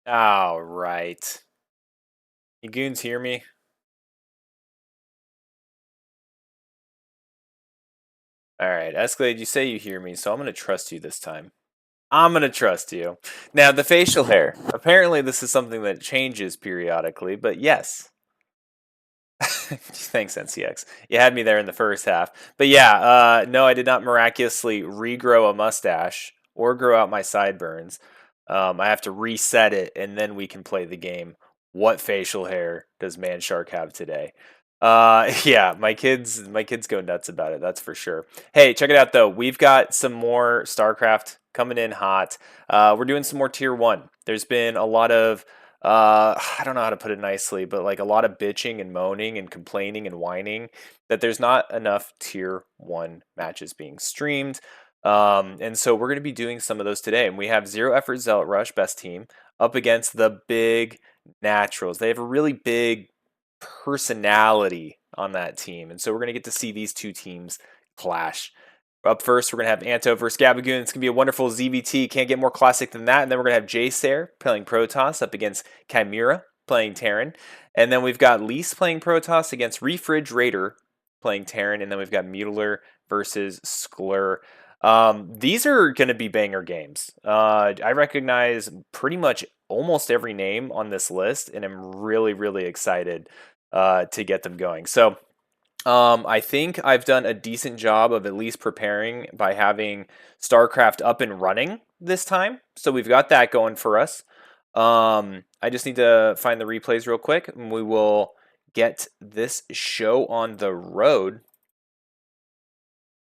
All right. You goons hear me? All right, Escalade, you say you hear me, so I'm going to trust you this time. I'm going to trust you. Now, the facial hair. Apparently, this is something that changes periodically, but yes. Thanks, NCX. You had me there in the first half. But yeah, no, I did not miraculously regrow a mustache or grow out my sideburns. I have to reset it, and then we can play the game. What facial hair does Man Shark have today? Yeah, my kids go nuts about it. That's for sure. Hey, check it out though. We've got some more StarCraft coming in hot. We're doing some more Tier 1. There's been a lot of I don't know how to put it nicely, but like a lot of bitching and moaning and complaining and whining that there's not enough Tier 1 matches being streamed. And so we're going to be doing some of those today. And we have Zero Effort Zealot Rush, best team, up against the big Naturals. They have a really big personality on that team. And so we're going to get to see these two teams clash. Up first, we're going to have Anto versus Gabagoon. It's going to be a wonderful ZVT. Can't get more classic than that. And then we're going to have Jaysair playing Protoss up against Chimera playing Terran. And then we've got Lise playing Protoss against Refrigerator playing Terran. And then we've got Mutiler versus Sklur. These are going to be banger games. I recognize pretty much almost every name on this list, and I'm really, really excited to get them going. So I think I've done a decent job of at least preparing by having StarCraft up and running this time. So we've got that going for us. I just need to find the replays real quick, and we will get this show on the road.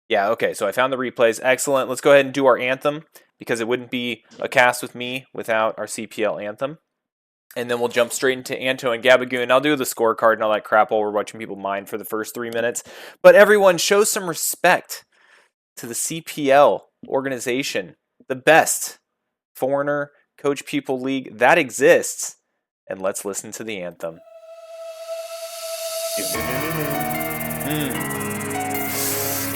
Yeah, okay, so I found the replays. Excellent. Let's go ahead and do our anthem, because it wouldn't be a cast with me without our CPL anthem. And then we'll jump straight into Anto and Gabagoon. I'll do the scorecard and all that crap while we're watching people mine for the first 3 minutes. But everyone, show some respect to the CPL organization, the best foreigner coach people league that exists. And let's listen to the anthem.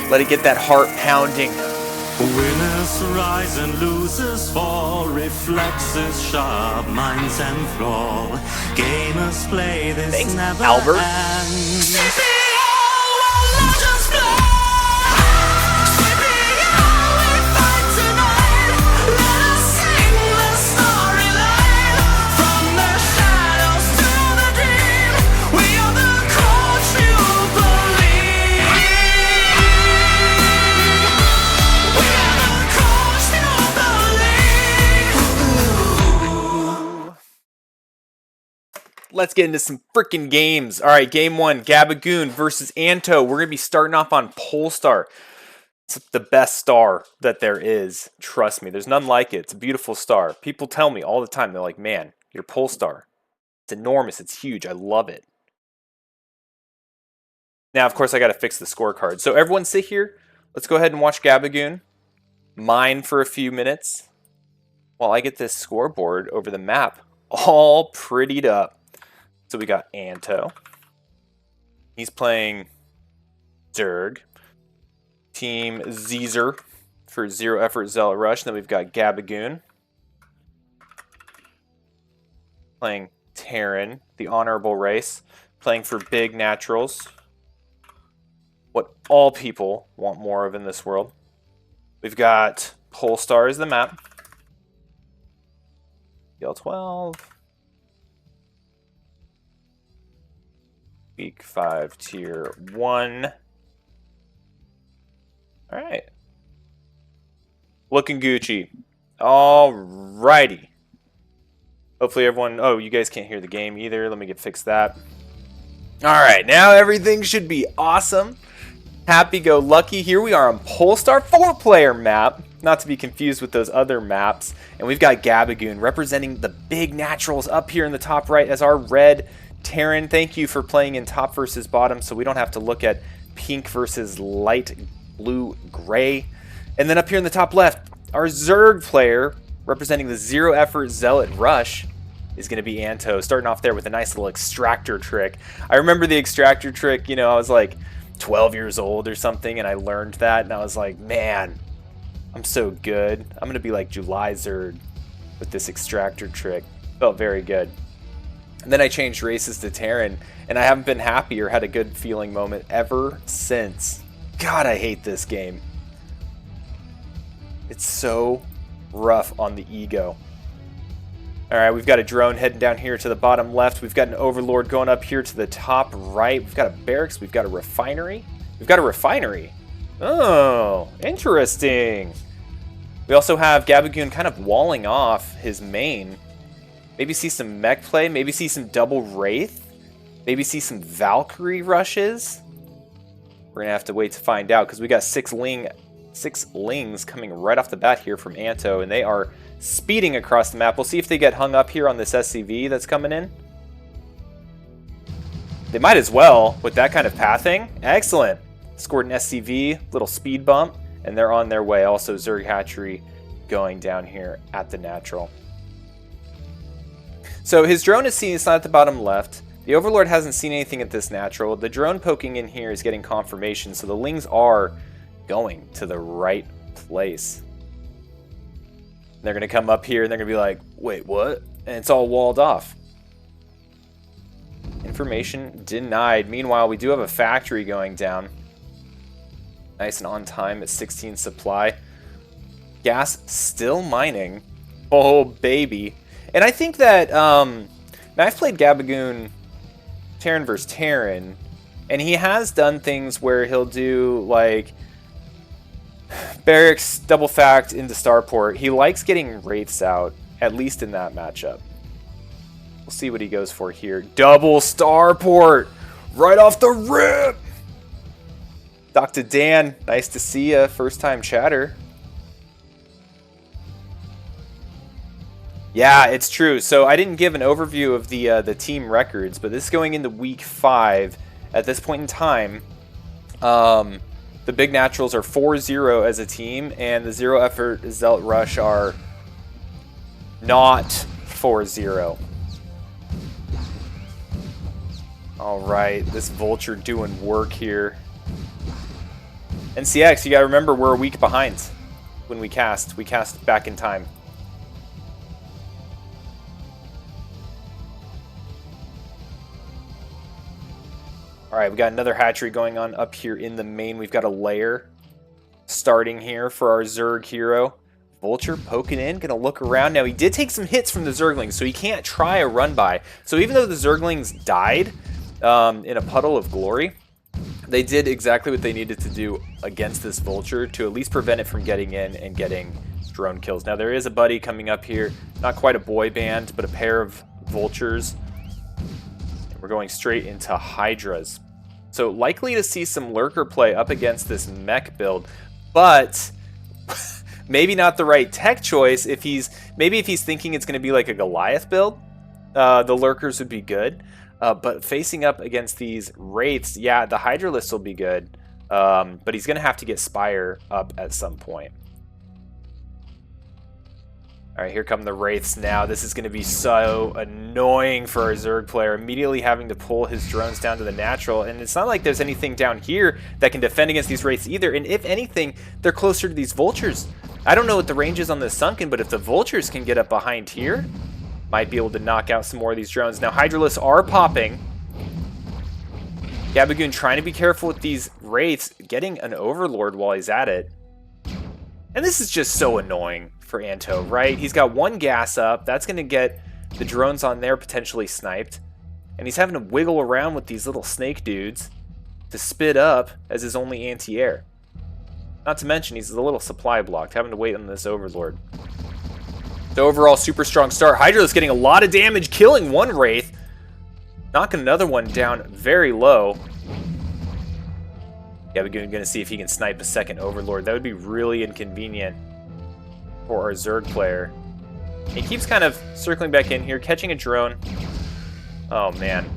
Let it get that heart pounding. Winners rise and losers fall, reflexes sharp, minds and flaw. Gamers play this. Thanks, never Albert. ends. Let's get into some freaking games. All right, game one, Gabagoon versus Anto. We're going to be starting off on Polestar. It's the best star that there is. Trust me, there's none like it. It's a beautiful star. People tell me all the time, they're like, man, your Polestar, it's enormous, it's huge, I love it. Now, of course, I got to fix the scorecard. So everyone sit here. Let's go ahead and watch Gabagoon mine for a few minutes while I get this scoreboard over the map all prettied up. So we got Anto. He's playing Zerg. Team Zezer for Zero Effort Zealot Rush. And then we've got Gabagoon playing Terran, the Honorable Race, playing for Big Naturals. What all people want more of in this world. We've got Polestar as the map. L12. Week 5, Tier 1. All right. Looking Gucci. All righty. Hopefully everyone... Oh, you guys can't hear the game either. Let me fix that. All right. Now everything should be awesome. Happy-go-lucky. Here we are on Polestar 4-player map. Not to be confused with those other maps. And we've got Gabagoon representing the big naturals up here in the top right as our red Terran. Thank you for playing in top versus bottom so we don't have to look at pink versus light blue gray. And then up here in the top left, our Zerg player representing the Zero Effort Zealot Rush is going to be Anto, starting off there with a nice little extractor trick. I remember the extractor trick, you know, I was like 12 years old or something, and I learned that, and I was like, man, I'm so good. I'm going to be like July Zerd with this extractor trick. Felt very good. And then I changed races to Terran, and I haven't been happy or had a good feeling moment ever since. God, I hate this game. It's so rough on the ego. Alright, we've got a drone heading down here to the bottom left. We've got an overlord going up here to the top right. We've got a barracks. We've got a refinery. We've got a refinery. Oh, interesting. We also have Gabagoon kind of walling off his main. Maybe see some mech play. Maybe see some double Wraith. Maybe see some Valkyrie rushes. We're going to have to wait to find out because we got six Lings coming right off the bat here from Anto, and they are speeding across the map. We'll see if they get hung up here on this SCV that's coming in. They might as well with that kind of pathing. Excellent. Scored an SCV, little speed bump, and they're on their way. Also, Zerg Hatchery going down here at the natural. So his drone is seen, it's not at the bottom left. The Overlord hasn't seen anything at this natural. The drone poking in here is getting confirmation, so the Lings are going to the right place. They're going to come up here and they're going to be like, wait, what? And it's all walled off. Information denied. Meanwhile, we do have a factory going down. Nice and on time at 16 supply. Gas still mining. Oh, baby. And I think that, now I've played Gabagoon Terran vs. Terran, and he has done things where he'll do, like, barracks double fact into starport. He likes getting wraiths out, at least in that matchup. We'll see what he goes for here. Double starport! Right off the rip! Dr. Dan, nice to see ya. First time chatter. Yeah, it's true. So I didn't give an overview of the team records, but this is going into week 5. At this point in time, the Big Naturals are 4-0 as a team, and the Zero Effort Zealot Rush are not 4-0. All right, this Vulture doing work here. NCX, you got to remember we're a week behind when we cast. We cast back in time. All right, we got another hatchery going on up here in the main. We've got a lair starting here for our Zerg hero. Vulture poking in, gonna look around. Now, he did take some hits from the Zerglings, so he can't try a run by. So even though the Zerglings died in a puddle of glory, they did exactly what they needed to do against this Vulture to at least prevent it from getting in and getting drone kills. Now, there is a buddy coming up here. Not quite a boy band, but a pair of Vultures. We're going straight into Hydras. So likely to see some lurker play up against this mech build, but maybe not the right tech choice. If he's thinking it's going to be like a Goliath build, the lurkers would be good. But facing up against these wraiths, yeah, the Hydralisk will be good. But he's going to have to get Spire up at some point. All right, here come the Wraiths now. This is going to be so annoying for our Zerg player, immediately having to pull his drones down to the natural. And it's not like there's anything down here that can defend against these Wraiths either. And if anything, they're closer to these Vultures. I don't know what the range is on this Sunken, but if the Vultures can get up behind here, might be able to knock out some more of these drones. Now, Hydralisks are popping. Gabagoon trying to be careful with these Wraiths, getting an Overlord while he's at it. And this is just so annoying for Anto, right? He's got one gas up. That's going to get the drones on there potentially sniped. And he's having to wiggle around with these little snake dudes to spit up as his only anti-air. Not to mention, he's a little supply blocked, having to wait on this Overlord. The overall super strong start. Hydra's getting a lot of damage, killing one Wraith. Knocking another one down very low. Yeah, we're going to see if he can snipe a second Overlord. That would be really inconvenient for our Zerg player. He keeps kind of circling back in here, catching a drone. Oh, man.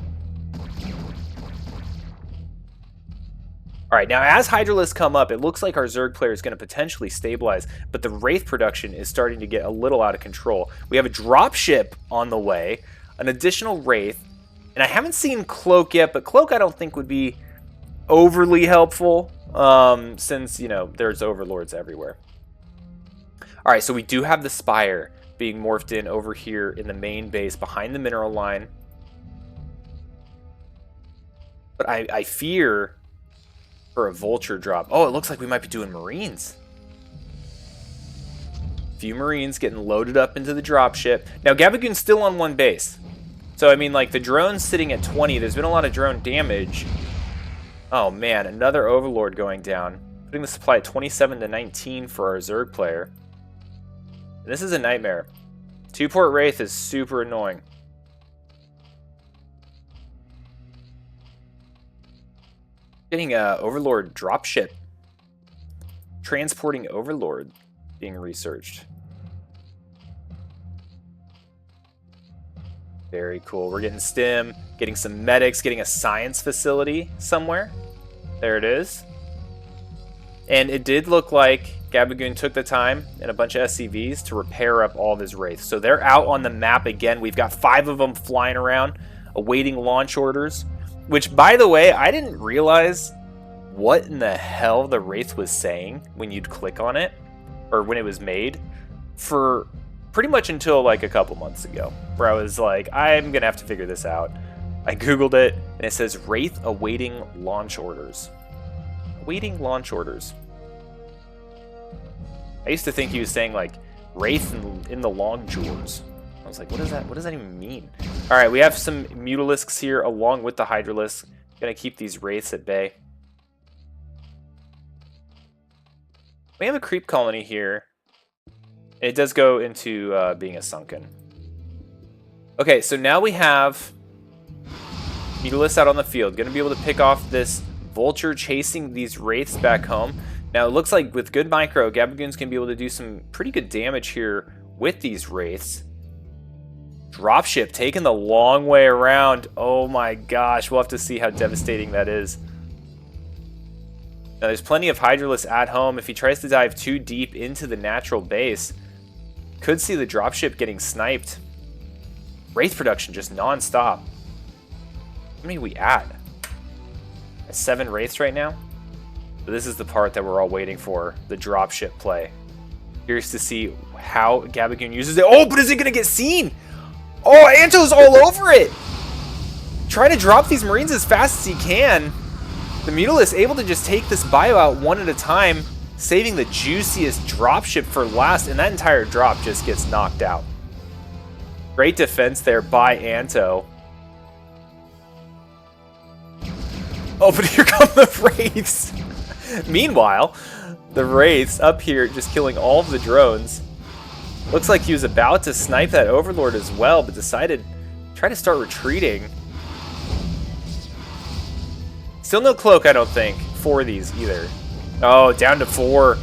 All right, now as Hydralisks come up, it looks like our Zerg player is going to potentially stabilize, but the Wraith production is starting to get a little out of control. We have a dropship on the way, an additional Wraith, and I haven't seen Cloak yet, but Cloak I don't think would be overly helpful since, you know, there's Overlords everywhere. All right, so we do have the Spire. being morphed in over here in the main base behind the mineral line. But I fear for a vulture drop. Oh, it looks like we might be doing Marines. Few Marines getting loaded up into the dropship. Now, Gabagoon's still on one base. So, I mean, like, the drone's sitting at 20. There's been a lot of drone damage. Oh, man, another Overlord going down. Putting the supply at 27 to 19 for our Zerg player. And this is a nightmare. 2-port Wraith is super annoying. Getting a Overlord dropship. Transporting Overlord being researched. Very cool. We're getting stim, getting some medics, getting a science facility somewhere. There it is. And it did look like Gabagoon took the time and a bunch of SCVs to repair up all of his Wraiths. So they're out on the map again. We've got 5 of them flying around, awaiting launch orders. Which, by the way, I didn't realize what in the hell the Wraith was saying when you'd click on it, or when it was made, for pretty much until like a couple months ago, where I was like, I'm gonna have to figure this out. I googled it, and it says Wraith awaiting launch orders. Awaiting launch orders. I used to think he was saying like Wraith in the long drawers. I was like, what is that? What does that even mean? All right, we have some Mutalisks here along with the Hydralisks. Gonna keep these Wraiths at bay. We have a creep colony here. It does go into being a sunken. Okay, so now we have Mutalisks out on the field. Gonna be able to pick off this Vulture chasing these Wraiths back home. Now it looks like with good micro, Gabagoon's gonna be able to do some pretty good damage here with these Wraiths. Dropship taking the long way around. Oh my gosh, we'll have to see how devastating that is. Now there's plenty of Hydralisks at home. If he tries to dive too deep into the natural base, could see the dropship getting sniped. Wraith production just non-stop. How many are we at? At 7 Wraiths right now? So this is the part that we're all waiting for, the dropship play. Curious to see how Gabagoon uses it. Oh, but is it going to get seen? Oh, Anto's all over it! Trying to drop these Marines as fast as he can. The Mutalist able to just take this bio out one at a time, saving the juiciest dropship for last, and that entire drop just gets knocked out. Great defense there by Anto. Oh, but here come the Wraiths! Meanwhile, the Wraiths up here just killing all of the drones. Looks like he was about to snipe that Overlord as well, but decided to try to start retreating. Still no cloak, I don't think, for these either. Oh, down to 4.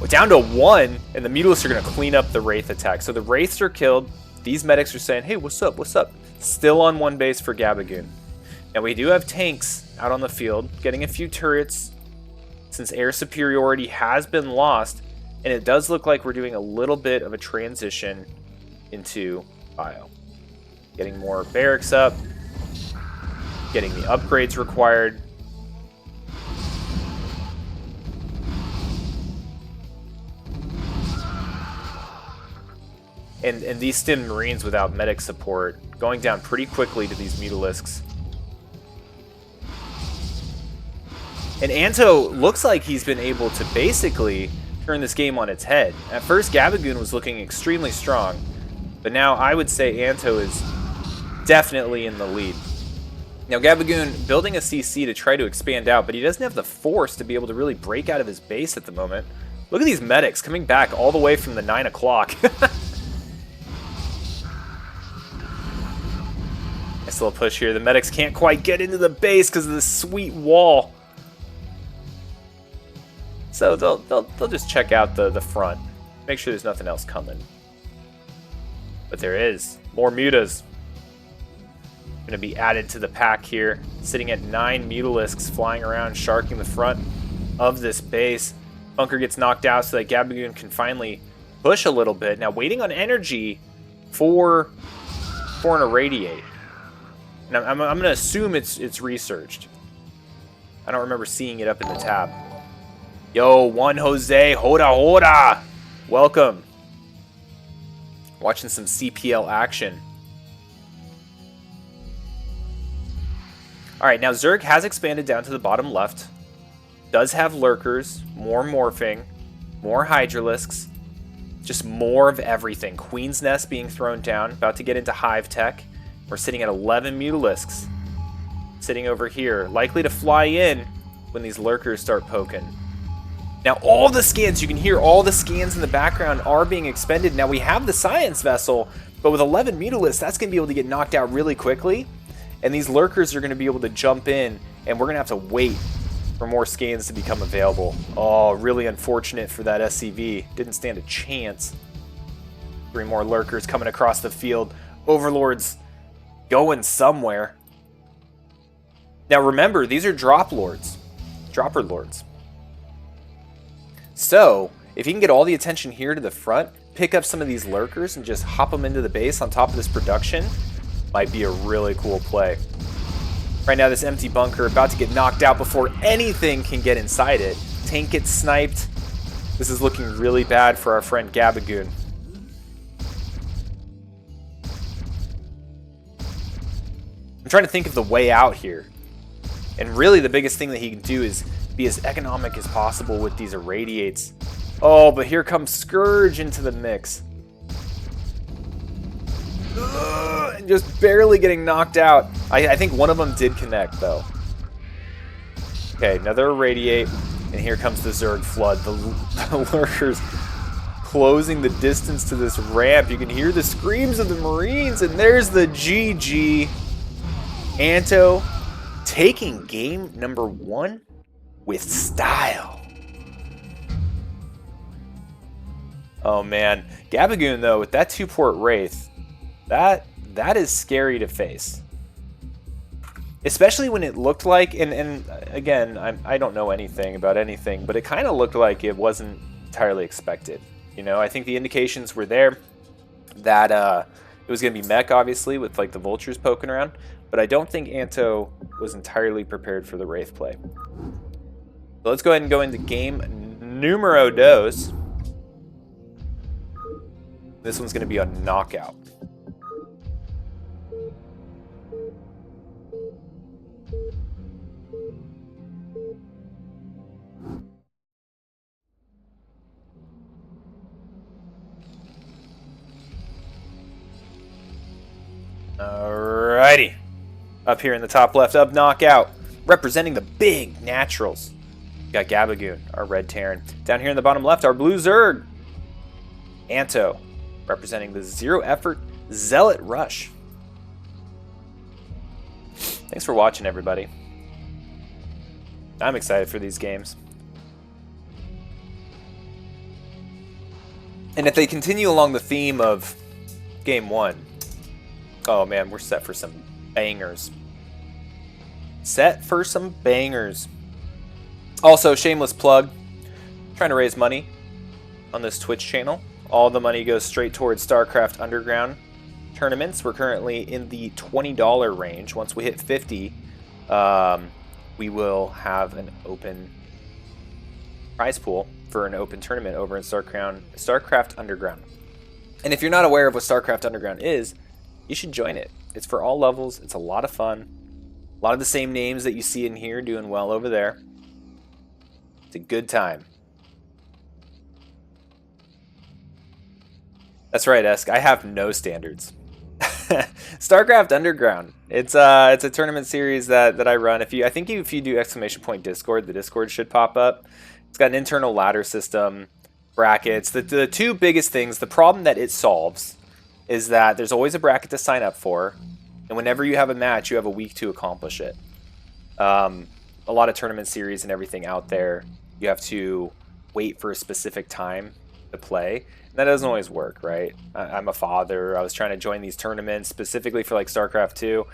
Down to 1, and the Mutalisks are going to clean up the Wraith attack. So the Wraiths are killed. These medics are saying, hey, what's up, what's up? Still on one base for Gabagoon. Now we do have tanks out on the field, getting a few turrets, since air superiority has been lost. And it does look like we're doing a little bit of a transition into bio. Getting more barracks up, getting the upgrades required. And these stim Marines without medic support going down pretty quickly to these Mutalisks. And Anto looks like he's been able to basically turn this game on its head. At first, Gabagoon was looking extremely strong, but now I would say Anto is definitely in the lead. Now, Gabagoon building a CC to try to expand out, but he doesn't have the force to be able to really break out of his base at the moment. Look at these medics coming back all the way from the 9 o'clock. Nice little push here. The medics can't quite get into the base because of this sweet wall. So they'll just check out the front, make sure there's nothing else coming. But there is more mutas going to be added to the pack here, sitting at 9 Mutalisks flying around, sharking the front of this base. Bunker gets knocked out so that Gabagoon can finally push a little bit. Now waiting on energy for an irradiate. And I'm going to assume it's researched. I don't remember seeing it up in the tab. Yo, Juan Jose, hoda hoda! Welcome. Watching some CPL action. Alright, now Zerg has expanded down to the bottom left. Does have lurkers, more morphing, more hydralisks, just more of everything. Queen's Nest being thrown down, about to get into Hive Tech. We're sitting at 11 Mutalisks. Sitting over here, likely to fly in when these lurkers start poking. Now all the scans, you can hear all the scans in the background are being expended. Now we have the Science Vessel, but with 11 Mutalisks, that's going to be able to get knocked out really quickly. And these lurkers are going to be able to jump in, and we're going to have to wait for more scans to become available. Oh, really unfortunate for that SCV. Didn't stand a chance. 3 more lurkers coming across the field. Overlords going somewhere. Now remember, these are dropper lords. So, if you can get all the attention here to the front, pick up some of these lurkers and just hop them into the base on top of this production, might be a really cool play. Right now, this empty bunker about to get knocked out before anything can get inside it. Tank gets sniped. This is looking really bad for our friend Gabagoon. I'm trying to think of the way out here. And really the biggest thing that he can do is be as economic as possible with these irradiates. Oh, but here comes Scourge into the mix. And just barely getting knocked out. I think one of them did connect, though. Okay, another irradiate. And here comes the Zerg Flood. The lurkers closing the distance to this ramp. You can hear the screams of the Marines. And there's the GG. Anto taking game number 1 with style. Oh man, Gabagoon though, with that 2-port Wraith, that is scary to face. Especially when it looked like, and again, I don't know anything about anything, but it kind of looked like it wasn't entirely expected. You know, I think the indications were there that it was going to be mech, obviously, with like the vultures poking around, but I don't think Anto was entirely prepared for the Wraith play. So let's go ahead and go into game numero dos. This one's going to be a knockout. Alrighty. Up here in the top left, up knockout. Representing the big naturals. Got Gabagoon, our red Terran. Down here in the bottom left, our blue Zerg. Anto, representing the zero effort Zealot Rush. Thanks for watching, everybody. I'm excited for these games. And if they continue along the theme of game 1, oh man, we're set for some bangers. Set for some bangers. Also, shameless plug, trying to raise money on this Twitch channel. All the money goes straight towards StarCraft Underground tournaments. We're currently in the $20 range. Once we hit 50, we will have an open prize pool for an open tournament over in StarCraft Underground. And if you're not aware of what StarCraft Underground is, you should join it. It's for all levels. It's a lot of fun. A lot of the same names that you see in here doing well over there. It's a good time. That's right, Esk. I have no standards. StarCraft Underground. It's a tournament series that I run. I think if you do ! Discord, the Discord should pop up. It's got an internal ladder system, brackets. The two biggest things, the problem that it solves is that there's always a bracket to sign up for, and whenever you have a match, you have a week to accomplish it. A lot of tournament series and everything out there, you have to wait for a specific time to play. And that doesn't always work, right? I'm a father. I was trying to join these tournaments specifically for like StarCraft 2,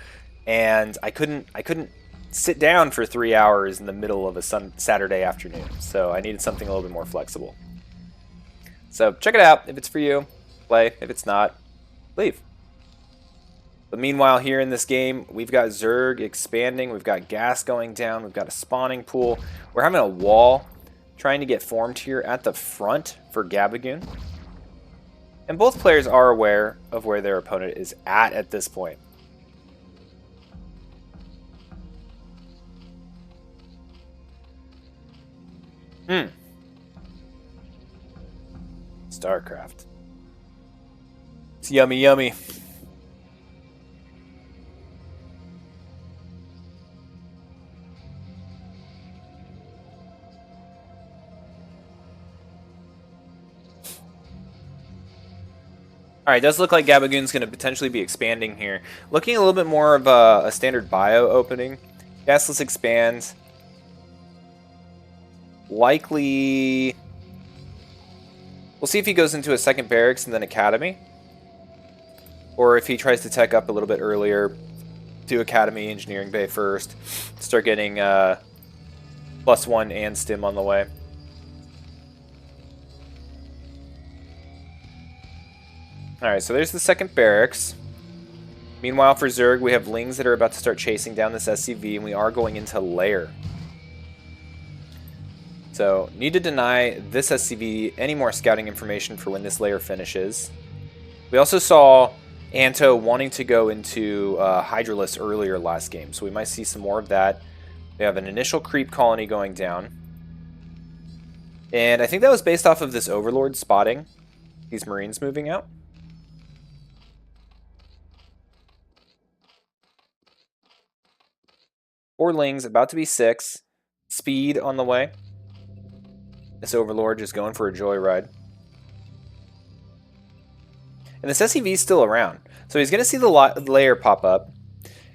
and I couldn't sit down for 3 hours in the middle of a Saturday afternoon. So I needed something a little bit more flexible. So check it out. If it's for you, play. If it's not, leave. But meanwhile, here in this game, we've got Zerg expanding. We've got gas going down. We've got a spawning pool. We're having a wall trying to get formed here at the front for Gabagoon. And both players are aware of where their opponent is at this point. StarCraft. It's yummy, yummy. Alright, does look like Gabagoon's going to potentially be expanding here. Looking a little bit more of a standard bio opening. Gasless expands. Likely... We'll see if he goes into a second barracks and then academy. Or if he tries to tech up a little bit earlier. Do academy, engineering bay first. Start getting +1 and stim on the way. Alright, so there's the second barracks. Meanwhile, for Zerg, we have Lings that are about to start chasing down this SCV, and we are going into lair. So, need to deny this SCV any more scouting information for when this lair finishes. We also saw Anto wanting to go into Hydralisk earlier last game, so we might see some more of that. We have an initial creep colony going down. And I think that was based off of this Overlord spotting these Marines moving out. Four Lings, about to be 6. Speed on the way. This Overlord just going for a joyride. And this SCV is still around. So he's going to see the layer pop up.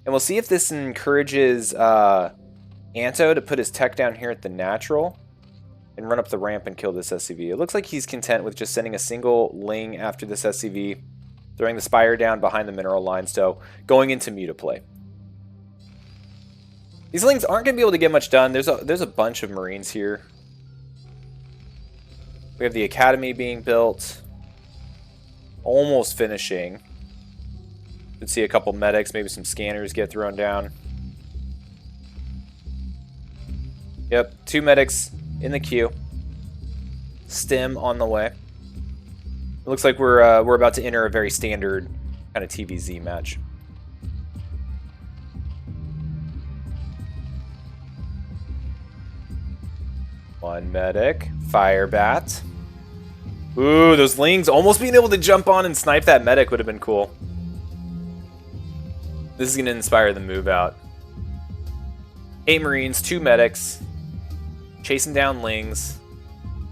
And we'll see if this encourages Anto to put his tech down here at the natural and run up the ramp and kill this SCV. It looks like he's content with just sending a single Ling after this SCV, throwing the Spire down behind the mineral line, so going into Mutaplay. These Lings aren't going to be able to get much done. There's a bunch of Marines here. We have the Academy being built. Almost finishing. Could see a couple medics, maybe some scanners get thrown down. Yep, 2 medics in the queue. Stim on the way. It looks like we're about to enter a very standard kind of TVZ match. One medic. Fire bat. Ooh, those Lings almost being able to jump on and snipe that medic would have been cool. This is going to inspire the move out. 8 Marines, 2 medics. Chasing down Lings.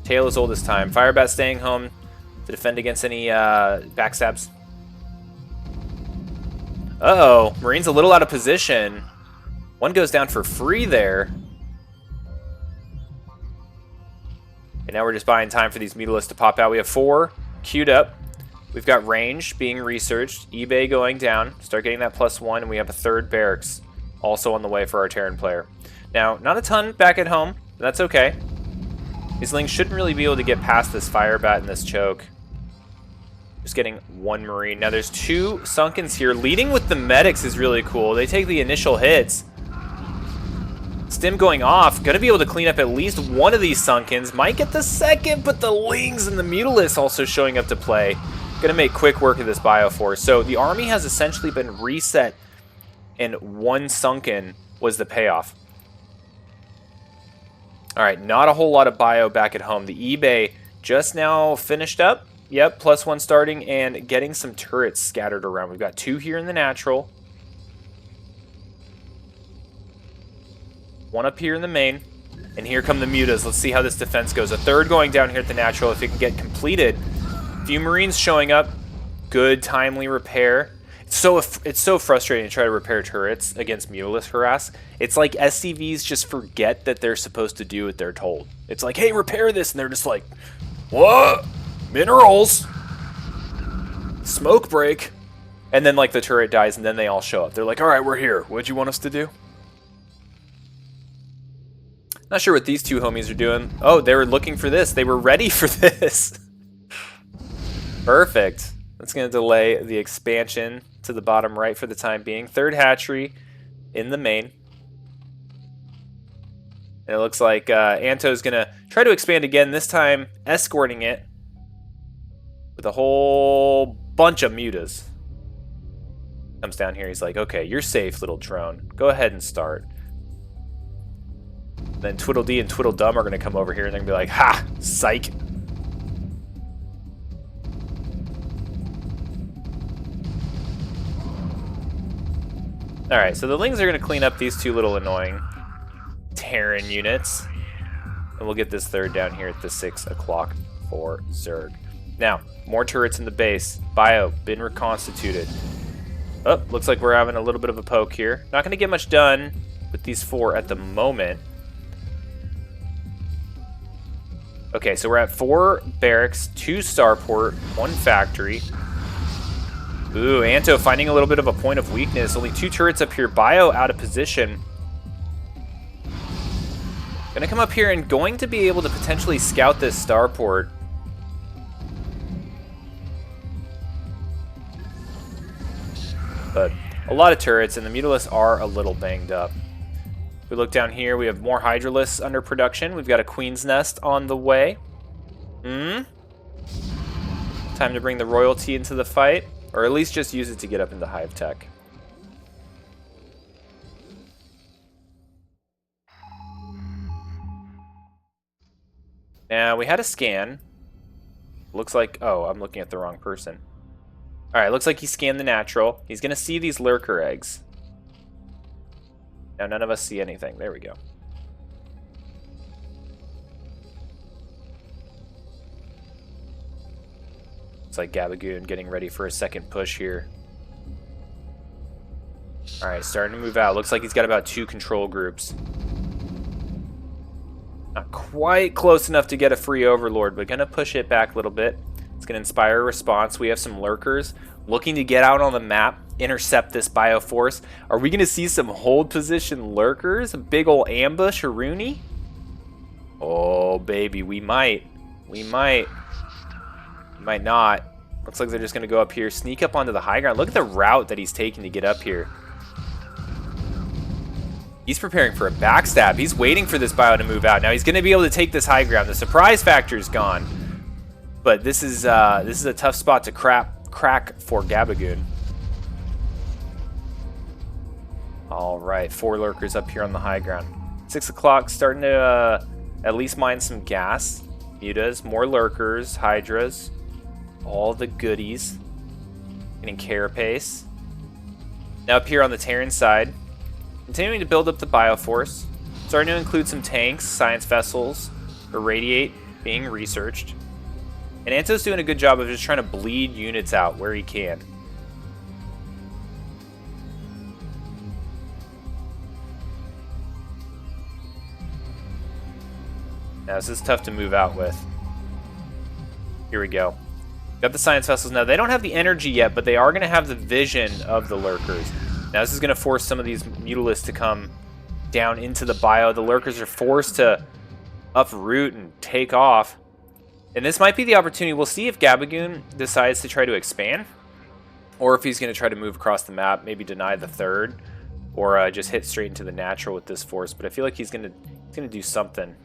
Tail as old as time. Firebat staying home to defend against any backstabs. Uh-oh. Marine's a little out of position. One goes down for free there. And now we're just buying time for these Mutalisks to pop out. We have 4 queued up. We've got range being researched. eBay going down. Start getting that +1. And we have a 3rd barracks also on the way for our Terran player. Now, not a ton back at home. But that's okay. These Lings shouldn't really be able to get past this Firebat and this choke. Just getting 1 Marine. Now there's 2 Sunkens here. Leading with the medics is really cool. They take the initial hits. Stim going off. Going to be able to clean up at least one of these Sunkens. Might get the second, but the Lings and the Mutalisks also showing up to play. Going to make quick work of this Bioforce. So the army has essentially been reset, and 1 Sunken was the payoff. Alright, not a whole lot of bio back at home. The eBay just now finished up. Yep, +1 starting and getting some turrets scattered around. We've got 2 here in the natural. 1 up here in the main. And here come the Mutas. Let's see how this defense goes. A 3rd going down here at the natural if it can get completed. A few Marines showing up. Good, timely repair. It's so frustrating to try to repair turrets against Mutalisk harass. It's like SCVs just forget that they're supposed to do what they're told. It's like, hey, repair this, and they're just like, what? Minerals? Smoke break? And then like the turret dies, and then they all show up. They're like, all right, we're here. What'd you want us to do? Not sure what these 2 homies are doing. Oh, they were looking for this. They were ready for this. Perfect. That's going to delay the expansion to the bottom right for the time being. 3rd hatchery in the main. And it looks like Anto's going to try to expand again, this time escorting it with a whole bunch of mutas. Comes down here, he's like, okay, you're safe, little drone. Go ahead and start. Then Twiddledee and Tweedledum are going to come over here and they're going to be like, ha, psych. Alright, so the Lings are going to clean up these two little annoying Terran units. And we'll get this third down here at the 6 o'clock for Zerg. Now, more turrets in the base. Bio, been reconstituted. Oh, looks like we're having a little bit of a poke here. Not going to get much done with these 4 at the moment. Okay, so we're at 4 barracks, 2 starport, 1 factory. Ooh, Anto finding a little bit of a point of weakness. Only 2 turrets up here. Bio out of position. Gonna come up here and going to be able to potentially scout this starport. But a lot of turrets, and the Mutalisks are a little banged up. If we look down here, we have more Hydralisks under production. We've got a Queen's Nest on the way. Time to bring the royalty into the fight. Or at least just use it to get up into hive tech. Now, we had a scan. Looks like... Oh, I'm looking at the wrong person. Alright, looks like he scanned the natural. He's going to see these lurker eggs. Now, none of us see anything. There we go. It's like Gabagoon getting ready for a second push here. Alright, starting to move out. Looks like he's got about 2 control groups. Not quite close enough to get a free overlord, but gonna push it back a little bit. It's gonna inspire a response. We have some lurkers looking to get out on the map, intercept this bioforce. Are we gonna see some hold position lurkers? A big old ambush, Rooney? Oh, baby, we might. We might. Might not. Looks like they're just going to go up here, sneak up onto the high ground. Look at the route that he's taking to get up here. He's preparing for a backstab. He's waiting for this bio to move out. Now he's going to be able to take this high ground. The surprise factor is gone. But this is a tough spot to crack for Gabagoon. All right, 4 lurkers up here on the high ground. 6 o'clock, starting to at least mine some gas. Mutas, more lurkers, hydras, all the goodies. Getting carapace. Now up here on the Terran side, continuing to build up the bioforce. Starting to include some tanks, science vessels, irradiate being researched. And Anto's doing a good job of just trying to bleed units out where he can. Now this is tough to move out with. Here we go. Got the science vessels. Now they don't have the energy yet, but they are going to have the vision of the lurkers. Now this is going to force some of these Mutalisks to come down into the bio. The lurkers are forced to uproot and take off. And this might be the opportunity. We'll see if Gabagoon decides to try to expand, or if he's going to try to move across the map, maybe deny the third, or just hit straight into the natural with this force. But I feel like he's going to do something.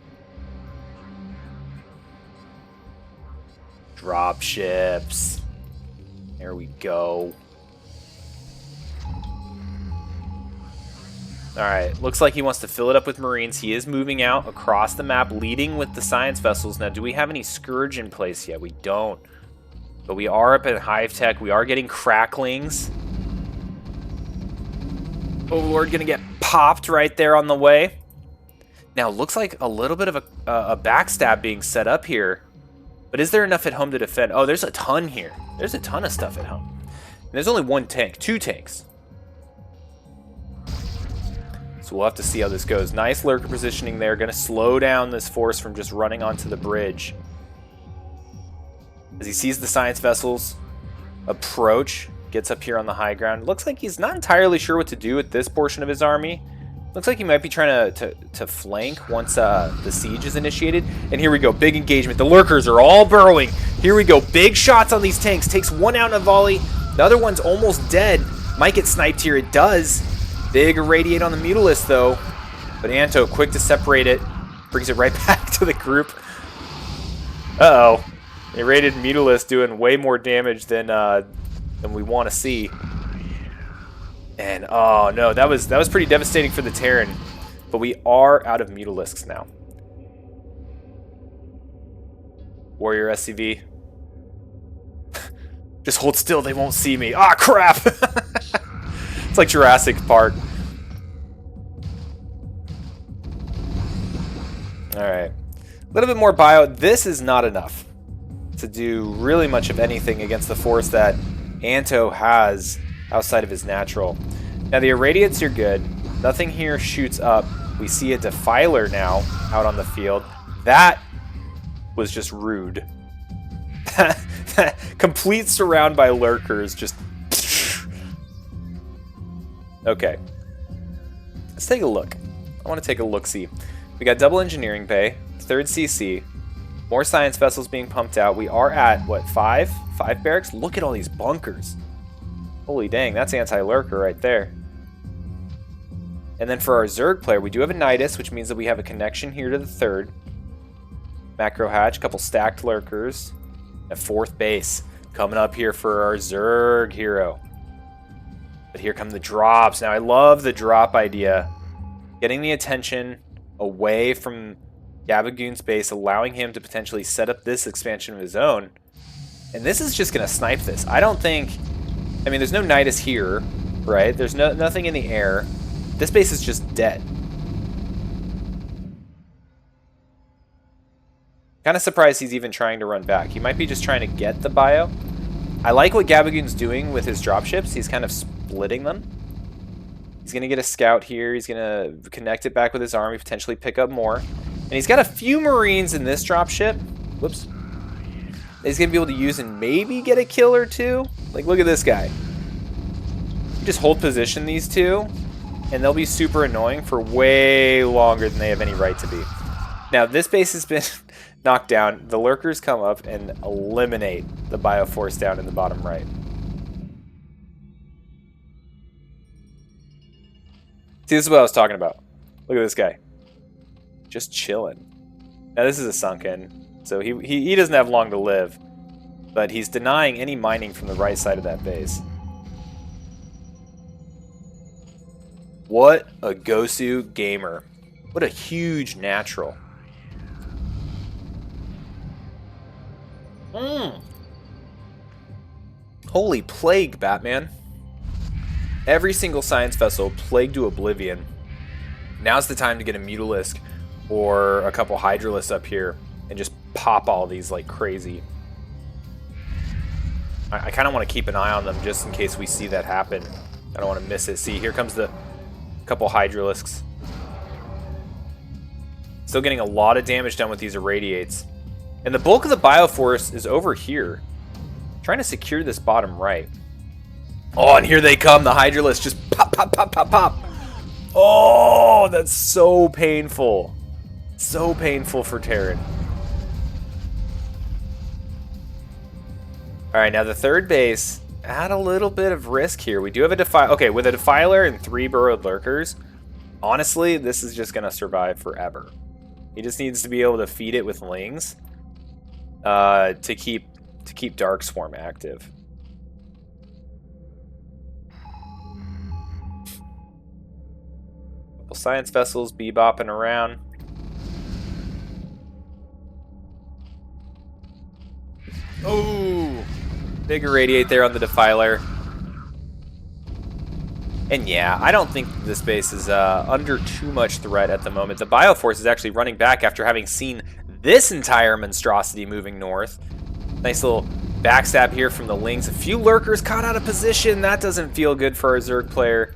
Drop ships. There we go. Alright, looks like he wants to fill it up with Marines. He is moving out across the map, leading with the science vessels. Now, do we have any Scourge in place yet? We don't. But we are up at Hive Tech. We are getting cracklings. Overlord gonna get popped right there on the way. Now, looks like a little bit of a backstab being set up here. But is there enough at home to defend? Oh, there's a ton here. There's a ton of stuff at home. And there's only 1 tank. 2 tanks. So we'll have to see how this goes. Nice lurker positioning there. Going to slow down this force from just running onto the bridge. As he sees the science vessels approach, gets up here on the high ground. Looks like he's not entirely sure what to do with this portion of his army. Looks like he might be trying to flank once the siege is initiated. And here we go, big engagement. The lurkers are all burrowing. Here we go, big shots on these tanks. Takes 1 out in a volley. The other one's almost dead. Might get sniped here, it does. Big irradiate on the Mutalist though. But Anto, quick to separate it. Brings it right back to the group. Uh-oh. Irradiated Mutalisk doing way more damage than we want to see. And oh no, that was pretty devastating for the Terran. But we are out of Mutalisks now. Warrior SCV. Just hold still, they won't see me. Ah, crap! It's like Jurassic Park. Alright. A little bit more bio. This is not enough to do really much of anything against the force that Anto has outside of his natural. Now the Irradiates are good. Nothing here shoots up. We see a Defiler now out on the field. That was just rude. Complete surround by lurkers. Just... Okay. Let's take a look. I want to take a look-see. We got double engineering bay, 3rd CC, more science vessels being pumped out. We are at, what, 5? 5 barracks? Look at all these bunkers. Holy dang, that's anti-lurker right there. And then for our Zerg player, we do have a Nidus, which means that we have a connection here to the 3rd. Macro hatch, a couple stacked lurkers. A 4th base coming up here for our Zerg hero. But here come the drops. Now, I love the drop idea. Getting the attention away from Gabagoon's base, allowing him to potentially set up this expansion of his own. And this is just going to snipe this. I don't think... I mean, there's no Nidus here, right? There's nothing in the air. This base is just dead. Kind of surprised he's even trying to run back. He might be just trying to get the bio. I like what Gabagoon's doing with his dropships. He's kind of splitting them. He's going to get a scout here. He's going to connect it back with his army, potentially pick up more. And he's got a few Marines in this dropship. Whoops. He's going to be able to use and maybe get a kill or two. Like, look at this guy. You just hold position these two, and they'll be super annoying for way longer than they have any right to be. Now, this base has been knocked down. The lurkers come up and eliminate the bioforce down in the bottom right. See, this is what I was talking about. Look at this guy. Just chilling. Now, this is a sunken, so he doesn't have long to live. But he's denying any mining from the right side of that base. What a Gosu gamer. What a huge natural. Holy plague, Batman. Every single science vessel plagued to oblivion. Now's the time to get a Mutalisk or a couple Hydralisks up here and just pop all these like crazy. I kind of want to keep an eye on them just in case we see that happen. I don't want to miss it. See, here comes the couple Hydralisks. Still getting a lot of damage done with these Irradiates. And the bulk of the Bioforce is over here. Trying to secure this bottom right. Oh, and here they come. The Hydralisks just pop, pop, pop, pop, pop. Oh, that's so painful. So painful for Terran. Alright, now the 3rd base, add a little bit of risk here. We do have a Defiler. Okay, with a Defiler and 3 burrowed lurkers, honestly, this is just going to survive forever. He just needs to be able to feed it with lings to keep Dark Swarm active. Couple science vessels bebopping around. Oh, big Irradiate there on the Defiler. And yeah, I don't think this base is under too much threat at the moment. The Bioforce is actually running back after having seen this entire monstrosity moving north. Nice little backstab here from the Lings. A few lurkers caught out of position. That doesn't feel good for our Zerg player.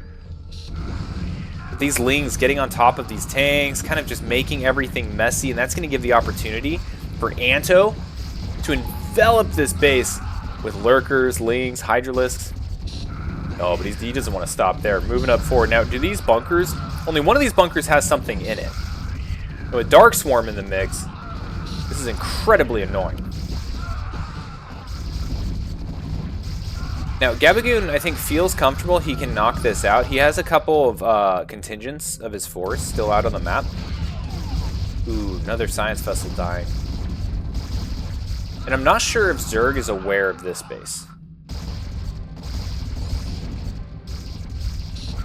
But these Lings getting on top of these tanks, kind of just making everything messy, and that's going to give the opportunity for Anto to envelop this base with lurkers, Lings, Hydralisks. Oh, but he doesn't want to stop there. Moving up forward. Now, do these bunkers... Only one of these bunkers has something in it. And with Dark Swarm in the mix, this is incredibly annoying. Now, Gabagoon, I think, feels comfortable he can knock this out. He has a couple of contingents of his force still out on the map. Ooh, another science vessel dying. And I'm not sure if Zerg is aware of this base.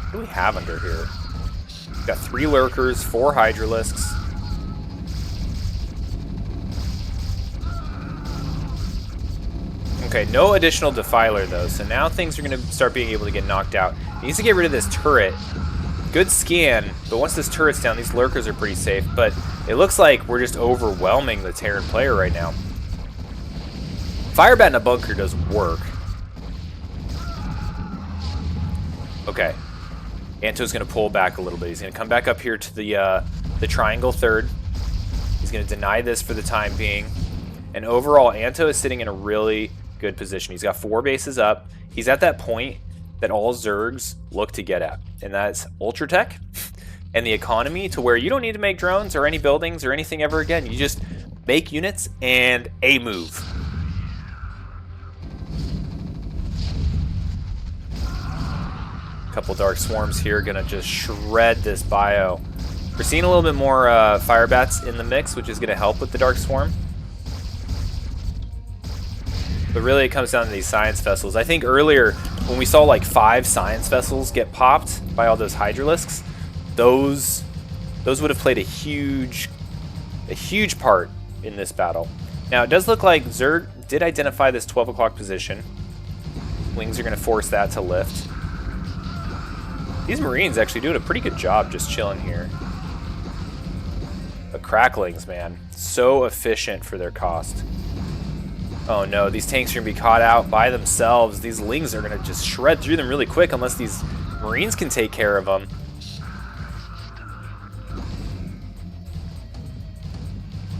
What do we have under here? We've got 3 lurkers, 4 hydralisks. Okay, no additional defiler though, so now things are going to start being able to get knocked out. He needs to get rid of this turret. Good scan, but once this turret's down, these lurkers are pretty safe. But it looks like we're just overwhelming the Terran player right now. Firebat in a bunker does work. Okay. Anto's going to pull back a little bit. He's going to come back up here to the triangle third. He's going to deny this for the time being. And overall, Anto is sitting in a really good position. He's got 4 bases up. He's at that point that all Zergs look to get at. And that's Ultra Tech and the economy, to where you don't need to make drones or any buildings or anything ever again. You just make units and a move. Couple Dark Swarms here, gonna just shred this bio. We're seeing a little bit more Firebats in the mix, which is gonna help with the Dark Swarm. But really it comes down to these Science Vessels. I think earlier when we saw like 5 Science Vessels get popped by all those Hydralisks, those would have played a huge part in this battle. Now it does look like Zerg did identify this 12 o'clock position. Wings are gonna force that to lift. These Marines actually doing a pretty good job just chilling here. The Cracklings, man, so efficient for their cost. Oh no, these tanks are going to be caught out by themselves. These Lings are going to just shred through them really quick unless these Marines can take care of them.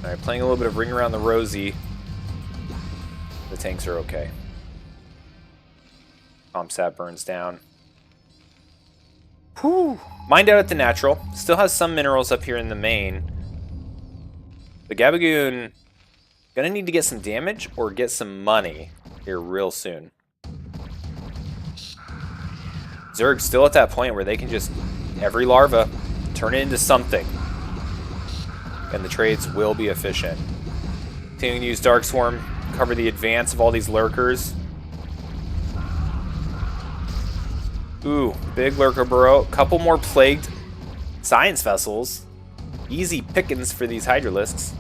Alright, playing a little bit of Ring Around the Rosie. The tanks are okay. Comsat burns down. Whew. Mined out at the natural. Still has some minerals up here in the main. The Gabagoon gonna need to get some damage or get some money here real soon. Zerg's still at that point where they can just, every larva, turn it into something. And the trades will be efficient. Continuing to use Dark Swarm, cover the advance of all these lurkers. Ooh, big lurker burrow. Couple more plagued Science Vessels. Easy pickings for these Hydralisks.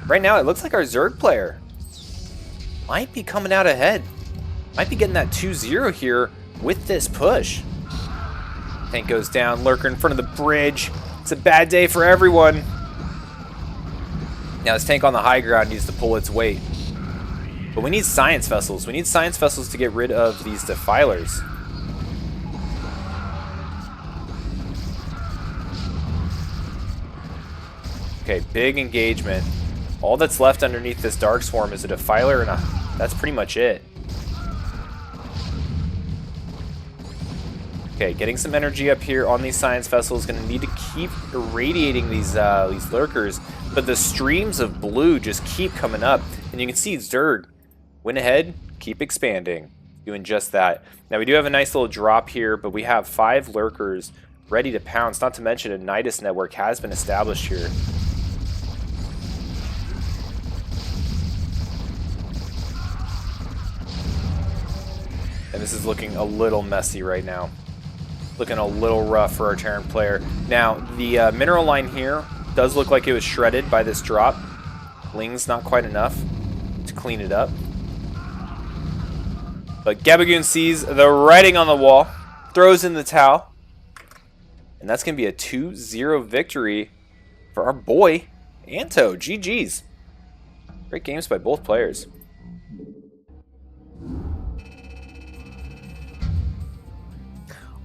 Right now, it looks like our Zerg player might be coming out ahead. Might be getting that 2-0 here with this push. Tank goes down, lurker in front of the bridge. It's a bad day for everyone. Now this tank on the high ground needs to pull its weight. But we need Science Vessels. We need Science Vessels to get rid of these Defilers. Okay, big engagement. All that's left underneath this Dark Swarm is a Defiler and that's pretty much it. Okay, getting some energy up here on these Science Vessels. Going to need to keep irradiating these lurkers, but the streams of blue just keep coming up, and you can see Zerg went ahead, keep expanding, doing just that. Now we do have a nice little drop here, but we have 5 lurkers ready to pounce. Not to mention a Nidus network has been established here. And this is looking a little messy right now. Looking a little rough for our Terran player. Now, the mineral line here does look like it was shredded by this drop. Ling's not quite enough to clean it up. But Gabagoon sees the writing on the wall, throws in the towel. And that's going to be a 2-0 victory for our boy, Anto. GG's. Great games by both players.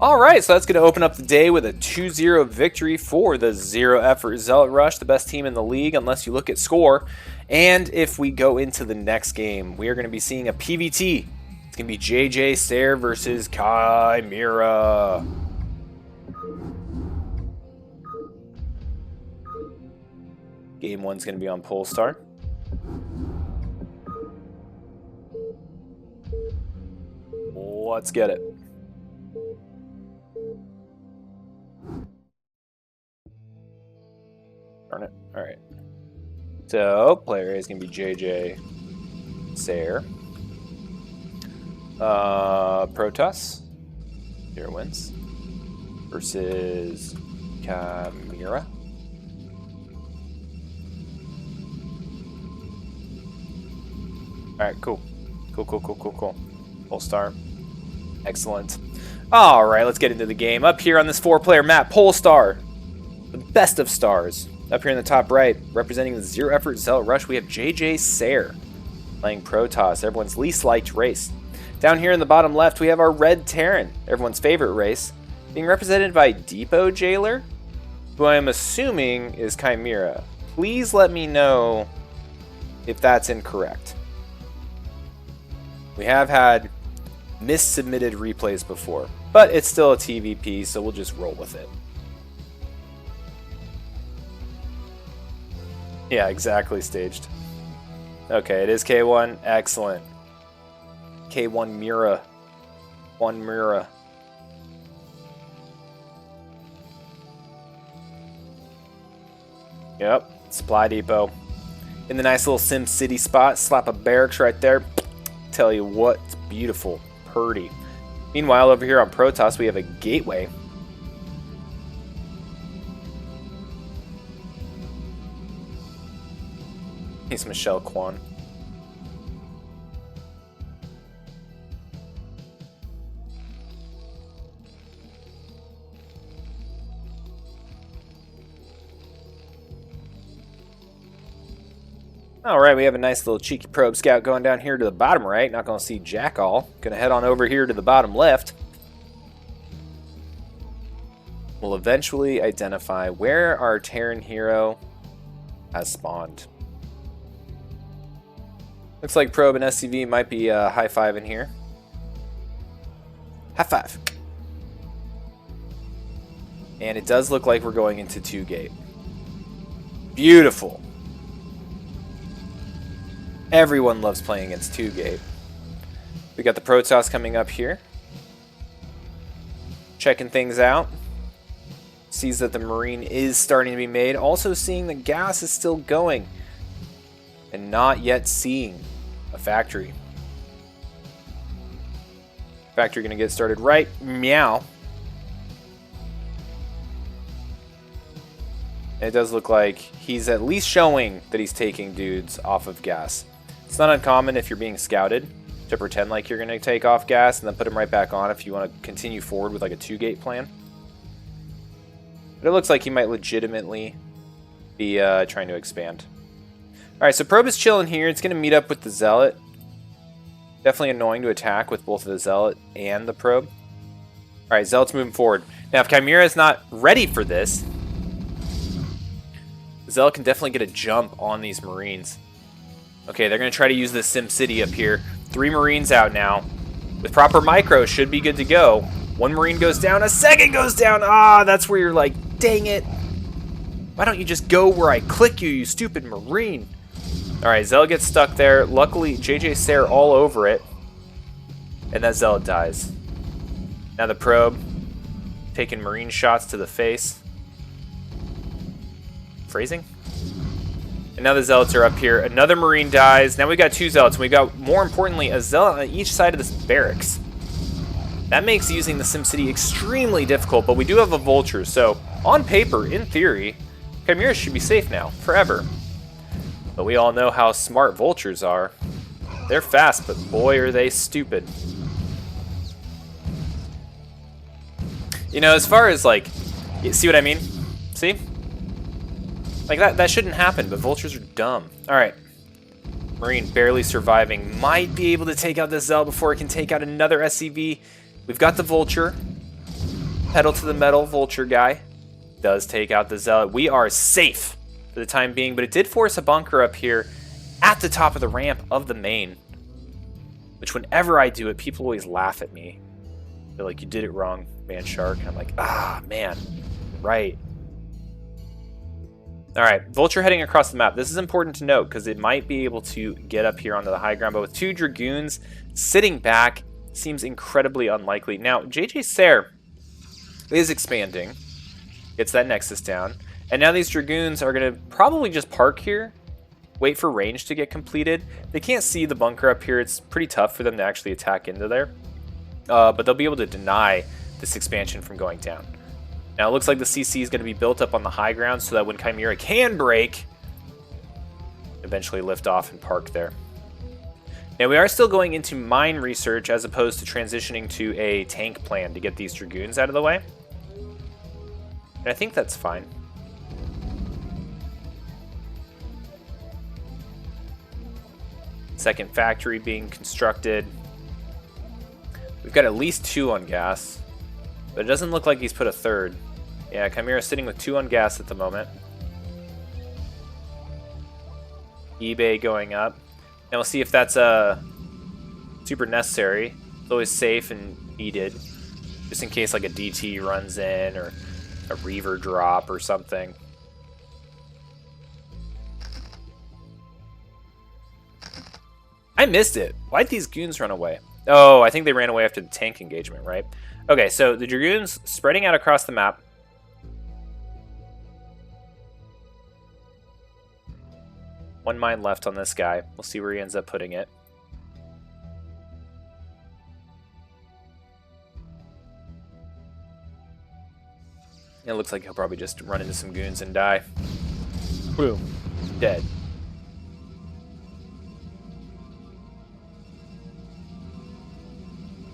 Alright, so that's going to open up the day with a 2-0 victory for the Zero Effort Zealot Rush, the best team in the league unless you look at score. And if we go into the next game, we are going to be seeing a PVT. It's going to be JJ Sayre versus Chimera. Game 1's going to be on Polestar. Let's get it. Darn it. All right. So, player A is going to be JJ Sayer. Protoss. Here wins. Versus Chimera. Alright, cool. Cool. Polestar. Excellent. Alright, let's get into the game. Up here on this 4-player map, Polestar. The best of stars. Up here in the top right, representing the Zero Effort Zealot Rush, we have JJ Sayer playing Protoss, everyone's least liked race. Down here in the bottom left, we have our Red Terran, everyone's favorite race, being represented by Depot Jailer, who I am assuming is Chimera. Please let me know if that's incorrect. We have had missubmitted replays before, but it's still a TVP, so we'll just roll with it. Yeah, exactly, staged. Okay, it is K1. Excellent. K1 Mira. One Mira. Yep, supply depot. In the nice little Sim City spot, slap a barracks right there. Tell you what, it's beautiful. Purdy. Meanwhile, over here on Protoss, we have a gateway. He's Michelle Kwan. Alright, we have a nice little cheeky probe scout going down here to the bottom right. Not going to see jack all. Going to head on over here to the bottom left. We'll eventually identify where our Terran hero has spawned. Looks like probe and SCV might be high-fiving here. High five. And it does look like we're going into 2-gate. Beautiful. Everyone loves playing against 2-gate. We got the Protoss coming up here. Checking things out. Sees that the Marine is starting to be made. Also seeing the gas is still going. And not yet seeing a factory. Factory gonna get started right meow. And it does look like he's at least showing that he's taking dudes off of gas. It's not uncommon if you're being scouted to pretend like you're gonna take off gas and then put them right back on if you want to continue forward with like a 2-gate plan. But it looks like he might legitimately be trying to expand. Alright, so probe is chilling here. It's going to meet up with the Zealot. Definitely annoying to attack with both the Zealot and the probe. Alright, Zealot's moving forward. Now, if Chimera is not ready for this, the Zealot can definitely get a jump on these Marines. Okay, they're going to try to use this Sim City up here. 3 Marines out now. With proper micro, should be good to go. 1 Marine goes down, a second goes down. Ah, that's where you're like, dang it. Why don't you just go where I click you, you stupid Marine? Alright, Zealot gets stuck there. Luckily, JJ Sayer all over it. And that Zealot dies. Now the probe. Taking Marine shots to the face. Phrasing? And now the Zealots are up here. Another Marine dies. Now we got 2 Zealots. We got, more importantly, a Zealot on each side of this barracks. That makes using the SimCity extremely difficult, but we do have a Vulture. So, on paper, in theory, Chimera should be safe now, forever. But we all know how smart Vultures are. They're fast, but boy are they stupid. You know, as far as like, you see what I mean? See? Like that shouldn't happen, but Vultures are dumb. Alright. Marine barely surviving. Might be able to take out this Zealot before it can take out another SCV. We've got the Vulture. Pedal to the metal, Vulture guy. Does take out the Zealot. We are safe for the time being, but it did force a bunker up here at the top of the ramp of the main. Which whenever I do it, people always laugh at me. They're like, you did it wrong, man shark. I'm like, ah, man, right. Alright, Vulture heading across the map. This is important to note because it might be able to get up here onto the high ground, but with 2 Dragoons sitting back seems incredibly unlikely. Now, JJ Sayer is expanding. Gets that Nexus down. And now these Dragoons are going to probably just park here wait for range to get completed. They can't see the bunker up here. It's pretty tough for them to actually attack into there. But they'll be able to deny this expansion from going down. Now it looks like the CC is going to be built up on the high ground so that when Chimera can break, eventually lift off and park there. Now we are still going into mine research as opposed to transitioning to a tank plan to get these Dragoons out of the way. And I think that's fine. Second factory being constructed. We've got at least 2 on gas, but it doesn't look like he's put a third. Yeah, Chimera's sitting with 2 on gas at the moment. eBay going up. And we'll see if that's super necessary. It's always safe and needed, just in case like a DT runs in or a Reaver drop or something. I missed it. Why'd these goons run away? Oh, I think they ran away after the tank engagement, right? Okay, so the Dragoons spreading out across the map. One mine left on this guy. We'll see where he ends up putting it. It looks like he'll probably just run into some goons and die. Boom. Dead.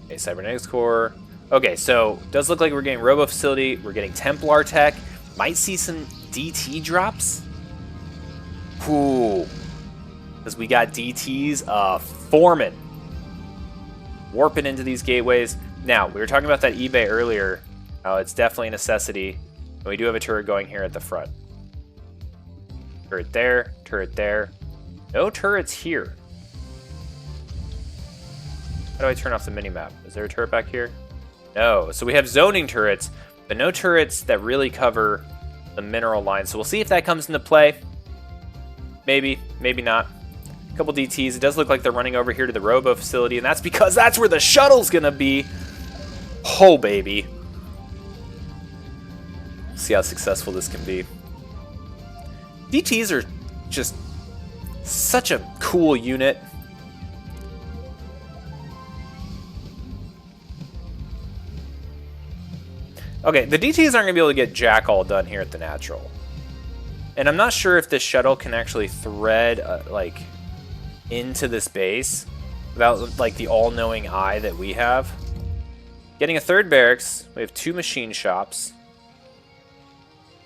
Okay, Cybernetics Core. Okay, so does look like we're getting Robo Facility. We're getting Templar Tech. Might see some DT drops. Cool. Because we got DTs forming. Warping into these gateways. Now, we were talking about that eBay earlier. It's definitely a necessity. And we do have a turret going here at the front. Turret there. Turret there. No turrets here. How do I turn off the minimap? Is there a turret back here? No. So we have zoning turrets, but no turrets that really cover the mineral line. So we'll see if that comes into play. Maybe, maybe not. A couple DTs. It does look like they're running over here to the Robo facility, and that's because that's where the shuttle's gonna be. Oh, baby. See how successful this can be. DTs are just such a cool unit. Okay, the DTs aren't going to be able to get jack all done here at the natural. And I'm not sure if this shuttle can actually thread, like, into this base without, like, the all-knowing eye that we have. Getting a third barracks. We have 2 machine shops.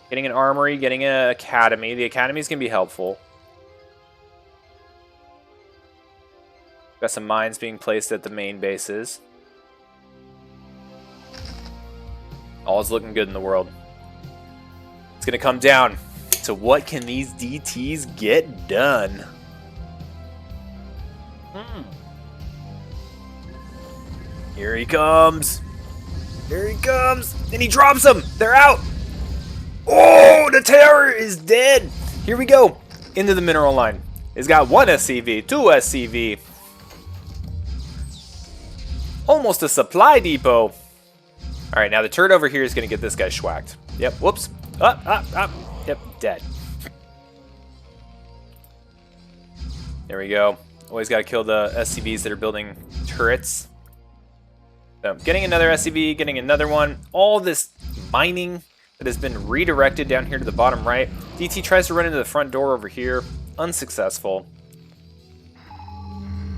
Getting an armory, getting an academy. The academy is going to be helpful. Got some mines being placed at the main bases. All's looking good in the world. It's going to come down to what can these DTs get done. Here he comes. Here he comes. And he drops them. They're out. Oh, the terror is dead. Here we go. Into the mineral line. He's got 1 SCV, 2 SCV. Almost a supply depot. All right, now the turret over here is going to get this guy schwacked. Yep, whoops. Up. Yep, dead. There we go. Always got to kill the SCVs that are building turrets. So, getting another SCV, getting another one. All this mining that has been redirected down here to the bottom right. DT tries to run into the front door over here. Unsuccessful.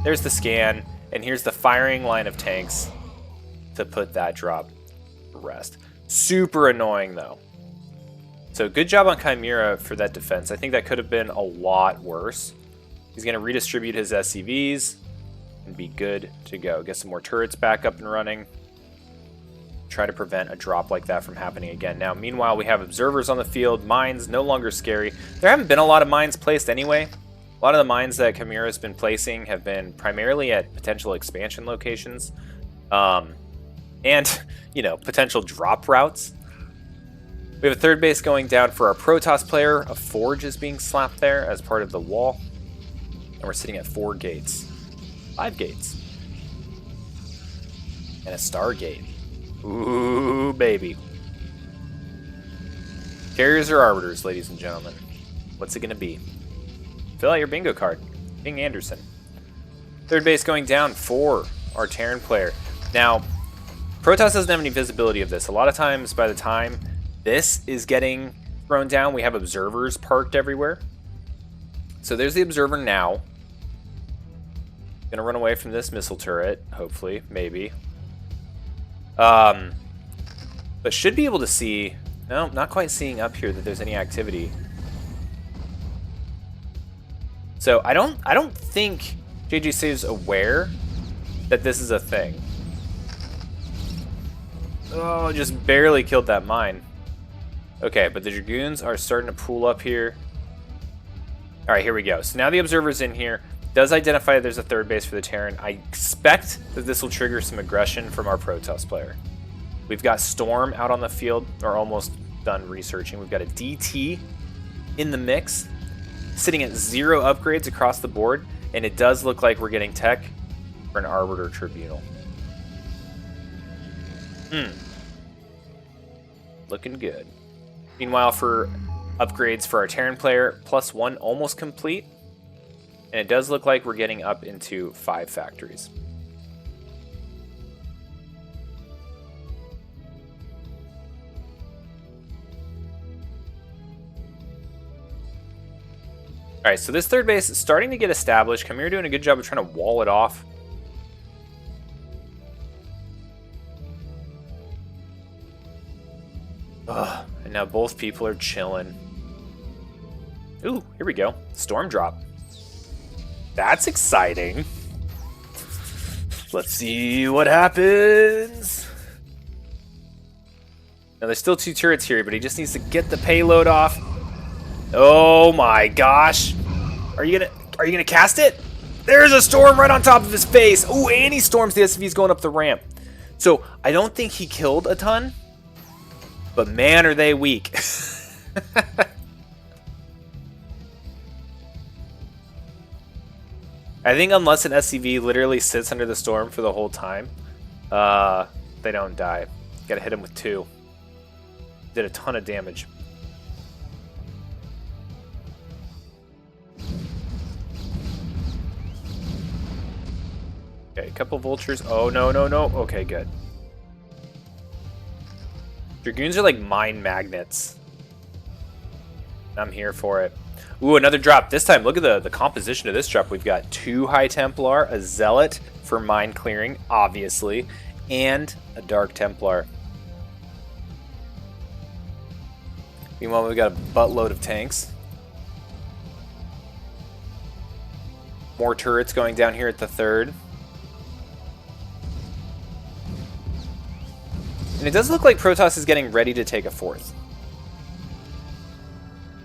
There's the scan, and here's the firing line of tanks to put that drop to rest. Super annoying, though. So good job on Chimera for that defense. I think that could have been a lot worse. He's going to redistribute his SCVs and be good to go. Get some more turrets back up and running. Try to prevent a drop like that from happening again. Now, meanwhile, we have observers on the field. Mines, no longer scary. There haven't been a lot of mines placed anyway. A lot of the mines that Chimera has been placing have been primarily at potential expansion locations. And, you know, potential drop routes. We have a third base going down for our Protoss player. A forge is being slapped there as part of the wall. And we're sitting at 4 gates. 5 gates. And a Stargate. Ooh, baby. Carriers or arbiters, ladies and gentlemen? What's it going to be? Fill out your bingo card. Bing Anderson. Third base going down for our Terran player. Now, Protoss doesn't have any visibility of this. A lot of times, by the time this is getting thrown down, we have observers parked everywhere. So there's the observer now. Gonna run away from this missile turret, hopefully, maybe. But should be able to see. No, not quite seeing up here that there's any activity. So I don't think JGC is aware that this is a thing. Oh, just barely killed that mine. Okay, but the Dragoons are starting to pool up here. All right, here we go. So now the observer's in here. Does identify there's a third base for the Terran. I expect that this will trigger some aggression from our Protoss player. We've got Storm out on the field, or almost done researching. We've got a DT in the mix, sitting at 0 upgrades across the board, and it does look like we're getting tech for an Arbiter Tribunal. Looking good. Meanwhile, for upgrades for our Terran player, +1 almost complete. And it does look like we're getting up into 5 factories. Alright, so this third base is starting to get established. Khmer doing a good job of trying to wall it off. Ugh, and now both people are chilling. Ooh, here we go. Storm drop. That's exciting. Let's see what happens. Now there's still 2 turrets here, but he just needs to get the payload off. Oh my gosh. Are you gonna cast it? There's a storm right on top of his face. Ooh, and he storms the SCVs going up the ramp. So I don't think he killed a ton, but man, are they weak. I think unless an SCV literally sits under the storm for the whole time, they don't die. Gotta hit him with 2. Did a ton of damage. Okay, a couple vultures. Oh, no, no, no. Okay, good. Dragoons are like mine magnets. I'm here for it. Ooh, another drop. This time, look at the composition of this drop. We've got 2 High Templar, a Zealot for mine clearing, obviously, and a Dark Templar. Meanwhile, we've got a buttload of tanks. More turrets going down here at the 3rd. And it does look like Protoss is getting ready to take a 4th.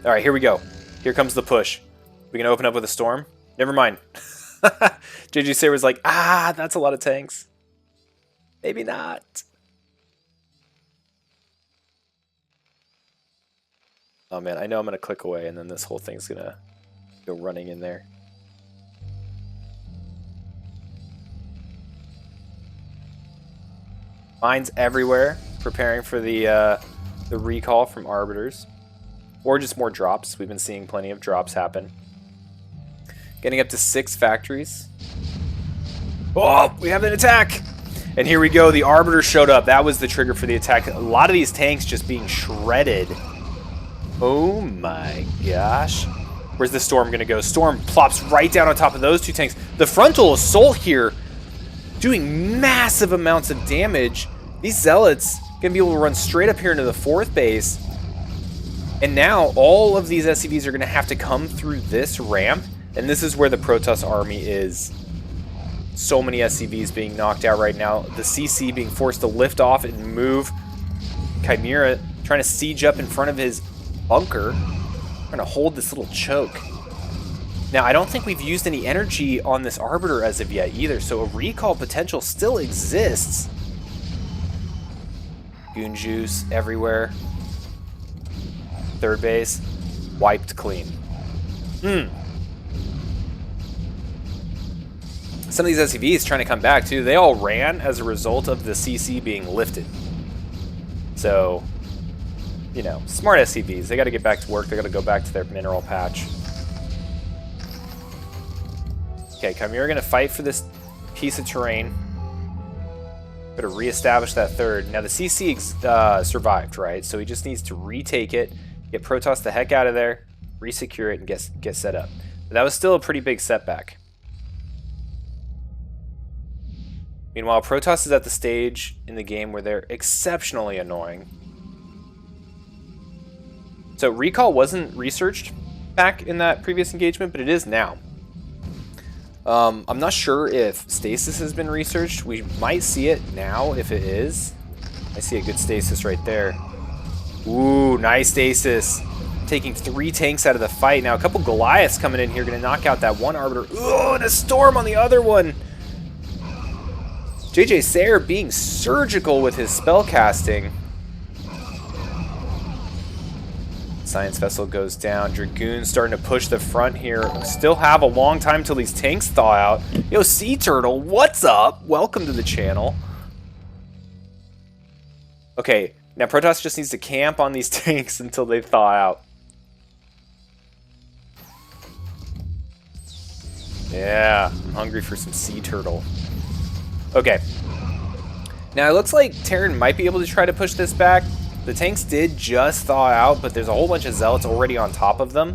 All right, here we go. Here comes the push. We can open up with a storm? Never mind. JG Sayer was like, that's a lot of tanks. Maybe not. Oh man, I know I'm going to click away and then this whole thing's going to go running in there. Mines everywhere, preparing for the recall from Arbiters. Or just more drops. We've been seeing plenty of drops happen. Getting up to 6 factories. Oh, we have an attack! And here we go, the Arbiter showed up. That was the trigger for the attack. A lot of these tanks just being shredded. Oh my gosh. Where's the Storm gonna go? Storm plops right down on top of those 2 tanks. The frontal assault here doing massive amounts of damage. These Zealots gonna be able to run straight up here into the 4th base. And now all of these SCVs are gonna have to come through this ramp. And this is where the Protoss army is. So many SCVs being knocked out right now. The CC being forced to lift off and move. Chimera trying to siege up in front of his bunker. Trying to hold this little choke. Now, I don't think we've used any energy on this Arbiter as of yet either, so a recall potential still exists. Goon juice everywhere. 3rd base, wiped clean. Some of these SCVs trying to come back too. They all ran as a result of the CC being lifted. So, you know, smart SCVs. They got to get back to work. They got to go back to their mineral patch. Okay, Chimera gonna fight for this piece of terrain. Gotta reestablish that third. Now the CC survived, right? So he just needs to retake it, get Protoss the heck out of there, resecure it, and get set up. But that was still a pretty big setback. Meanwhile, Protoss is at the stage in the game where they're exceptionally annoying. So recall wasn't researched back in that previous engagement, but it is now. I'm not sure if stasis has been researched. We might see it now if it is. I see a good stasis right there. Ooh, nice stasis. Taking 3 tanks out of the fight. Now a couple Goliaths coming in here, gonna knock out that one Arbiter. Ooh, and a Storm on the other one. JJ Sayre being surgical with his spell casting. Science Vessel goes down. Dragoons starting to push the front here. Still have a long time till these tanks thaw out. Yo, Sea Turtle, what's up? Welcome to the channel. Okay, now Protoss just needs to camp on these tanks until they thaw out. Yeah, I'm hungry for some Sea Turtle. Okay. Now it looks like Terran might be able to try to push this back. The tanks did just thaw out, but there's a whole bunch of Zealots already on top of them.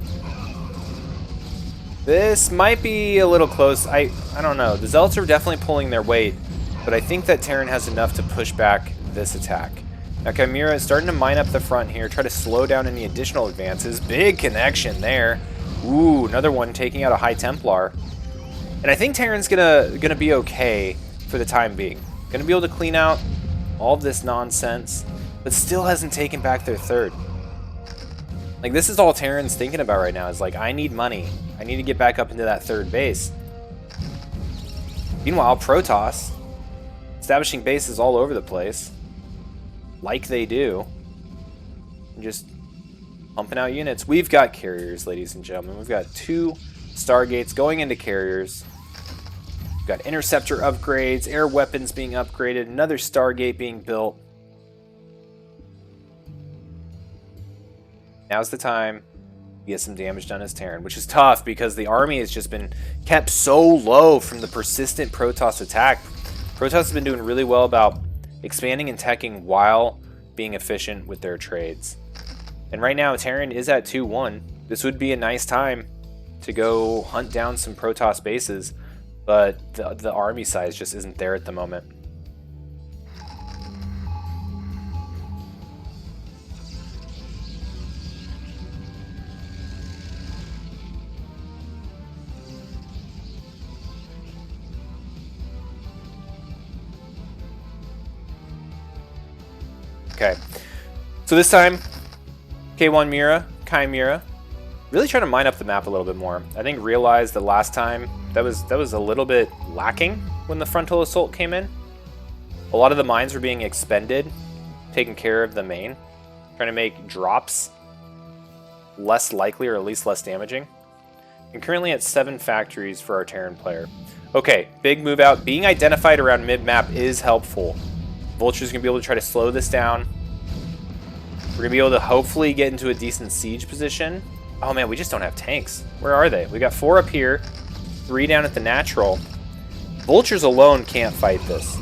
This might be a little close. I don't know. The Zealots are definitely pulling their weight, but I think that Terran has enough to push back this attack. Now Chimera is starting to mine up the front here, try to slow down any additional advances. Big connection there. Ooh, another one taking out a High Templar. And I think Terran's gonna be okay for the time being. Gonna be able to clean out all of this nonsense, but still hasn't taken back their third. Like, this is all Terran's thinking about right now, is like, I need money. I need to get back up into that third base. Meanwhile, Protoss, establishing bases all over the place, like they do, and just pumping out units. We've got carriers, ladies and gentlemen. We've got 2 Stargates going into carriers. We've got interceptor upgrades, air weapons being upgraded, another Stargate being built. Now's the time to get some damage done as Terran, which is tough because the army has just been kept so low from the persistent Protoss attack. Protoss has been doing really well about expanding and teching while being efficient with their trades. And right now, Terran is at 2-1. This would be a nice time to go hunt down some Protoss bases, but the army size just isn't there at the moment. Okay, so this time, K1 Chimera, really trying to mine up the map a little bit more. I think realized that last time that was a little bit lacking when the frontal assault came in. A lot of the mines were being expended, taking care of the main, trying to make drops less likely or at least less damaging. And currently at 7 factories for our Terran player. Okay, big move out. Being identified around mid-map is helpful. Vulture's gonna be able to try to slow this down. We're gonna be able to hopefully get into a decent siege position. Oh man, we just don't have tanks. Where are they? We got 4 up here, 3 down at the natural. Vultures alone can't fight this.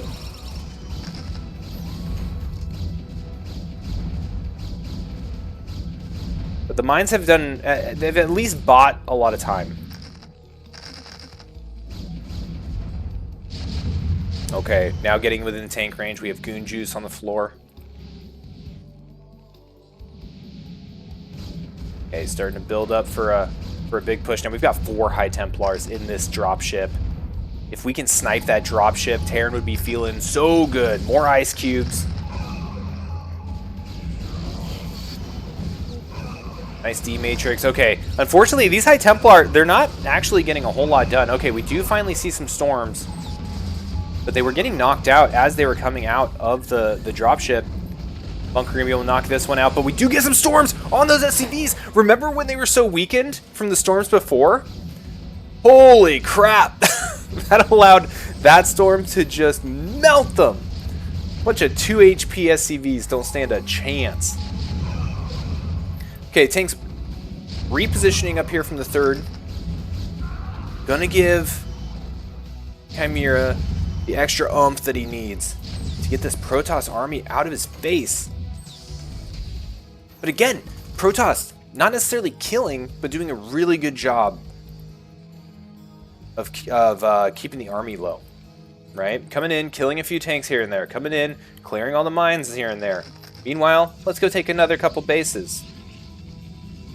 But the mines have done, they've at least bought a lot of time. Okay, now getting within tank range, we have Goon Juice on the floor. Okay, starting to build up for a big push. Now we've got 4 High Templars in this dropship. If we can snipe that dropship, Terran would be feeling so good. More ice cubes. Nice D-Matrix. Okay, unfortunately, these High Templar, they're not actually getting a whole lot done. Okay, we do finally see some storms. But they were getting knocked out as they were coming out of the dropship. Bunker gonna be able to knock this one out, but we do get some storms on those SCVs. Remember when they were so weakened from the storms before? Holy crap! That allowed that storm to just melt them. Bunch of 2 HP SCVs don't stand a chance. Okay, tanks repositioning up here from the 3rd. Gonna give Chimera the extra oomph that he needs to get this Protoss army out of his face. But again, Protoss not necessarily killing, but doing a really good job of keeping the army low. Right? Coming in, killing a few tanks here and there. Coming in, clearing all the mines here and there. Meanwhile, let's go take another couple bases.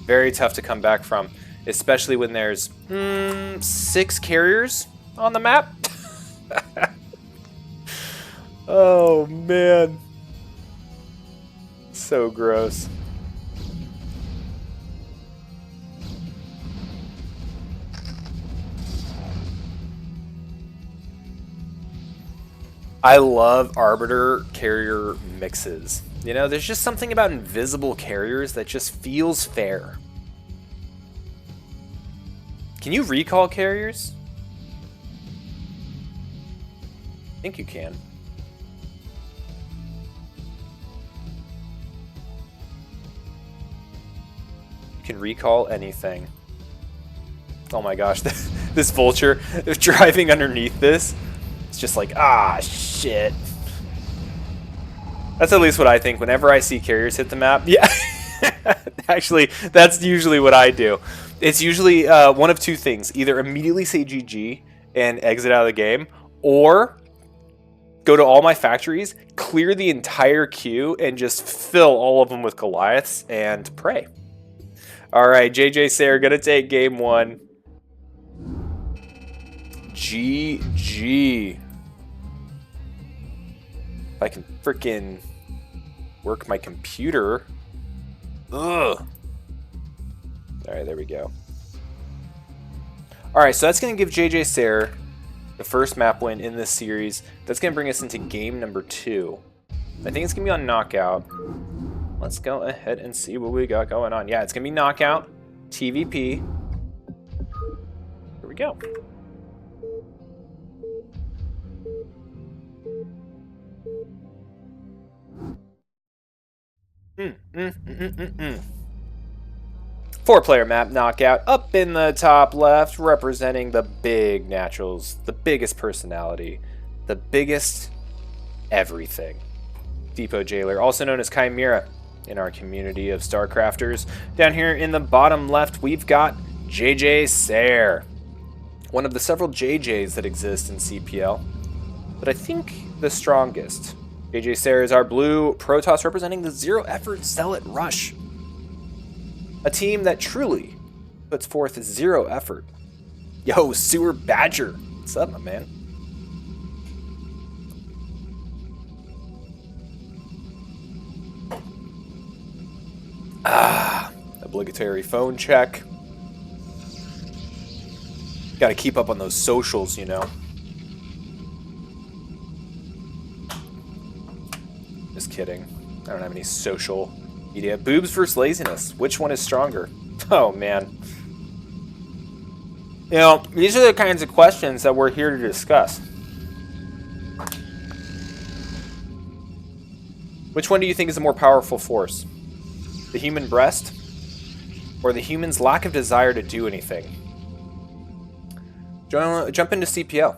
Very tough to come back from, especially when there's 6 carriers on the map. Oh, man. So gross. I love Arbiter carrier mixes. You know, there's just something about invisible carriers that just feels fair. Can you recall carriers? I think you can. You can recall anything. Oh my gosh, this vulture is driving underneath this. It's just like, ah, shit. That's at least what I think whenever I see carriers hit the map. Yeah, actually, that's usually what I do. It's usually one of two things. Either immediately say GG and exit out of the game, or go to all my factories, clear the entire queue, and just fill all of them with Goliaths and pray. All right, JJ Sayer gonna take game 1. GG. If I can freaking work my computer. Ugh. Alright, there we go. Alright, so that's going to give JJ Sayer the first map win in this series. That's going to bring us into game number 2. I think it's going to be on Knockout. Let's go ahead and see what we got going on. Yeah, it's going to be Knockout, TVP. Here we go. Four-player map Knockout, up in the top left, representing the big naturals, the biggest personality, the biggest everything. Depot Jailer, also known as Chimera in our community of StarCrafters. Down here in the bottom left, we've got JJ Sayer, one of the several JJs that exist in CPL, but I think the strongest. JJ Sayer is our blue Protoss representing the zero-effort Zealot Rush. A team that truly puts forth zero effort. Yo, Sewer Badger. What's up, my man? Obligatory phone check. Gotta keep up on those socials, you know. Just kidding. I don't have any social media. Boobs versus laziness. Which one is stronger? Oh, man. You know, these are the kinds of questions that we're here to discuss. Which one do you think is a more powerful force? The human breast? Or the human's lack of desire to do anything? Jump into CPL.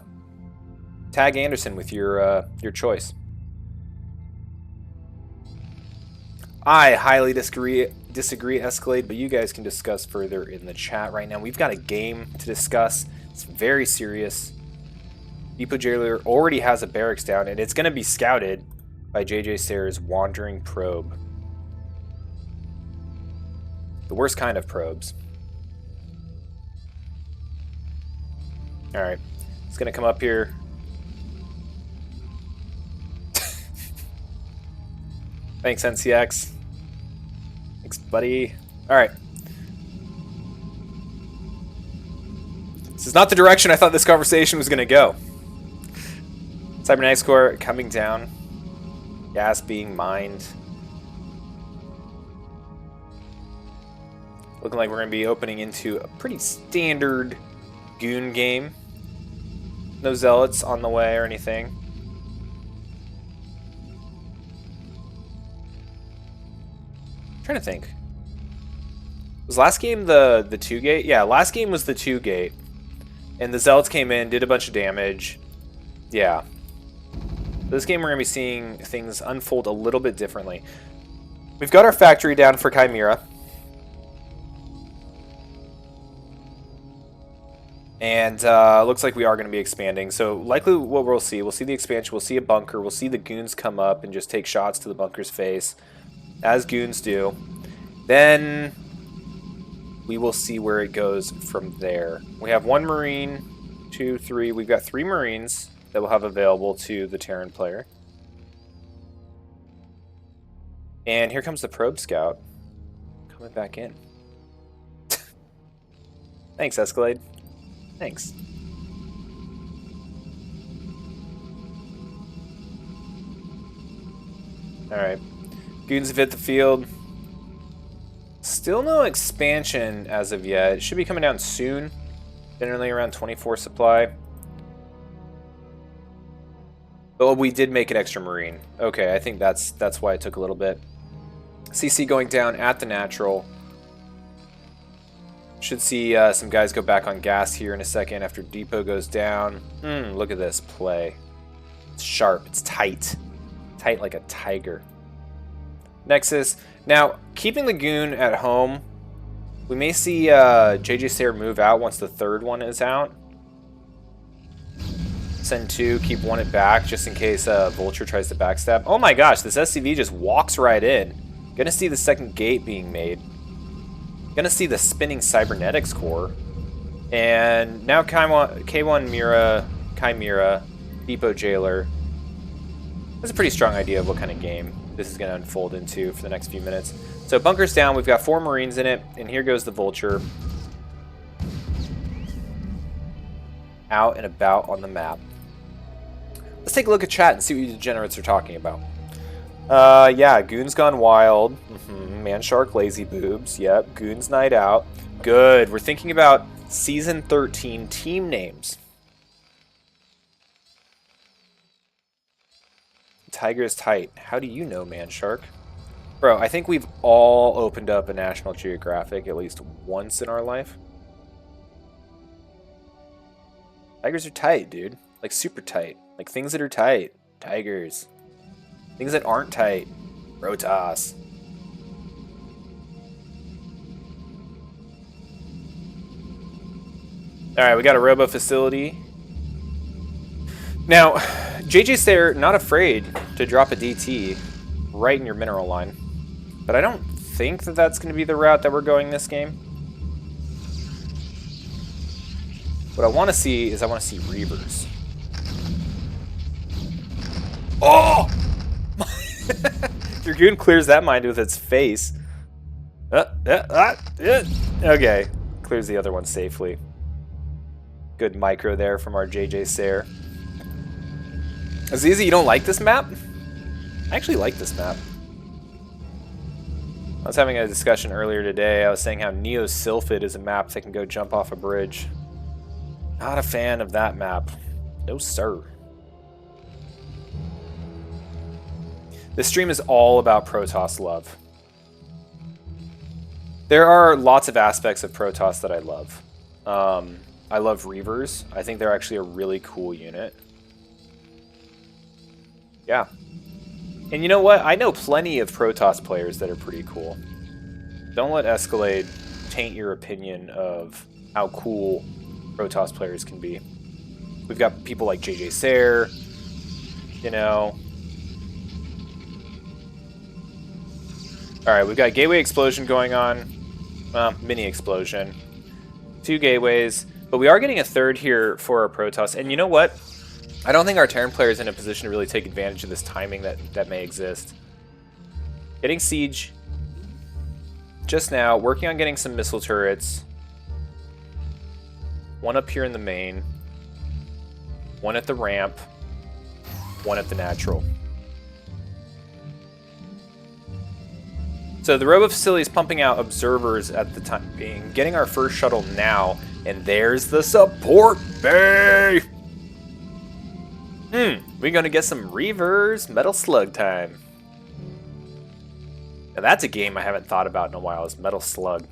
Tag Anderson with your choice. I highly disagree, Escalade, but you guys can discuss further in the chat right now. We've got a game to discuss. It's very serious. Depot Jailer already has a barracks down, and it's going to be scouted by JJ Sayer's Wandering Probe. The worst kind of probes. Alright. It's going to come up here. Thanks, NCX. Thanks, buddy. Alright. This is not the direction I thought this conversation was going to go. Cybernetics Core coming down. Gas being mined. Looking like we're going to be opening into a pretty standard Goon game. No Zealots on the way or anything. Trying to think. Was last game the 2-gate? Yeah, last game was the 2-gate. And the Zealots came in, did a bunch of damage, Yeah. This game we're going to be seeing things unfold a little bit differently. We've got our factory down for Chimera. And looks like we are going to be expanding. So likely what we'll see the expansion, we'll see a bunker, we'll see the goons come up and just take shots to the bunker's face, as goons do. Then we will see where it goes from there. We have 1 Marine, 2, 3. We've got 3 Marines that we'll have available to the Terran player. And here comes the probe scout coming back in. Thanks, Escalade. Thanks. Alright. Goons have hit the field. Still no expansion as of yet. It should be coming down soon. Generally around 24 supply. Oh, we did make an extra Marine. Okay, I think that's why it took a little bit. CC going down at the natural. Should see some guys go back on gas here in a second after depot goes down. Look at this play. It's sharp. It's tight. Tight like a tiger. Nexus. Now, keeping the goon at home, we may see JJ Sayer move out once the 3rd one is out. Send 2, keep 1 at back just in case Vulture tries to backstab. Oh my gosh, this SCV just walks right in. Gonna see the 2nd gate being made. Gonna see the spinning cybernetics core. And now K1 Mira, Chimera, Depot Jailer. That's a pretty strong idea of what kind of game this is going to unfold into for the next few minutes. So bunker's down, we've got 4 Marines in it, and here goes the Vulture. Out and about on the map. Let's take a look at chat and see what you degenerates are talking about. Yeah, Goons Gone Wild. Man Shark Lazy Boobs. Yep, Goons Night Out. Good. We're thinking about Season 13 team names. Tiger is tight. How do you know, Man Shark? Bro, I think we've all opened up a National Geographic at least once in our life. Tigers are tight, dude. Like, super tight. Like, things that are tight. Tigers. Things that aren't tight. Rotas. Alright, we got a robo facility. Now, JJ's there, not afraid to drop a DT right in your mineral line. But I don't think that that's going to be the route that we're going this game. What I want to see is I want to see Reavers. Oh! Your goon clears that mine with its face. Okay, clears the other one safely. Good micro there from our JJ Sayer. Azizi, you don't like this map? I actually like this map. I was having a discussion earlier today. I was saying how Neo Sylphid is a map that can go jump off a bridge. Not a fan of that map. No, sir. This stream is all about Protoss love. There are lots of aspects of Protoss that I love. I love Reavers. I think they're actually a really cool unit. Yeah. And you know what? I know plenty of Protoss players that are pretty cool. Don't let Escalade taint your opinion of how cool Protoss players can be. We've got people like JJ Sayer, you know. Alright, we've got Gateway Explosion going on. Mini Explosion. 2 gateways. But we are getting a 3rd here for our Protoss. And you know what? I don't think our Terran player is in a position to really take advantage of this timing that may exist. Getting Siege just now. Working on getting some missile turrets. 1 up here in the main. 1 at the ramp. 1 at the natural. So the robo facility is pumping out observers at the time being. Getting our first shuttle now. And there's the support bay! We're gonna get some Reavers. Metal Slug time. Now that's a game I haven't thought about in a while, is Metal Slug.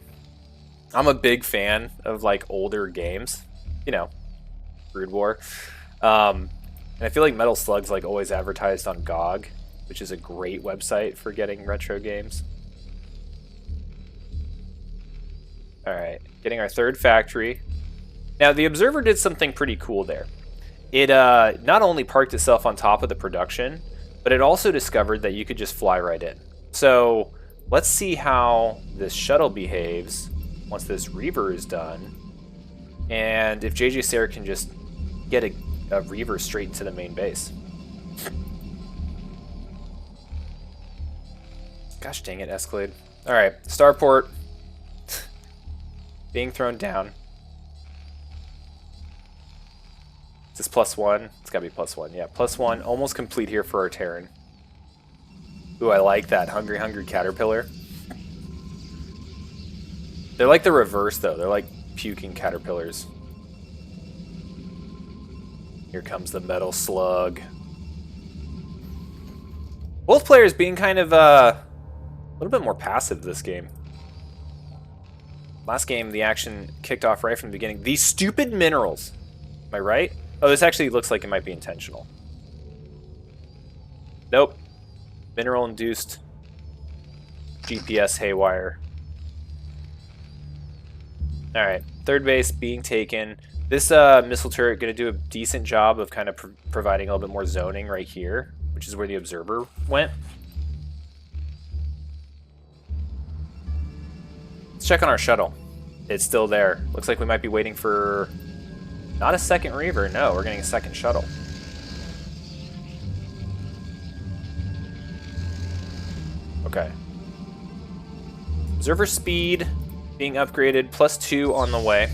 I'm a big fan of like older games. You know, Brood War. And I feel like Metal Slug's like always advertised on GOG, which is a great website for getting retro games. Alright, getting our third factory. Now, the Observer did something pretty cool there. It not only parked itself on top of the production, but it also discovered that you could just fly right in. So, let's see how this shuttle behaves once this Reaver is done. And if JJ Sarah can just get a Reaver straight into the main base. Gosh dang it, Escalade. Alright, Starport. Being thrown down. Is this +1? It's gotta be +1. Yeah, +1. Almost complete here for our Terran. Ooh, I like that. Hungry, hungry caterpillar. They're like the reverse, though. They're like puking caterpillars. Here comes the Metal Slug. Both players being kind of a little bit more passive this game. Last game, the action kicked off right from the beginning. These stupid minerals. Am I right? Oh, this actually looks like it might be intentional. Nope. Mineral-induced GPS haywire. Alright, third base being taken. This missile turret going to do a decent job of kind of providing a little bit more zoning right here, which is where the Observer went. Let's check on our shuttle. It's still there. Looks like we might be waiting for... not a second Reaver. No, we're getting a second shuttle. Okay. Observer speed being upgraded. +2 on the way.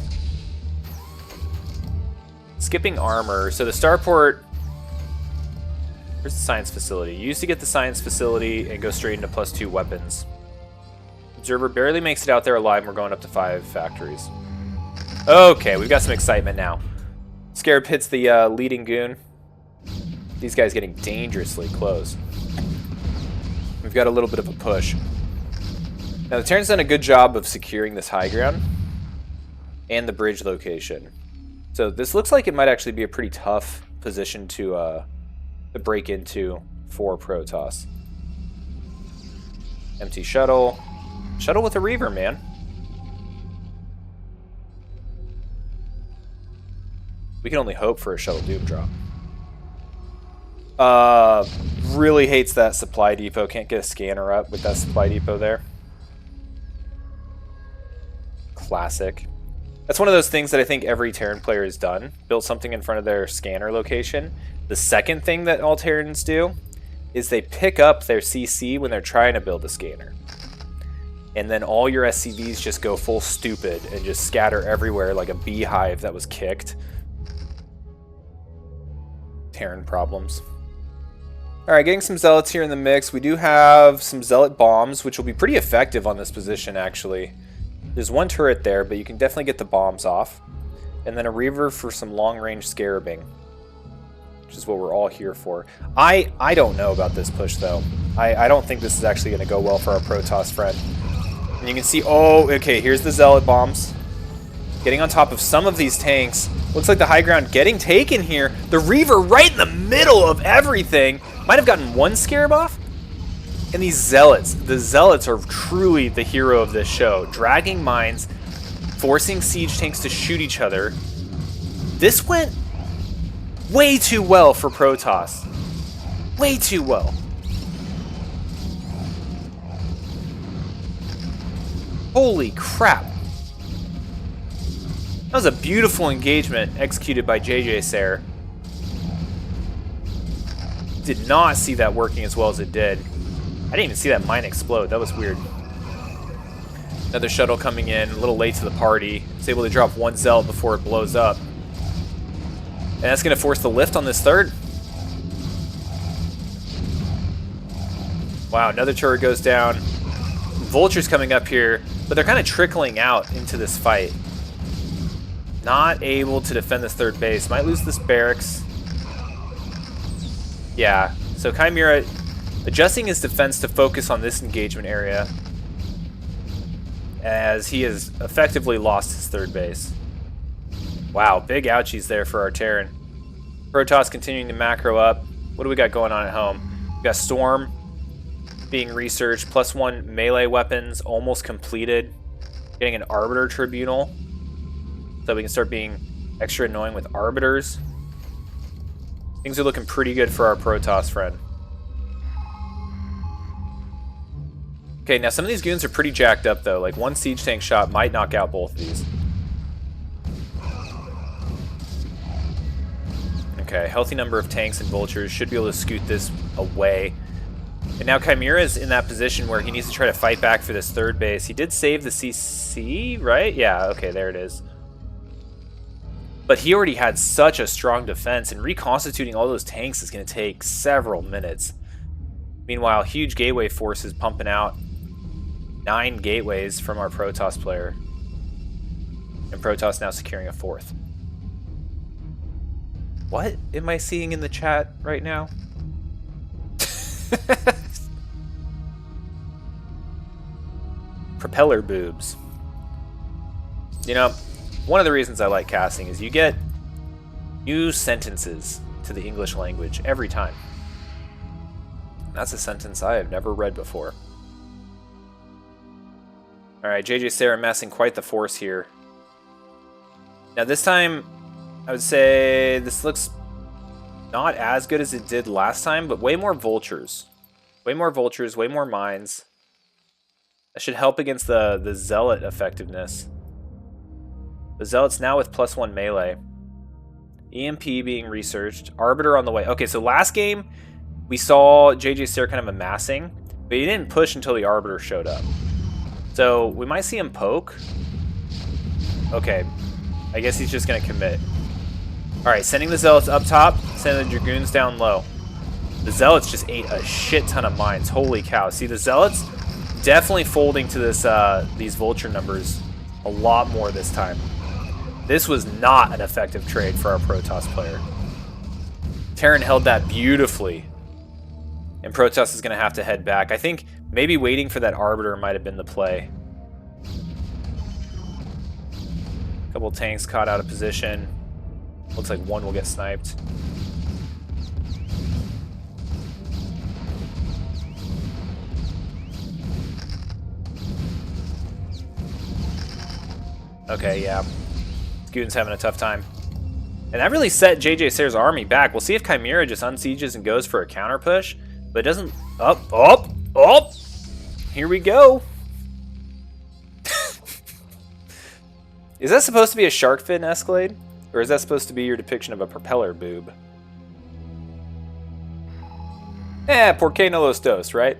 Skipping armor. So the starport... where's the science facility? You used to get the science facility and go straight into +2 weapons. Observer barely makes it out there alive, and we're going up to 5 factories. Okay, we've got some excitement now. Scarab hits the leading goon. These guys getting dangerously close. We've got a little bit of a push. Now the Terran's done a good job of securing this high ground and the bridge location. So this looks like it might actually be a pretty tough position to break into for Protoss. Empty shuttle. Shuttle with a Reaver, man. We can only hope for a shuttle Doom drop. Really hates that supply depot. Can't get a scanner up with that supply depot there. Classic. That's one of those things that I think every Terran player has done. Built something in front of their scanner location. The second thing that all Terrans do is they pick up their CC when they're trying to build a scanner. And then all your SCVs just go full stupid and just scatter everywhere like a beehive that was kicked. Terran problems. Alright, getting some Zealots here in the mix. We do have some Zealot bombs, which will be pretty effective on this position, actually. There's one turret there, but you can definitely get the bombs off. And then a Reaver for some long-range scarabing, which is what we're all here for. I don't know about this push, though. I don't think this is actually going to go well for our Protoss friend. And you can see, oh, okay, here's the Zealot bombs. Getting on top of some of these tanks. Looks like the high ground getting taken here. The Reaver right in the middle of everything. Might have gotten one scarab off. And these Zealots. The Zealots are truly the hero of this show. Dragging mines, forcing siege tanks to shoot each other. This went way too well for Protoss. Way too well. Holy crap. That was a beautiful engagement executed by JJ Sayre. Did not see that working as well as it did. I didn't even see that mine explode. That was weird. Another shuttle coming in, a little late to the party. It's able to drop one Zealot before it blows up. And that's going to force the lift on this third. Wow, another turret goes down. Vultures coming up here, but they're kind of trickling out into this fight. Not able to defend this third base. Might lose this barracks. Yeah, so Chimera adjusting his defense to focus on this engagement area, as he has effectively lost his third base. Wow, big ouchies there for our Terran. Protoss continuing to macro up. What do we got going on at home? We got Storm being researched, +1 melee weapons, almost completed. Getting an Arbiter Tribunal, so we can start being extra annoying with Arbiters. Things are looking pretty good for our Protoss friend. Okay, now some of these goons are pretty jacked up though. Like one siege tank shot might knock out both of these. Okay, healthy number of tanks and vultures should be able to scoot this away. And now Chimera's in that position where he needs to try to fight back for this third base. He did save the CC, right? Yeah, okay, there it is. But he already had such a strong defense, and reconstituting all those tanks is going to take several minutes. Meanwhile, huge gateway forces pumping out 9 gateways from our Protoss player. And Protoss now securing a 4th. What am I seeing in the chat right now? Propeller boobs. You know, one of the reasons I like casting is you get new sentences to the English language every time. That's a sentence I have never read before. Alright, JJ Sarah amassing quite the force here. Now this time, I would say this looks not as good as it did last time, but way more vultures. Way more vultures, way more mines. That should help against the Zealot effectiveness. The Zealot's now with +1 melee. EMP being researched. Arbiter on the way. Okay, so last game, we saw JJ Sarah kind of amassing, but he didn't push until the Arbiter showed up. So we might see him poke. Okay, I guess he's just going to commit. Alright, sending the Zealots up top, sending the Dragoons down low. The Zealots just ate a shit ton of mines. Holy cow. See, the Zealots definitely folding to this these vulture numbers a lot more this time. This was not an effective trade for our Protoss player. Terran held that beautifully. And Protoss is going to have to head back. I think maybe waiting for that Arbiter might have been the play. A couple tanks caught out of position. Looks like one will get sniped. Okay, yeah. Scoot's having a tough time. And that really set JJ Sarah's army back. We'll see if Chimera just unsieges and goes for a counter push. But it doesn't... Up! Here we go. Is that supposed to be a shark fin Escalade? Or is that supposed to be your depiction of a propeller boob? Por qué no los dos, right?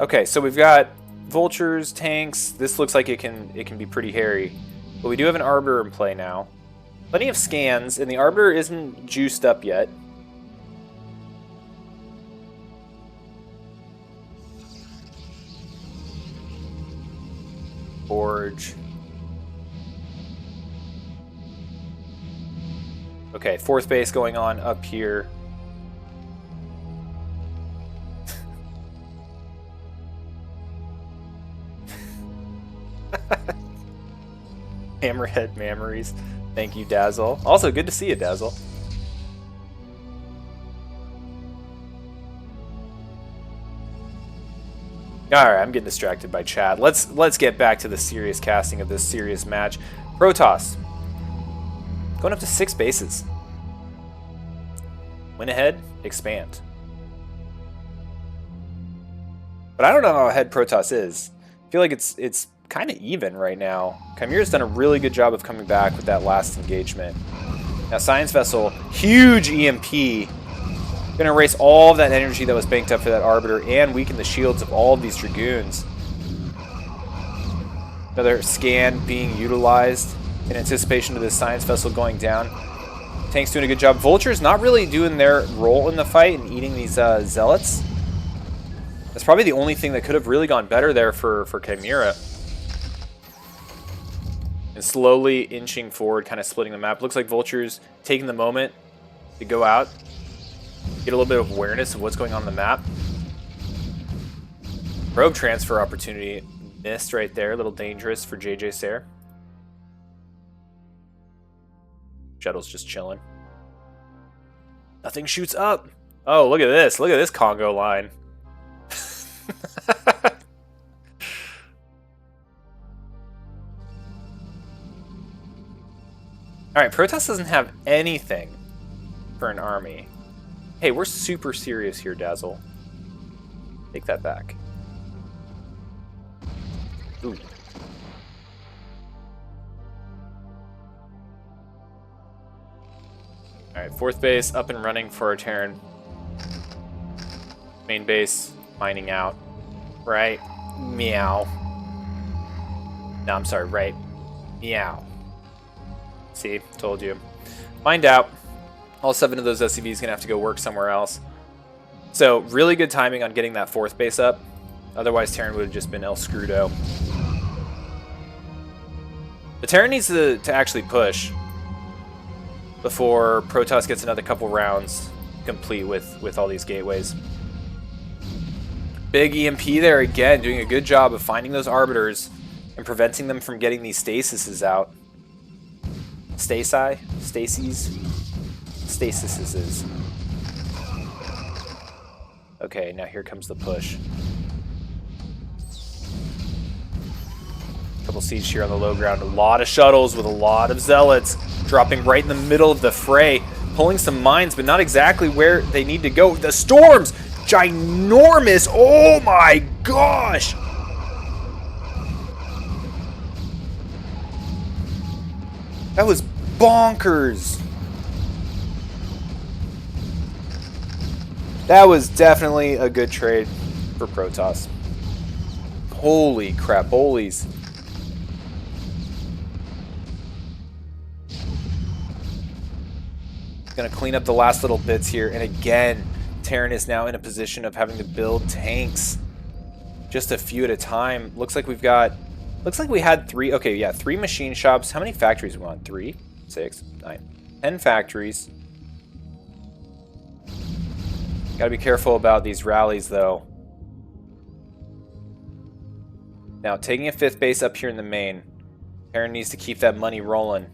Okay, so we've got vultures, tanks. This looks like it can be pretty hairy. But we do have an Arbiter in play now. Plenty of scans, and the Arbiter isn't juiced up yet. Forge. Okay, 4th base going on up here. Hammerhead memories. Thank you, Dazzle. Also, good to see you, Dazzle. Alright, I'm getting distracted by chat. Let's get back to the serious casting of this serious match. Protoss. Going up to 6 bases. Win ahead, expand. But I don't know how ahead Protoss is. I feel like it's kind of even right now. Chimera's done a really good job of coming back with that last engagement. Now Science Vessel, huge EMP. Gonna erase all of that energy that was banked up for that Arbiter and weaken the shields of all of these Dragoons. Another scan being utilized in anticipation of this Science Vessel going down. Tank's doing a good job. Vulture's not really doing their role in the fight and eating these Zealots. That's probably the only thing that could have really gone better there for Chimera. And slowly inching forward, kind of splitting the map. Looks like Vulture's taking the moment to go out, get a little bit of awareness of what's going on the map. Probe transfer opportunity missed right there. A little dangerous for JJ Sarah. Shuttle's just chilling. Nothing shoots up. Oh, look at this. Look at this Congo line. Alright, Protoss doesn't have anything for an army. Hey, we're super serious here, Dazzle. Take that back. Ooh. Alright, 4th base up and running for our Terran. Main base mining out. Right. Meow. No, I'm sorry, right. Meow. See, told you. Find out. All 7 of those SCVs gonna have to go work somewhere else. So, really good timing on getting that 4th base up. Otherwise, Terran would have just been El Scrudo. The Terran needs to actually push before Protoss gets another couple rounds complete with all these gateways. Big EMP there again, doing a good job of finding those arbiters and preventing them from getting these stasises out. Stasi? Stasis? Stasises. Okay, now here comes the push. Couple siege here on the low ground. A lot of shuttles with a lot of zealots dropping right in the middle of the fray. Pulling some mines, but not exactly where they need to go. The storms! Ginormous! Oh my gosh! That was bonkers! That was definitely a good trade for Protoss. Holy crap, holies. Gonna clean up the last little bits here, and again, Terran is now in a position of having to build tanks just a few at a time. Looks like we've got, looks like we had 3, okay, yeah, 3 machine shops. How many factories we want? 3, 6, 9, 10 factories. Gotta be careful about these rallies, though. Now, taking a 5th base up here in the main, Terran needs to keep that money rolling.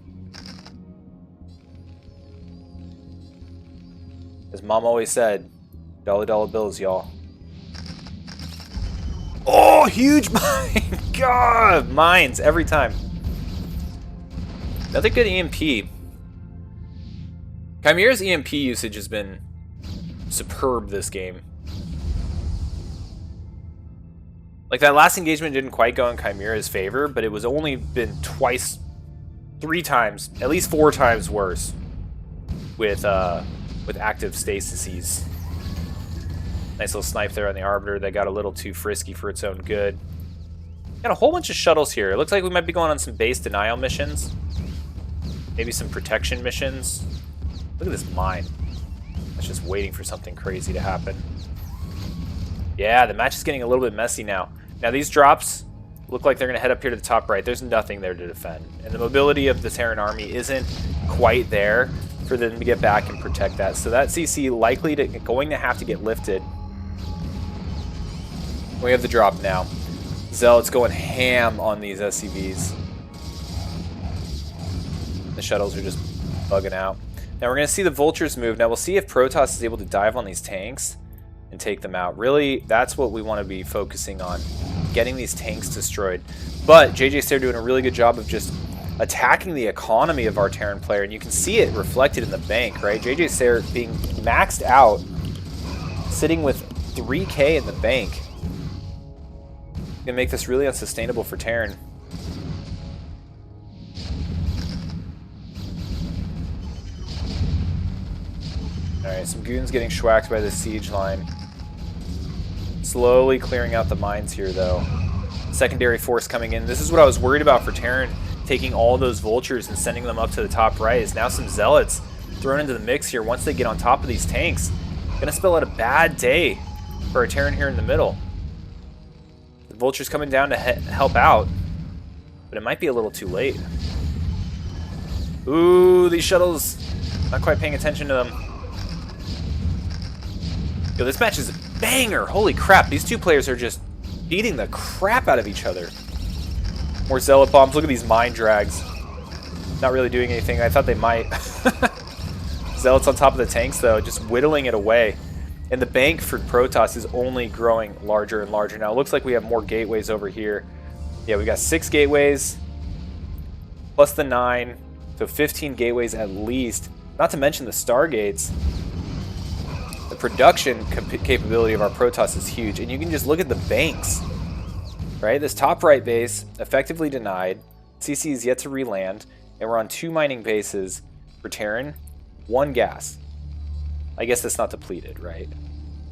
As Mom always said, dollar bills, y'all. Oh, huge mine! God, mines every time. Another good EMP. Chimera's EMP usage has been superb this game. Like, that last engagement didn't quite go in Chimera's favor, but it was only been twice, 3 times, at least 4 times worse with active stasises. Nice little snipe there on the Arbiter that got a little too frisky for its own good. Got a whole bunch of shuttles here. It looks like we might be going on some base denial missions. Maybe some protection missions. Look at this mine. It's just waiting for something crazy to happen. Yeah, the match is getting a little bit messy now. Now these drops look like they're going to head up here to the top right. There's nothing there to defend. And the mobility of the Terran army isn't quite there for them to get back and protect that. So that CC likely going to have to get lifted. We have the drop now. Zealot's going ham on these SCVs. The shuttles are just bugging out. Now we're going to see the vultures move. Now we'll see if Protoss is able to dive on these tanks and take them out. Really, that's what we want to be focusing on. Getting these tanks destroyed. But JJ Stair doing a really good job of just attacking the economy of our Terran player, and you can see it reflected in the bank, right? JJ Stair being maxed out, sitting with 3K in the bank. Gonna make this really unsustainable for Terran. Alright, some goons getting schwacked by the siege line. Slowly clearing out the mines here, though. Secondary force coming in. This is what I was worried about for Terran, taking all those vultures and sending them up to the top right. Is now some zealots thrown into the mix here once they get on top of these tanks. Gonna spell out a bad day for a Terran here in the middle. The vultures coming down to help out, but it might be a little too late. Ooh, these shuttles, not quite paying attention to them. Yo, this match is a banger. Holy crap, these two players are just beating the crap out of each other. More zealot bombs. Look at these mine drags. Not really doing anything. I thought they might. Zealots on top of the tanks, though, just whittling it away. And the bank for Protoss is only growing larger and larger. Now, it looks like we have more gateways over here. Yeah, we got 6 gateways, plus the 9, so 15 gateways at least. Not to mention the Stargates. The production capability of our Protoss is huge. And you can just look at the banks, right? This top right base, effectively denied. CC is yet to re-land. And we're on 2 mining bases for Terran, 1 gas. I guess that's not depleted, right?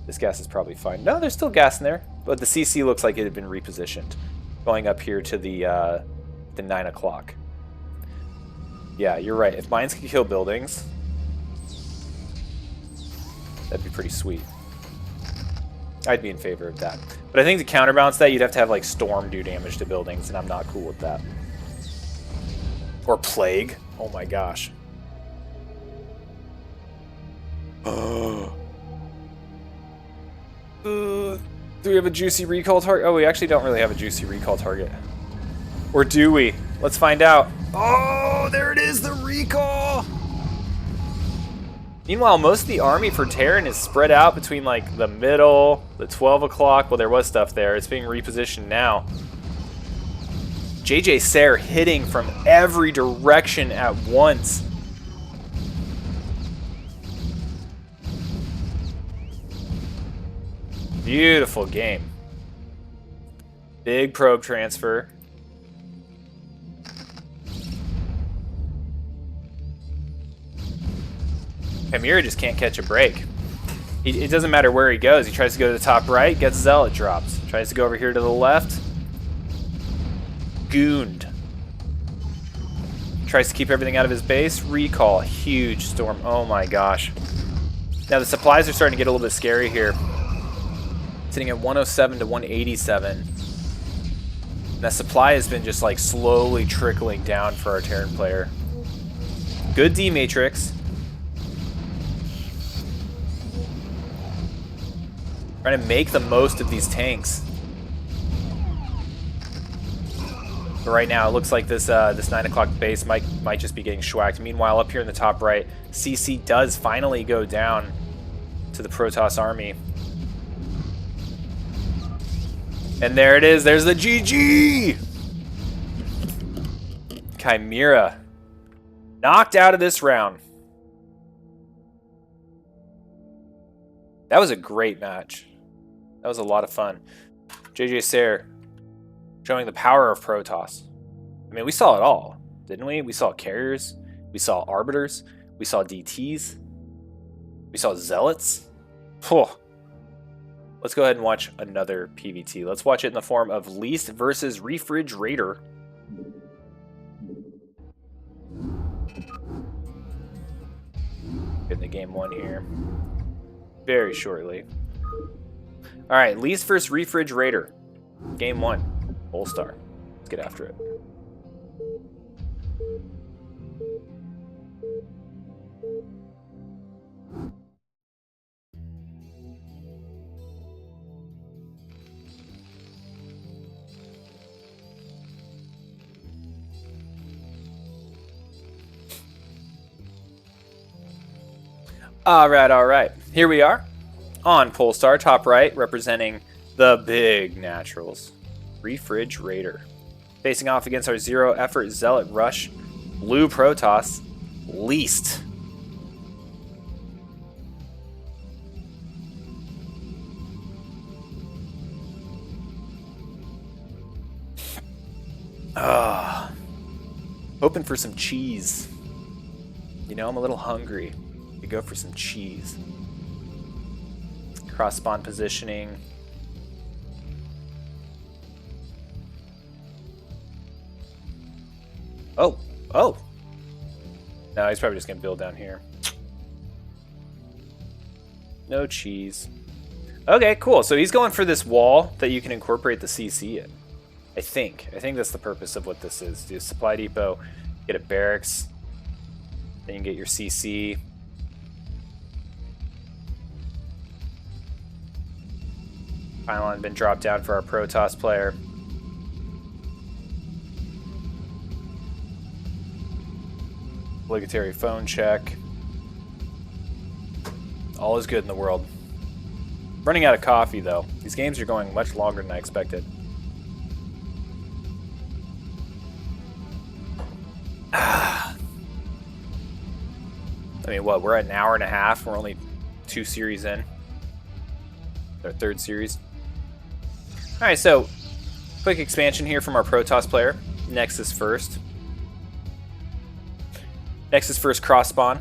This gas is probably fine. No, there's still gas in there. But the CC looks like it had been repositioned. Going up here to the 9 o'clock. Yeah, you're right. If mines could kill buildings, that'd be pretty sweet. I'd be in favor of that. But I think to counterbalance that, you'd have to have like Storm do damage to buildings, and I'm not cool with that. Or Plague. Oh my gosh. Do we have a juicy recall target? Oh, we actually don't really have a juicy recall target. Or do we? Let's find out. Oh, there it is, the recall! Meanwhile, most of the army for Terran is spread out between like the middle, the 12 o'clock. Well, there was stuff there. It's being repositioned now. JJ Sayre hitting from every direction at once. Beautiful game. Big probe transfer. Chimera just can't catch a break. It doesn't matter where he goes. He tries to go to the top right, gets Zealot drops. Tries to go over here to the left. Gooned. Tries to keep everything out of his base. Recall. Huge storm. Oh my gosh. Now the supplies are starting to get a little bit scary here. Sitting at 107 to 187. And that supply has been just like slowly trickling down for our Terran player. Good D matrix. Trying to make the most of these tanks. But right now, it looks like this 9 o'clock base might just be getting schwacked. Meanwhile, up here in the top right, CC does finally go down to the Protoss army. And there it is. There's the GG! Chimera. Knocked out of this round. That was a great match. That was a lot of fun. JJ Sayre showing the power of Protoss. I mean, we saw it all, didn't we? We saw carriers. We saw arbiters. We saw DTs. We saw zealots. Oh. Let's go ahead and watch another PVT. Let's watch it in the form of Least versus Refrigerator. Getting the game 1 here. Very shortly. Alright, Least versus Refrigerator. Game 1. Polestar. Let's get after it. Alright. Here we are on Polestar, top right, representing the big naturals. Refrigerator. Facing off against our zero effort Zealot Rush, blue Protoss, Least. Hoping for some cheese. You know, I'm a little hungry. We go for some cheese. Cross spawn positioning. Oh. No, he's probably just gonna build down here. No cheese. Okay, cool. So he's going for this wall that you can incorporate the CC in. I think that's the purpose of what this is. Do a supply depot, get a barracks, then you can get your CC. Pylon been dropped down for our Protoss player. Obligatory phone check. All is good in the world. Running out of coffee, though. These games are going much longer than I expected. I mean, what? We're at an hour and a half. We're only 2 series in. Our 3rd series. Alright, so quick expansion here from our Protoss player. Nexus first. Nexus first cross spawn.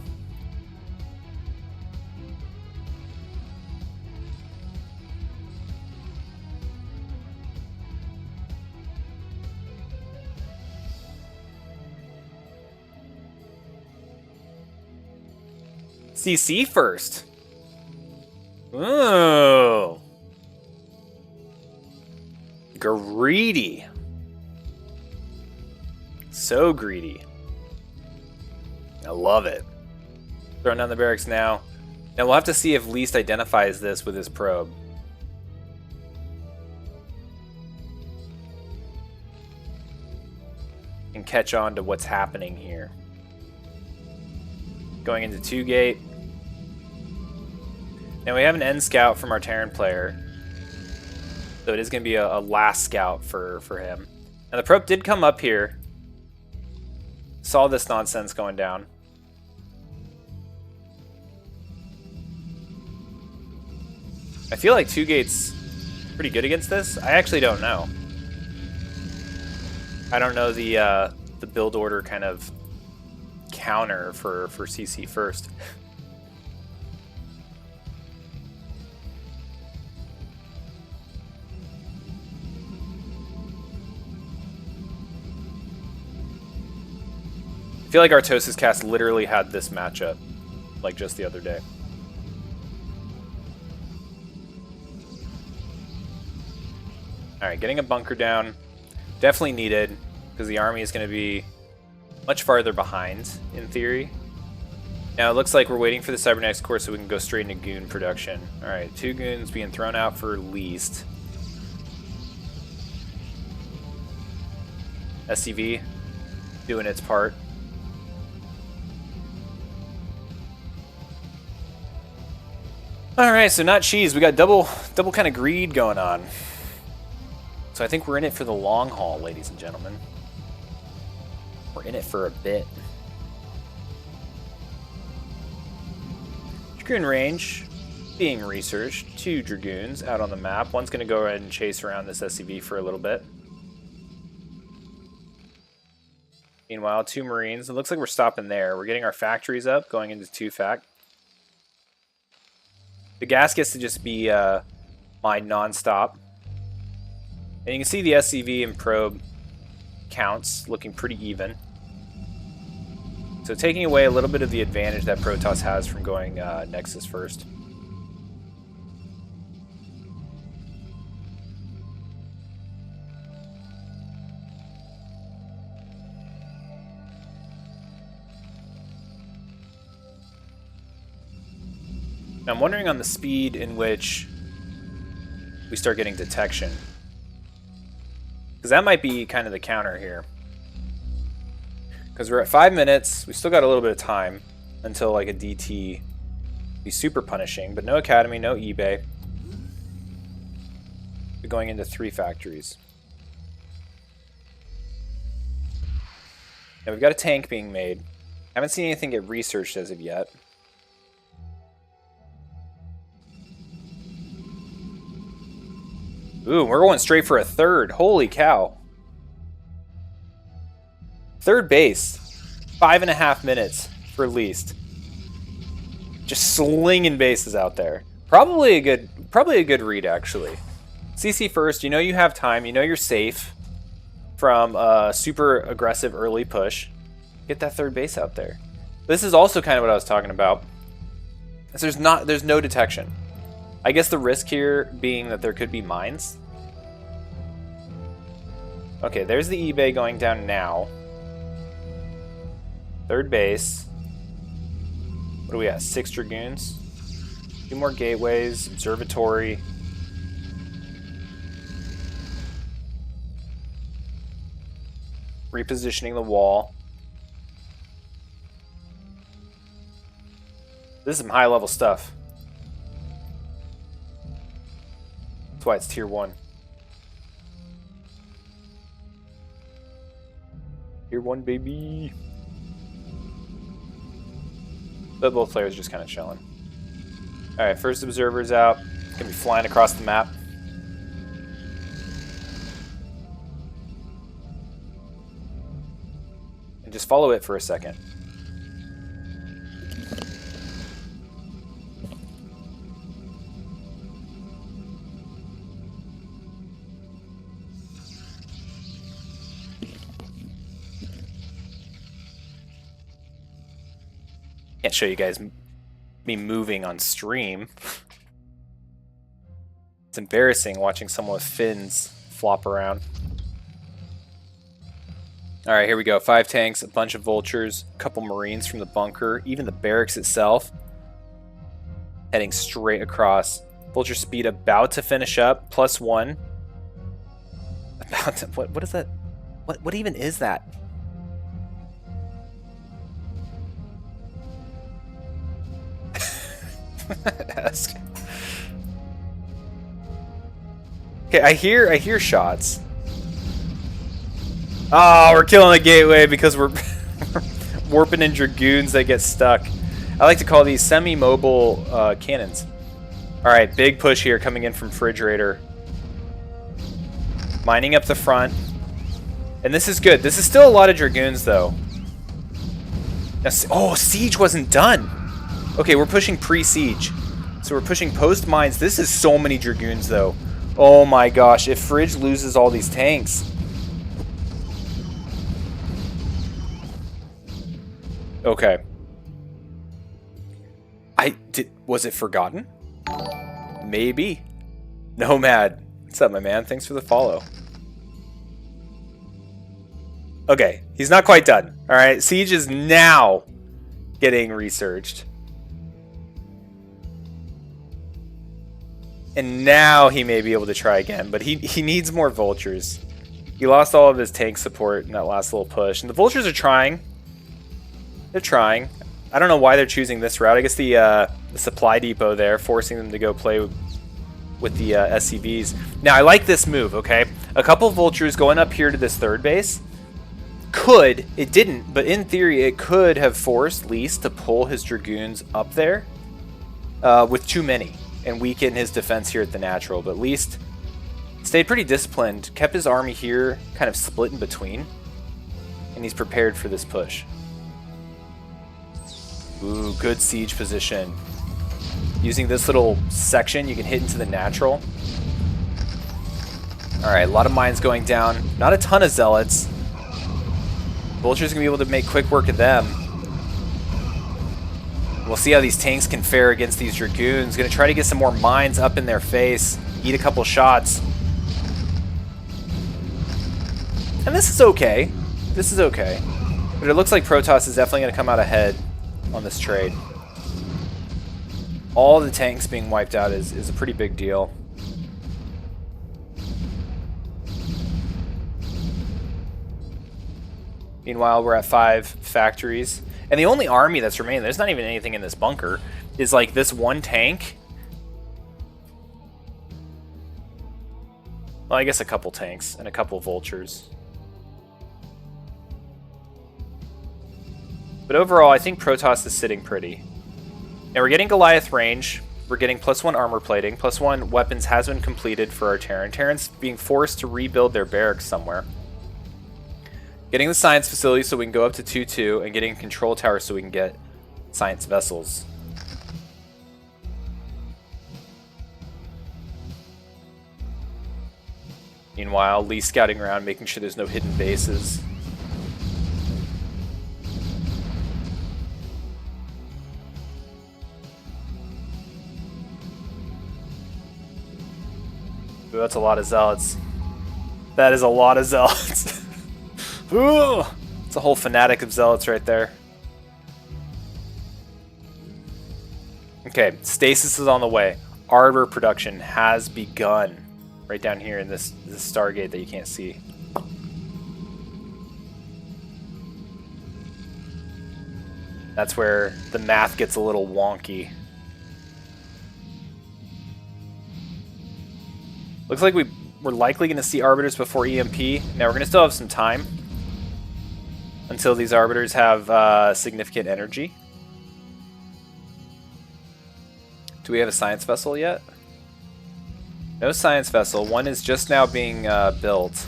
CC first. Ooh. Greedy. So greedy. I love it. Throwing down the barracks now. Now we'll have to see if Least identifies this with his probe. And catch on to what's happening here. Going into 2 gate. Now we have an end scout from our Terran player. So it is going to be a last scout for him. And the probe did come up here. Saw this nonsense going down. I feel like 2 gates pretty good against this. I actually don't know. I don't know the build order kind of counter for CC first. I feel like Artosis cast literally had this matchup, like just the other day. Alright, getting a bunker down. Definitely needed, because the army is going to be much farther behind, in theory. Now it looks like we're waiting for the Cybernetics core so we can go straight into goon production. Alright, 2 goons being thrown out for Least. SCV doing its part. Alright, so not cheese. We got double kind of greed going on. So I think we're in it for the long haul, ladies and gentlemen. We're in it for a bit. Dragoon range being researched. 2 Dragoons out on the map. One's going to go ahead and chase around this SCV for a little bit. Meanwhile, 2 Marines. It looks like we're stopping there. We're getting our factories up, going into 2 fac. The gas gets to just be mined non-stop. And you can see the SCV and probe counts looking pretty even. So taking away a little bit of the advantage that Protoss has from going Nexus first. Now I'm wondering on the speed in which we start getting detection. Because that might be kind of the counter here. Because we're at 5 minutes, we still got a little bit of time until like a DT be super punishing, but no academy, no eBay. We're going into 3 factories. Now we've got a tank being made. Haven't seen anything get researched as of yet. Ooh, we're going straight for a 3rd. Holy cow. 3rd base. 5.5 minutes for Least. Just slinging bases out there. Probably a good read, actually. CC first, you know you have time. You know you're safe from a super aggressive early push. Get that 3rd base out there. This is also kind of what I was talking about. There's no detection. I guess the risk here being that there could be mines. Okay, there's the eBay going down now. 3rd base. What do we have? 6 Dragoons. 2 more gateways. Observatory. Repositioning the wall. This is some high level stuff. why it's tier 1. Tier 1, baby. But both players just kind of chilling. Alright, first observer's out. Gonna be flying across the map. And just follow it for a second. Can't show you guys me moving on stream. It's embarrassing watching someone with fins flop around. Alright, here we go. 5 tanks, a bunch of vultures, a couple marines from the bunker, even the barracks itself. Heading straight across. Vulture speed about to finish up, +1. About to, what is that? What even is that? Ask. Okay, I hear shots. Oh, we're killing the gateway because we're warping in dragoons that get stuck. I like to call these semi-mobile cannons. Alright, big push here coming in from Refrigerator. Mining up the front. And this is good. This is still a lot of dragoons, though. Now, oh, siege wasn't done. Okay, we're pushing pre-siege. So we're pushing post-mines. This is so many dragoons, though. Oh my gosh, if Fridge loses all these tanks. Okay. Was it forgotten? Maybe. Nomad. What's up, my man? Thanks for the follow. Okay, he's not quite done. Alright, Siege is now getting researched. And now he may be able to try again, but he needs more vultures. He lost all of his tank support in that last little push. And the vultures are trying. They're trying. I don't know why they're choosing this route. I guess the supply depot there, forcing them to go play with the SCVs. Now, I like this move, okay? A couple vultures going up here to this third base. It didn't, but in theory, it could have forced Lease to pull his dragoons up there with too many and weaken his defense here at the natural. But Least stayed pretty disciplined, kept his army here kind of split in between, and he's prepared for this push. Ooh, good siege position. Using this little section, you can hit into the natural. Alright, a lot of mines going down. Not a ton of zealots. Vulture's going to be able to make quick work of them. We'll see how these tanks can fare against these dragoons. Going to try to get some more mines up in their face. Eat a couple shots. And this is okay. This is okay. But it looks like Protoss is definitely going to come out ahead on this trade. All the tanks being wiped out is a pretty big deal. Meanwhile, we're at 5 factories. And the only army that's remaining, there's not even anything in this bunker, is like this one tank. Well, I guess a couple tanks and a couple vultures. But overall, I think Protoss is sitting pretty. And we're getting Goliath range. We're getting +1 armor plating. +1 weapons has been completed for our Terran. Terrans being forced to rebuild their barracks somewhere. Getting the science facility so we can go up to 2-2, and getting a control tower so we can get science vessels. Meanwhile, Lee scouting around, making sure there's no hidden bases. Ooh, that's a lot of zealots. That is a lot of zealots. Ooh, it's a whole fanatic of zealots right there. Okay, stasis is on the way. Arbor production has begun. Right down here in this Stargate that you can't see. That's where the math gets a little wonky. Looks like we're likely going to see Arbiters before EMP. Now, we're going to still have some time until these Arbiters have significant energy. Do we have a Science Vessel yet? No Science Vessel. One is just now being built.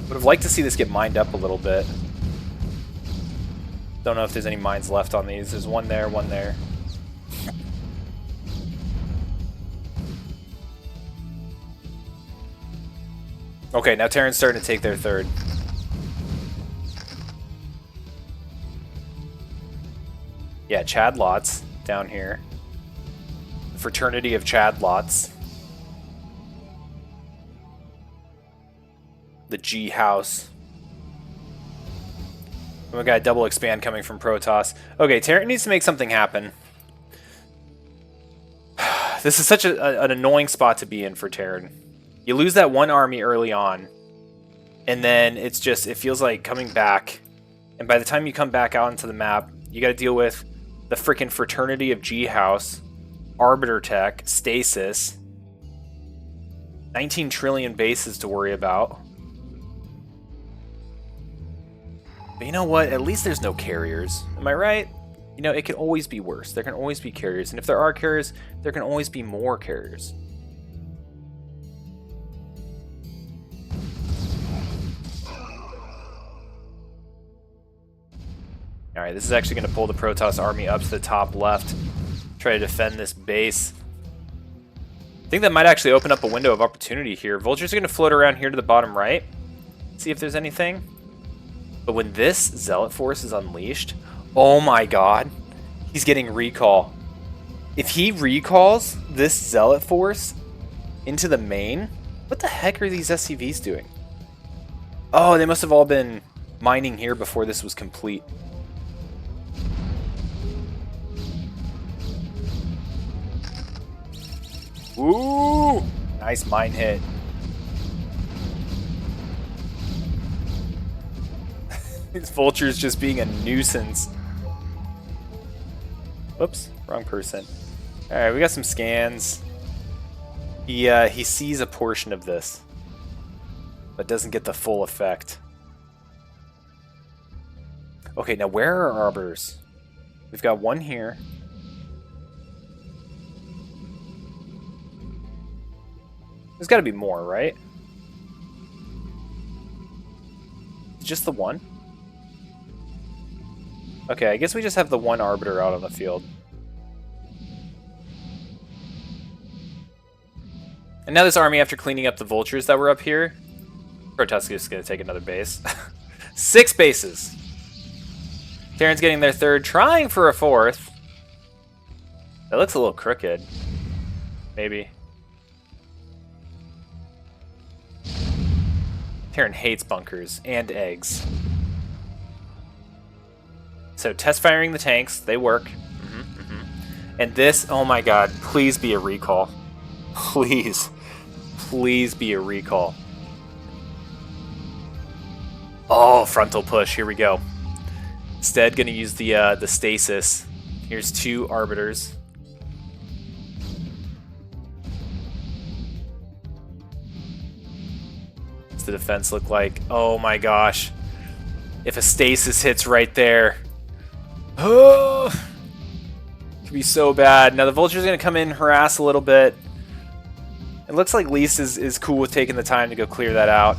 Would have liked to see this get mined up a little bit. Don't know if there's any mines left on these. There's one there, one there. Okay, now Terran's starting to take their third. Yeah, Chad Lots down here. The Fraternity of Chad Lots. The G House. We got a double expand coming from Protoss. Okay, Terran needs to make something happen. This is such an annoying spot to be in for Terran. You lose that one army early on, and then it's just, it feels like coming back. And by the time you come back out into the map, you got to deal with the freaking Fraternity of G House, Arbiter Tech, Stasis, 19 trillion bases to worry about. But you know what? At least there's no carriers. Am I right? You know, it can always be worse. There can always be carriers. And if there are carriers, there can always be more carriers. Alright, this is actually going to pull the Protoss army up to the top left. Try to defend this base. I think that might actually open up a window of opportunity here. Vultures are going to float around here to the bottom right. See if there's anything. But when this Zealot force is unleashed, oh my god, he's getting recall. If he recalls this Zealot force into the main, what the heck are these SCVs doing? Oh, they must have all been mining here before this was complete. Ooh, nice mine hit. These vultures just being a nuisance. Whoops, wrong person. Alright, we got some scans. He sees a portion of this, but doesn't get the full effect. Okay, now where are Arbiters? We've got one here. There's got to be more, right? Just the one? Okay, I guess we just have the one Arbiter out on the field. And now this army, after cleaning up the vultures that were up here, Protoss is going to take another base. 6 bases! Terran's getting their third, trying for a fourth. That looks a little crooked. Maybe. Terran hates bunkers and eggs. So test firing the tanks, they work. And this, oh my god, please be a recall. Please. Please be a recall. Oh, frontal push, here we go. Instead, gonna use the stasis. Here's 2 Arbiters. What's the defense look like? Oh my gosh. If a stasis hits right there. Oh, could be so bad. Now the vulture's gonna come in, harass a little bit. It looks like Least is cool with taking the time to go clear that out.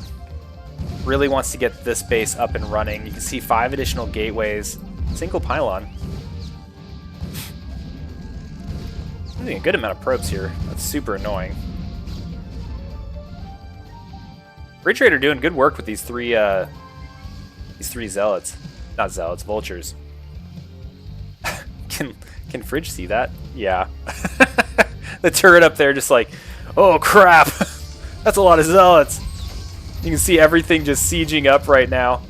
Really wants to get this base up and running. You can see 5 additional gateways, single pylon. Using a good amount of probes here. That's super annoying. Refrigerator doing good work with these three zealots. Not zealots, vultures. Can Fridge see that? Yeah. The turret up there just like, oh crap! That's a lot of zealots! You can see everything just sieging up right now.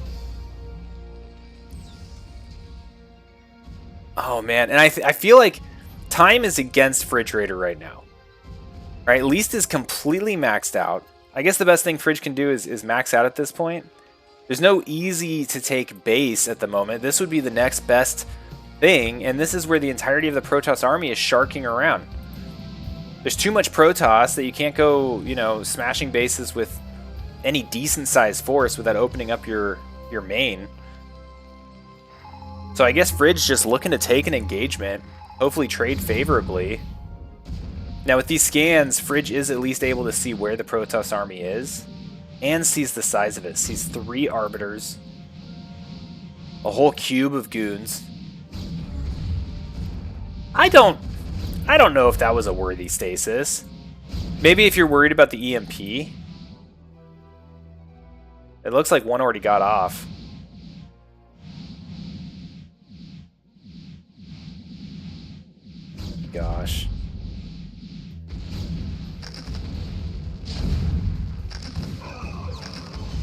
Oh man, and I feel like time is against Refrigerator right now. Right, Least is completely maxed out. I guess the best thing Fridge can do is max out at this point. There's no easy to take base at the moment. This would be the next best thing, and this is where the entirety of the Protoss army is sharking around. There's too much Protoss that you can't go, you know, smashing bases with any decent sized force without opening up your main. So I guess Fridge just looking to take an engagement, hopefully trade favorably. Now with these scans, Fridge is at least able to see where the Protoss army is, and sees the size of it. Sees 3 Arbiters, a whole cube of goons. I don't know if that was a worthy stasis. Maybe if you're worried about the EMP. It looks like one already got off. Gosh.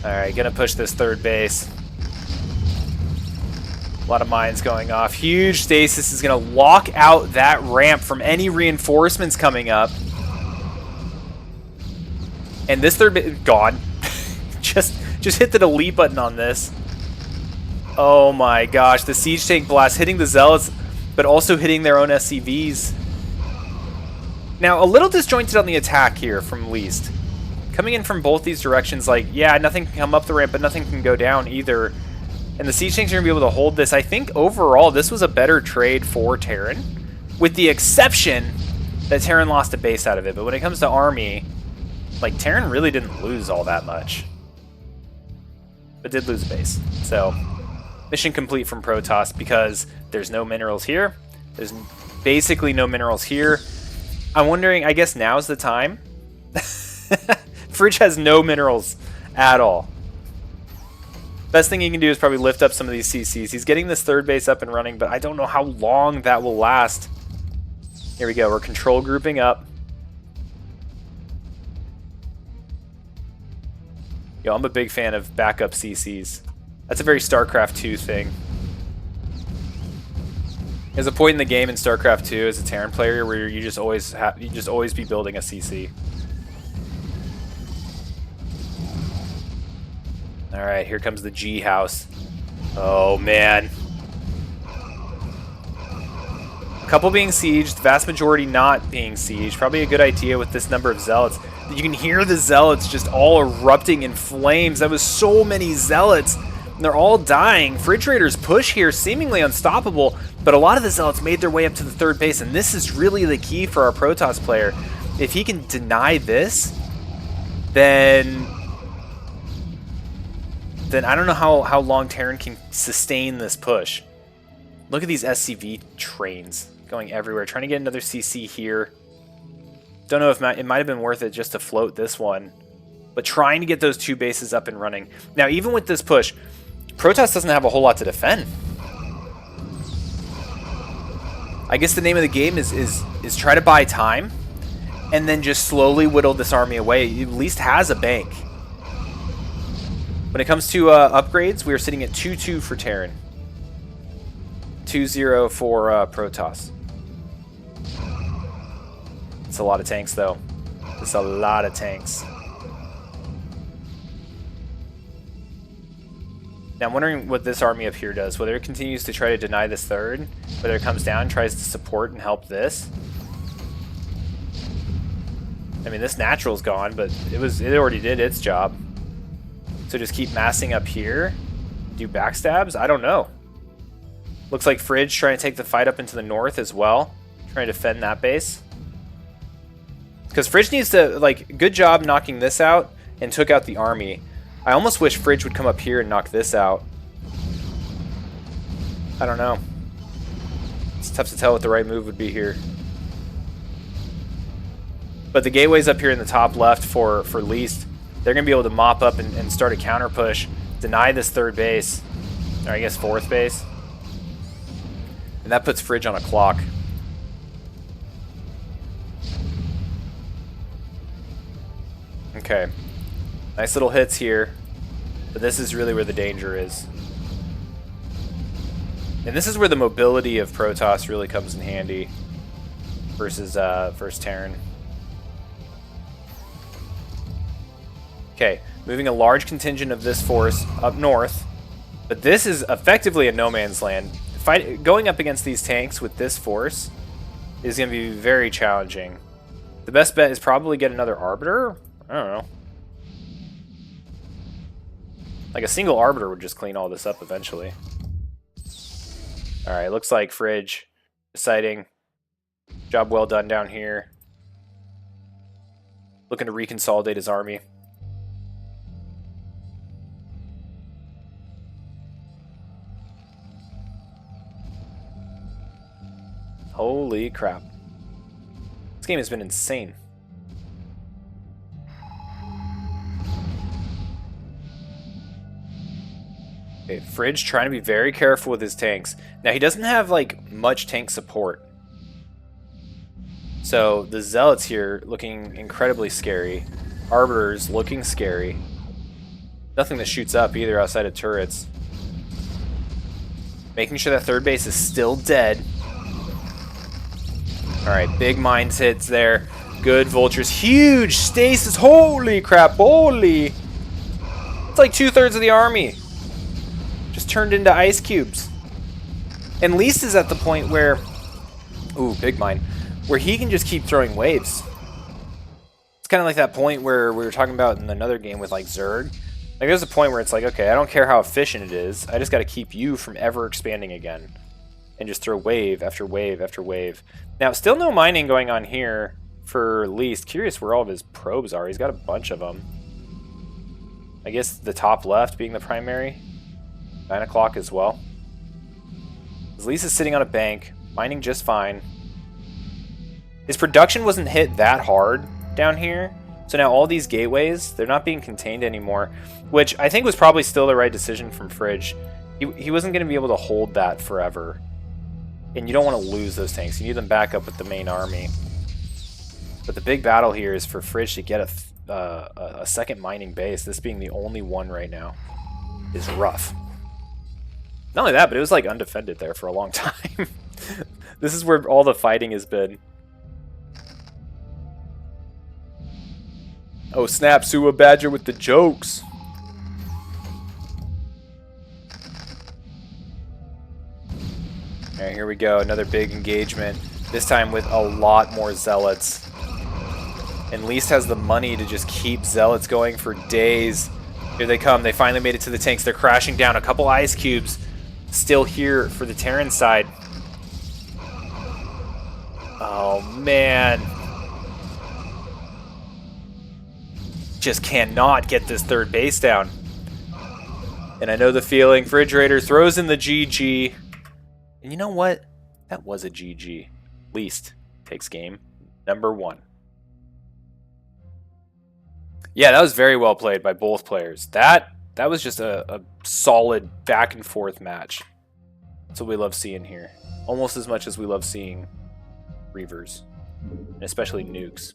Alright, gonna push this third base. A lot of mines going off. Huge stasis is going to lock out that ramp from any reinforcements coming up. And this third base... gone. just hit the delete button on this. Oh my gosh. The siege tank blast hitting the Zealots, but also hitting their own SCVs. Now, a little disjointed on the attack here from Least. Coming in from both these directions, like, yeah, nothing can come up the ramp, but nothing can go down either. And the siege tanks are going to be able to hold this. I think overall this was a better trade for Terran, with the exception that Terran lost a base out of it. But when it comes to army, like, Terran really didn't lose all that much, but did lose a base. So mission complete from Protoss because there's no minerals here. There's basically no minerals here. I'm wondering, I guess now's the time. Fridge has no minerals at all. Best thing he can do is probably lift up some of these CCs. He's getting this third base up and running, but I don't know how long that will last. Here we go. We're control grouping up. Yo, I'm a big fan of backup CCs. That's a very StarCraft 2 thing. There's a point in the game in StarCraft 2 as a Terran player where you just always be building a CC. Alright, here comes the G house. Oh, man. A couple being sieged, the vast majority not being sieged. Probably a good idea with this number of Zealots. You can hear the Zealots just all erupting in flames. That was so many Zealots. And they're all dying. Fridge Raiders push here, seemingly unstoppable. But a lot of the Zealots made their way up to the third base. And this is really the key for our Protoss player. If he can deny this, then I don't know how long Terran can sustain this push. Look at these SCV trains going everywhere. Trying to get another CC here. Don't know if it might have been worth it just to float this one. But trying to get those 2 bases up and running. Now, even with this push, Protoss doesn't have a whole lot to defend. I guess the name of the game is try to buy time and then just slowly whittle this army away. It at least has a bank. When it comes to upgrades, we are sitting at 2-2 for Terran. 2-0 for Protoss. It's a lot of tanks, though. It's a lot of tanks. Now, I'm wondering what this army up here does. Whether it continues to try to deny this third, whether it comes down, tries to support and help this. I mean, this natural's gone, but it already did its job. So just keep massing up here. Do backstabs? I don't know. Looks like Fridge trying to take the fight up into the north as well. Trying to defend that base. Because Fridge needs to, like, good job knocking this out and took out the army. I almost wish Fridge would come up here and knock this out. I don't know. It's tough to tell what the right move would be here. But the gateway's up here in the top left for Least. They're going to be able to mop up and start a counter push, deny this third base, or I guess fourth base. And that puts Fridge on a clock. Okay. Nice little hits here, but this is really where the danger is. And this is where the mobility of Protoss really comes in handy versus Terran. Okay, moving a large contingent of this force up north, but this is effectively a no man's land. going up against these tanks with this force is going to be very challenging. The best bet is probably get another Arbiter. I don't know. Like a single Arbiter would just clean all this up eventually. Alright, looks like Fridge deciding. Job well done down here. Looking to reconsolidate his army. Holy crap. This game has been insane. Okay, Fridge trying to be very careful with his tanks. Now, he doesn't have, like, much tank support. So, the Zealots here looking incredibly scary. Arbiters looking scary. Nothing that shoots up either outside of turrets. Making sure that third base is still dead. Alright, big mines hits there. Good vultures. Huge stasis. Holy crap. Holy. It's like 2/3 of the army. Just turned into ice cubes. And Least is at the point where... Ooh, big mine. Where he can just keep throwing waves. It's kind of like that point where we were talking about in another game with like Zerg. Like there's a point where it's like, okay, I don't care how efficient it is. I just got to keep you from ever expanding again. And just throw wave after wave after wave. Now, still no mining going on here for Least. Curious where all of his probes are. He's got a bunch of them. I guess the top left being the primary. 9 o'clock as well. Least is sitting on a bank, mining just fine. His production wasn't hit that hard down here. So now all these gateways, they're not being contained anymore. Which I think was probably still the right decision from Fridge. He wasn't going to be able to hold that forever. And you don't want to lose those tanks. You need them back up with the main army. But the big battle here is for Fridge to get a second mining base. This being the only one right now is rough. Not only that, but it was like undefended there for a long time. This is where all the fighting has been. Oh snap, Suwa Badger with the jokes. Alright, here we go. Another big engagement. This time with a lot more Zealots. And Least has the money to just keep Zealots going for days. Here they come. They finally made it to the tanks. They're crashing down. A couple ice cubes still here for the Terran side. Oh, man. Just cannot get this third base down. And I know the feeling. Refrigerator throws in the GG. And you know what? That was a GG. Least takes game number 1. Yeah, that was very well played by both players. That was just a solid back and forth match. That's what we love seeing here. Almost as much as we love seeing Reavers. And especially nukes.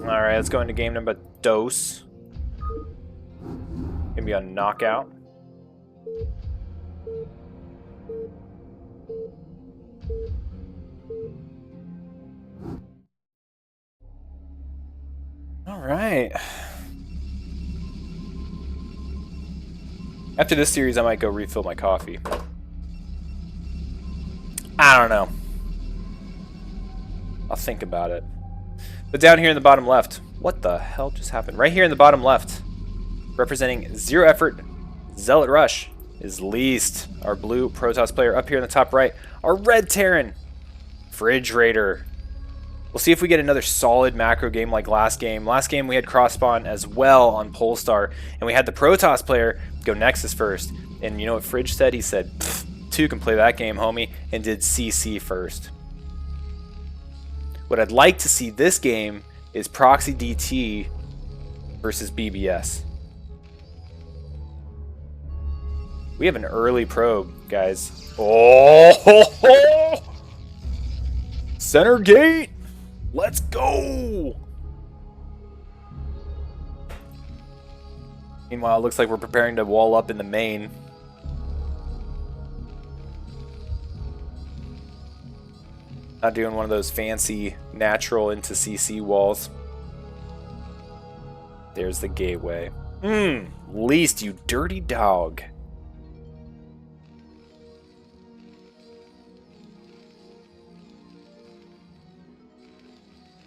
Alright, let's go into game number 2. Gonna be on knockout. All right. After this series, I might go refill my coffee. I don't know. I'll think about it. But down here in the bottom left, what the hell just happened? Right here in the bottom left, representing 0 effort, Zealot Rush is Least. Our blue Protoss player up here in the top right. Our red Terran, Refrigerator. We'll see if we get another solid macro game like last game. Last game we had cross-spawn as well on Polestar, and we had the Protoss player go Nexus first. And you know what Fridge said? He said, 2 can play that game, homie, and did CC first. What I'd like to see this game is Proxy DT versus BBS. We have an early probe, guys. Oh! Center gate! Let's go! Meanwhile, it looks like we're preparing to wall up in the main. Not doing one of those fancy natural into CC walls. There's the gateway. Least, you dirty dog.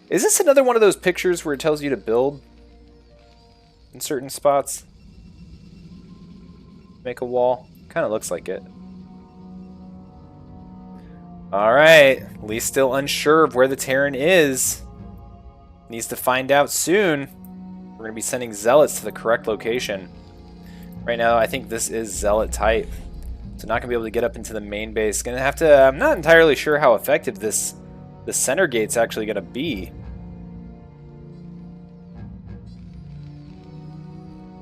Is this another one of those pictures where it tells you to build in certain spots? Make a wall? Kind of looks like it. Alright, Lee's still unsure of where the Terran is. Needs to find out soon. We're going to be sending Zealots to the correct location. Right now, I think this is Zealot type. So not going to be able to get up into the main base. Going to have to... I'm not entirely sure how effective the center gate's actually going to be.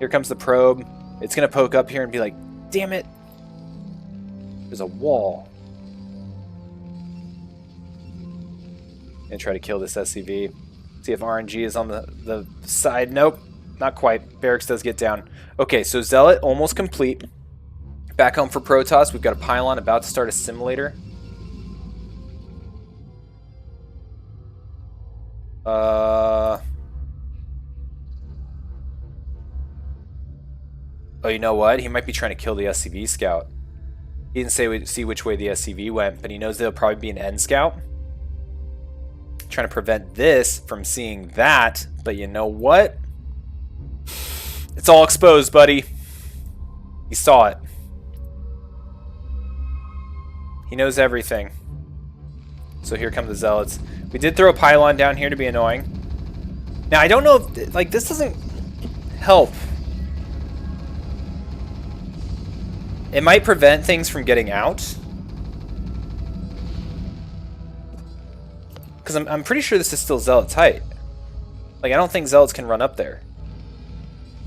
Here comes the probe. It's going to poke up here and be like, damn it. There's a wall. Gonna try to kill this SCV. See if RNG is on the side. Nope, not quite. Barracks does get down. Okay, so Zealot almost complete. Back home for Protoss. We've got a pylon about to start a simulator. Oh, you know what? He might be trying to kill the SCV scout. He didn't see which way the SCV went, but he knows there'll probably be an end scout. Trying to prevent this from seeing that, but you know what? It's all exposed, buddy. He saw it. He knows everything. So here come the Zealots. We did throw a pylon down here to be annoying. Now, I don't know if... Like, this doesn't help. It might prevent things from getting out. Because I'm pretty sure this is still Zealot tight. Like, I don't think Zealots can run up there.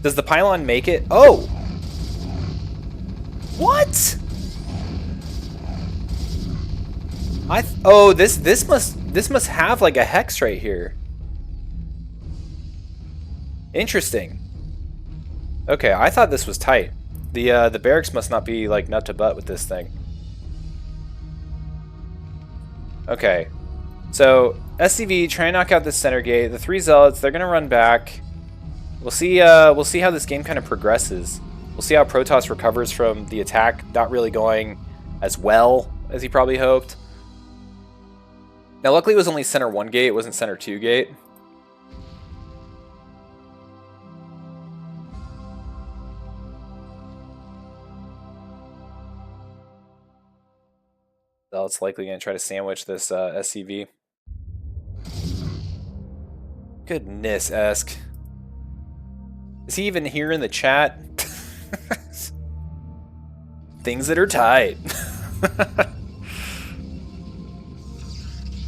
Does the pylon make it? Oh! What? Oh, this must have like a hex right here. Interesting. Okay, I thought this was tight. The barracks must not be like nut to butt with this thing. Okay. So, SCV, try and knock out this center gate. The 3 Zealots, they're gonna run back. We'll see how this game kind of progresses. We'll see how Protoss recovers from the attack not really going as well as he probably hoped. Now, luckily it was only center 1 gate, it wasn't center 2 gate. Zealot's likely gonna try to sandwich this SCV. Goodness-esque. Is he even here in the chat? Things that are tight.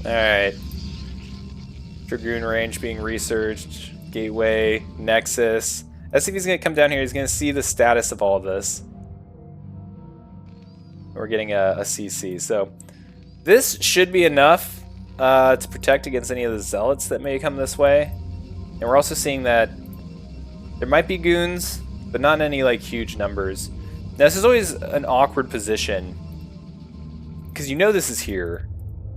Alright. Dragoon range being researched. Gateway. Nexus. SCV's going to come down here. He's going to see the status of all of this. We're getting a CC. So this should be enough to protect against any of the Zealots that may come this way. And we're also seeing that there might be goons, but not in any like huge numbers. Now, this is always an awkward position because you know this is here.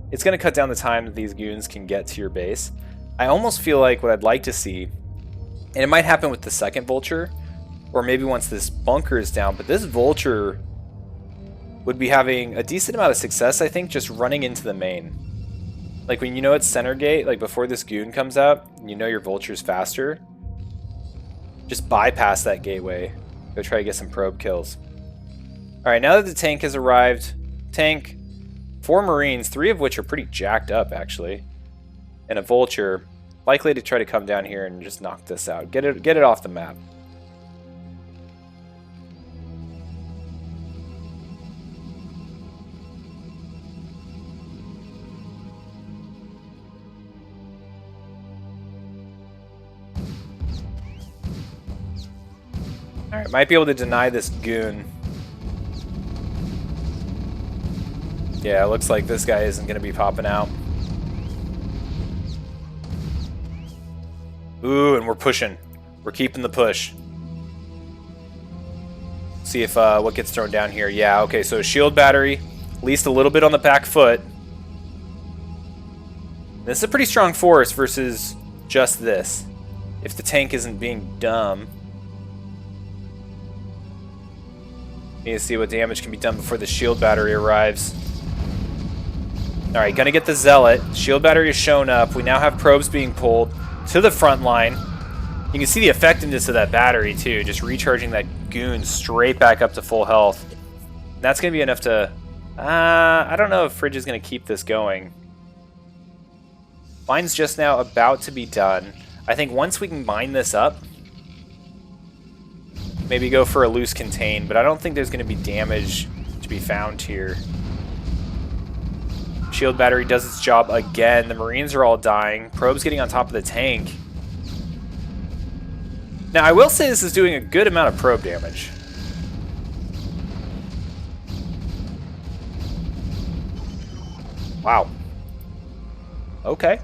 It's going to cut down the time that these goons can get to your base. I almost feel like what I'd like to see, and it might happen with the second Vulture, or maybe once this bunker is down, but this Vulture would be having a decent amount of success, I think, just running into the main. Like when you know it's center gate, like before this goon comes out, and you know your Vulture's faster, just bypass that gateway. Go try to get some probe kills. Alright, now that the tank has arrived, tank, 4 Marines, 3 of which are pretty jacked up actually, and a Vulture, likely to try to come down here and just knock this out. Get it off the map. Alright, might be able to deny this goon. Yeah, it looks like this guy isn't going to be popping out. Ooh, and we're pushing. We're keeping the push. See if what gets thrown down here. Yeah, okay, so shield battery, at least a little bit on the back foot. This is a pretty strong force versus just this. if the tank isn't being dumb. Need to see what damage can be done before the shield battery arrives. Alright, gonna get the Zealot. Shield battery has shown up. We now have probes being pulled to the front line. You can see the effectiveness of that battery too, just recharging that goon straight back up to full health. And that's gonna be enough to... I don't know if Fridge is gonna keep this going. Mine's just now about to be done. I think once we can mine this up, maybe go for a loose contain, but I don't think there's gonna be damage to be found here. Shield battery does its job again. The Marines are all dying. Probe's getting on top of the tank. Now, I will say this is doing a good amount of probe damage. Wow. Okay.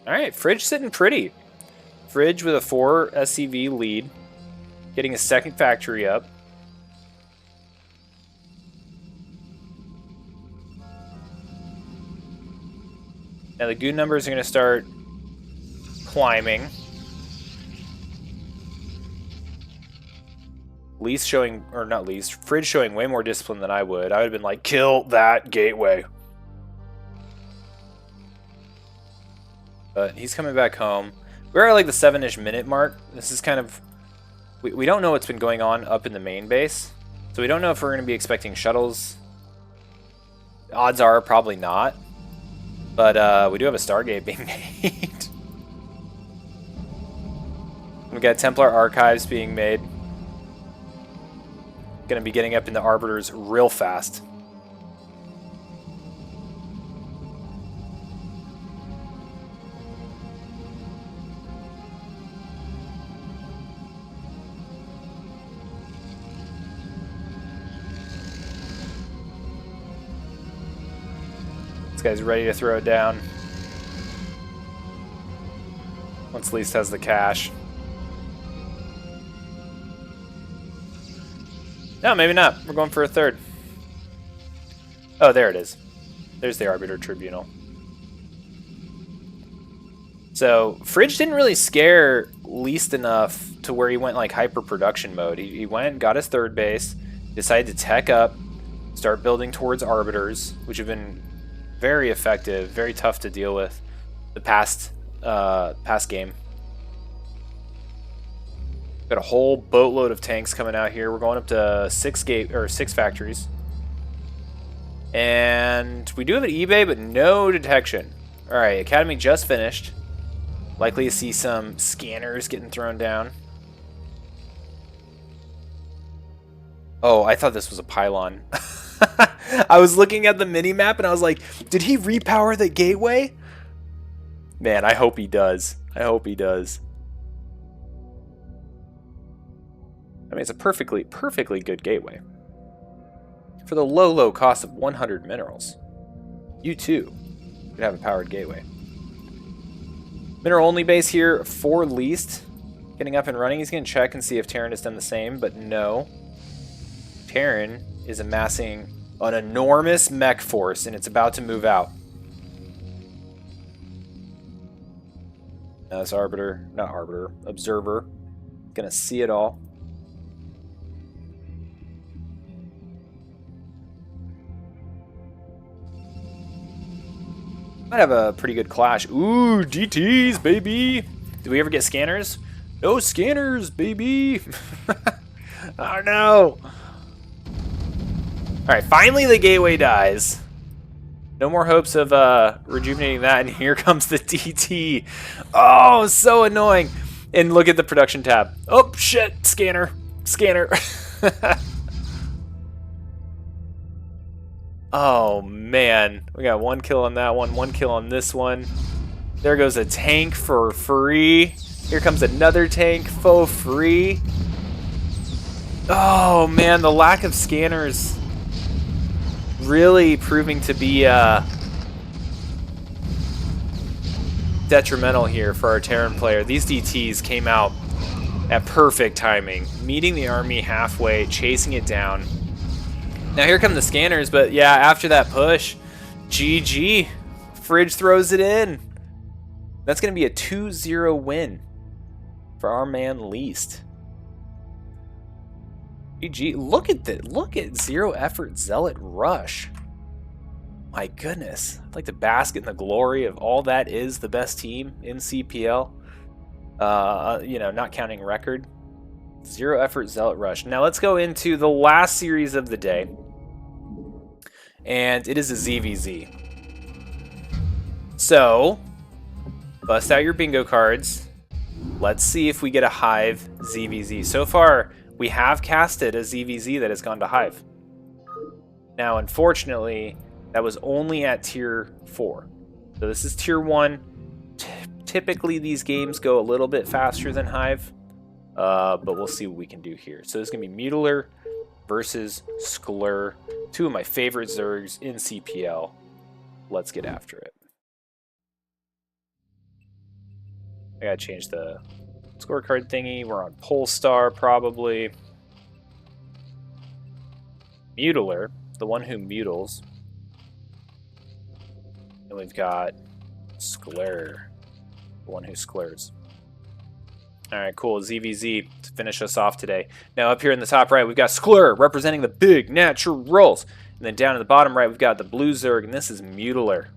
Alright, Fridge sitting pretty. Fridge with a 4 SCV lead. Getting a second factory up. Now the goon numbers are going to start climbing. Least showing, or not least, Fridge showing way more discipline than I would. I would have been like, kill that gateway. But he's coming back home. We're at like the 7-ish minute mark. This is kind of... We don't know what's been going on up in the main base. So we don't know if we're going to be expecting shuttles. Odds are probably not. But we do have a Stargate being made. We got Templar Archives being made. Going to be getting up into Arbiters real fast. This guy's ready to throw it down. Once Least has the cash. No, maybe not. We're going for a third. Oh, there it is. There's the Arbiter Tribunal. So, Fridge didn't really scare Least enough to where he went like hyper production mode. He went, got his third base, decided to tech up, start building towards Arbiters, which have been very effective, very tough to deal with the past game. Got a whole boatload of tanks coming out here. We're going up to 6 factories. And we do have an eBay, but no detection. Alright, Academy just finished. Likely to see some scanners getting thrown down. Oh, I thought this was a pylon. I was looking at the mini-map and I was like, did he repower the gateway? Man, I hope he does. I hope he does. I mean, it's a perfectly good gateway. For the low cost of 100 minerals. You too could have a powered gateway. Mineral only base here for Least. Getting up and running. He's going to check and see if Terran has done the same, but no. Terran is amassing an enormous mech force and it's about to move out. Now this Observer. Gonna see it all. Might have a pretty good clash. Ooh, GTs, baby! Did we ever get scanners? No scanners, baby! Oh no! Alright, finally the gateway dies. No more hopes of rejuvenating that, and here comes the DT. Oh, so annoying. And look at the production tab. Oh, shit, scanner. Oh, man. We got 1 kill on that one, 1 kill on this one. There goes a tank for free. Here comes another tank for free. Oh, man, the lack of scanners really proving to be detrimental here for our Terran player. These DTs came out at perfect timing, meeting the army halfway, chasing it down. Now here come the scanners, but yeah, after that push, GG Fridge throws it in. That's going to be a 2-0 win for our man Least. GG. Look at that. Look at zero effort Zealot Rush. My goodness. I'd like to bask in the glory of all that is the best team in CPL. You know, not counting record. Zero effort Zealot Rush. Now let's go into the last series of the day. And it is a ZVZ. So, bust out your bingo cards. Let's see if we get a Hive ZVZ. So far, we have casted a ZVZ that has gone to Hive. Now, unfortunately, that was only at Tier 4. So this is Tier 1. Typically, these games go a little bit faster than Hive. But we'll see what we can do here. So this is going to be Mutiler versus Sklur. Two of my favorite Zergs in CPL. Let's get after it. I gotta change the scorecard thingy. We're on Polestar, probably. Mutiler, the one who mutles. And we've got Sklur, the one who sklurs. Alright, cool. ZVZ to finish us off today. Now up here in the top right, we've got Sklur representing the big naturals. And then down in the bottom right, we've got the blue Zerg, and this is Mutiler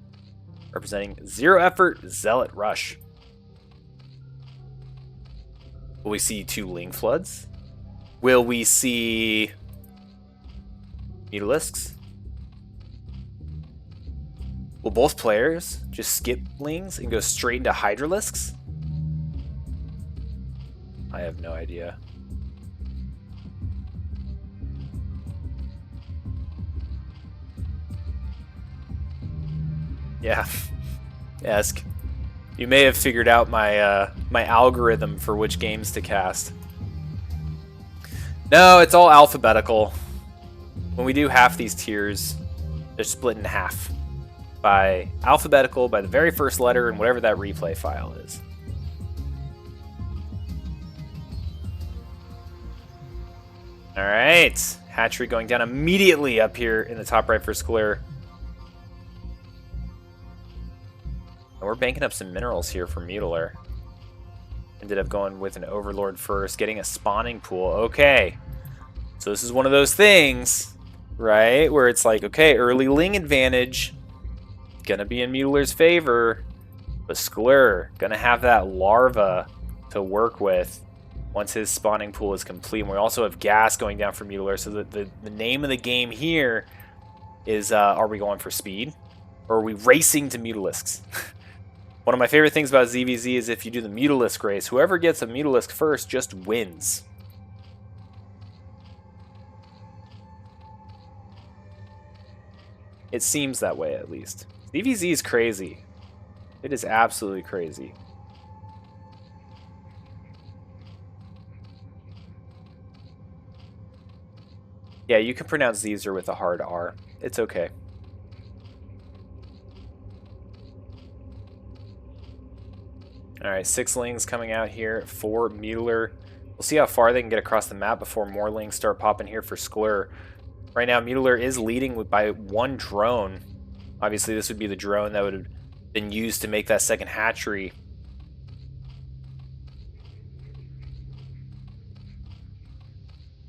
representing zero effort Zealot Rush. Will we see 2 Ling Floods? Will we see Mutalisks? Will both players just skip Lings and go straight into Hydralisks? I have no idea. Yeah. Ask. You may have figured out my my algorithm for which games to cast. No, it's all alphabetical. When we do half these tiers, they're split in half by alphabetical, by the very first letter, and whatever that replay file is. All right, hatchery going down immediately up here in the top right for Sklur. And we're banking up some minerals here for Mutiler. Ended up going with an Overlord first, getting a spawning pool. Okay, so this is one of those things, right, where it's like, okay, early Ling advantage, gonna be in Mutiler's favor, but Sklur gonna have that larva to work with once his spawning pool is complete. And we also have gas going down for Mutiler, so the name of the game here is, are we going for speed? Or are we racing to Mutalisks? One of my favorite things about ZVZ is if you do the Mutalisk race, whoever gets a Mutalisk first just wins. It seems that way, at least. ZVZ is crazy. It is absolutely crazy. Yeah, you can pronounce Zezer with a hard R. It's okay. Alright, 6 Lings coming out here for Mutiler. We'll see how far they can get across the map before more Lings start popping here for Sklur. Right now, Mutiler is leading by 1 drone. Obviously, this would be the drone that would have been used to make that second hatchery.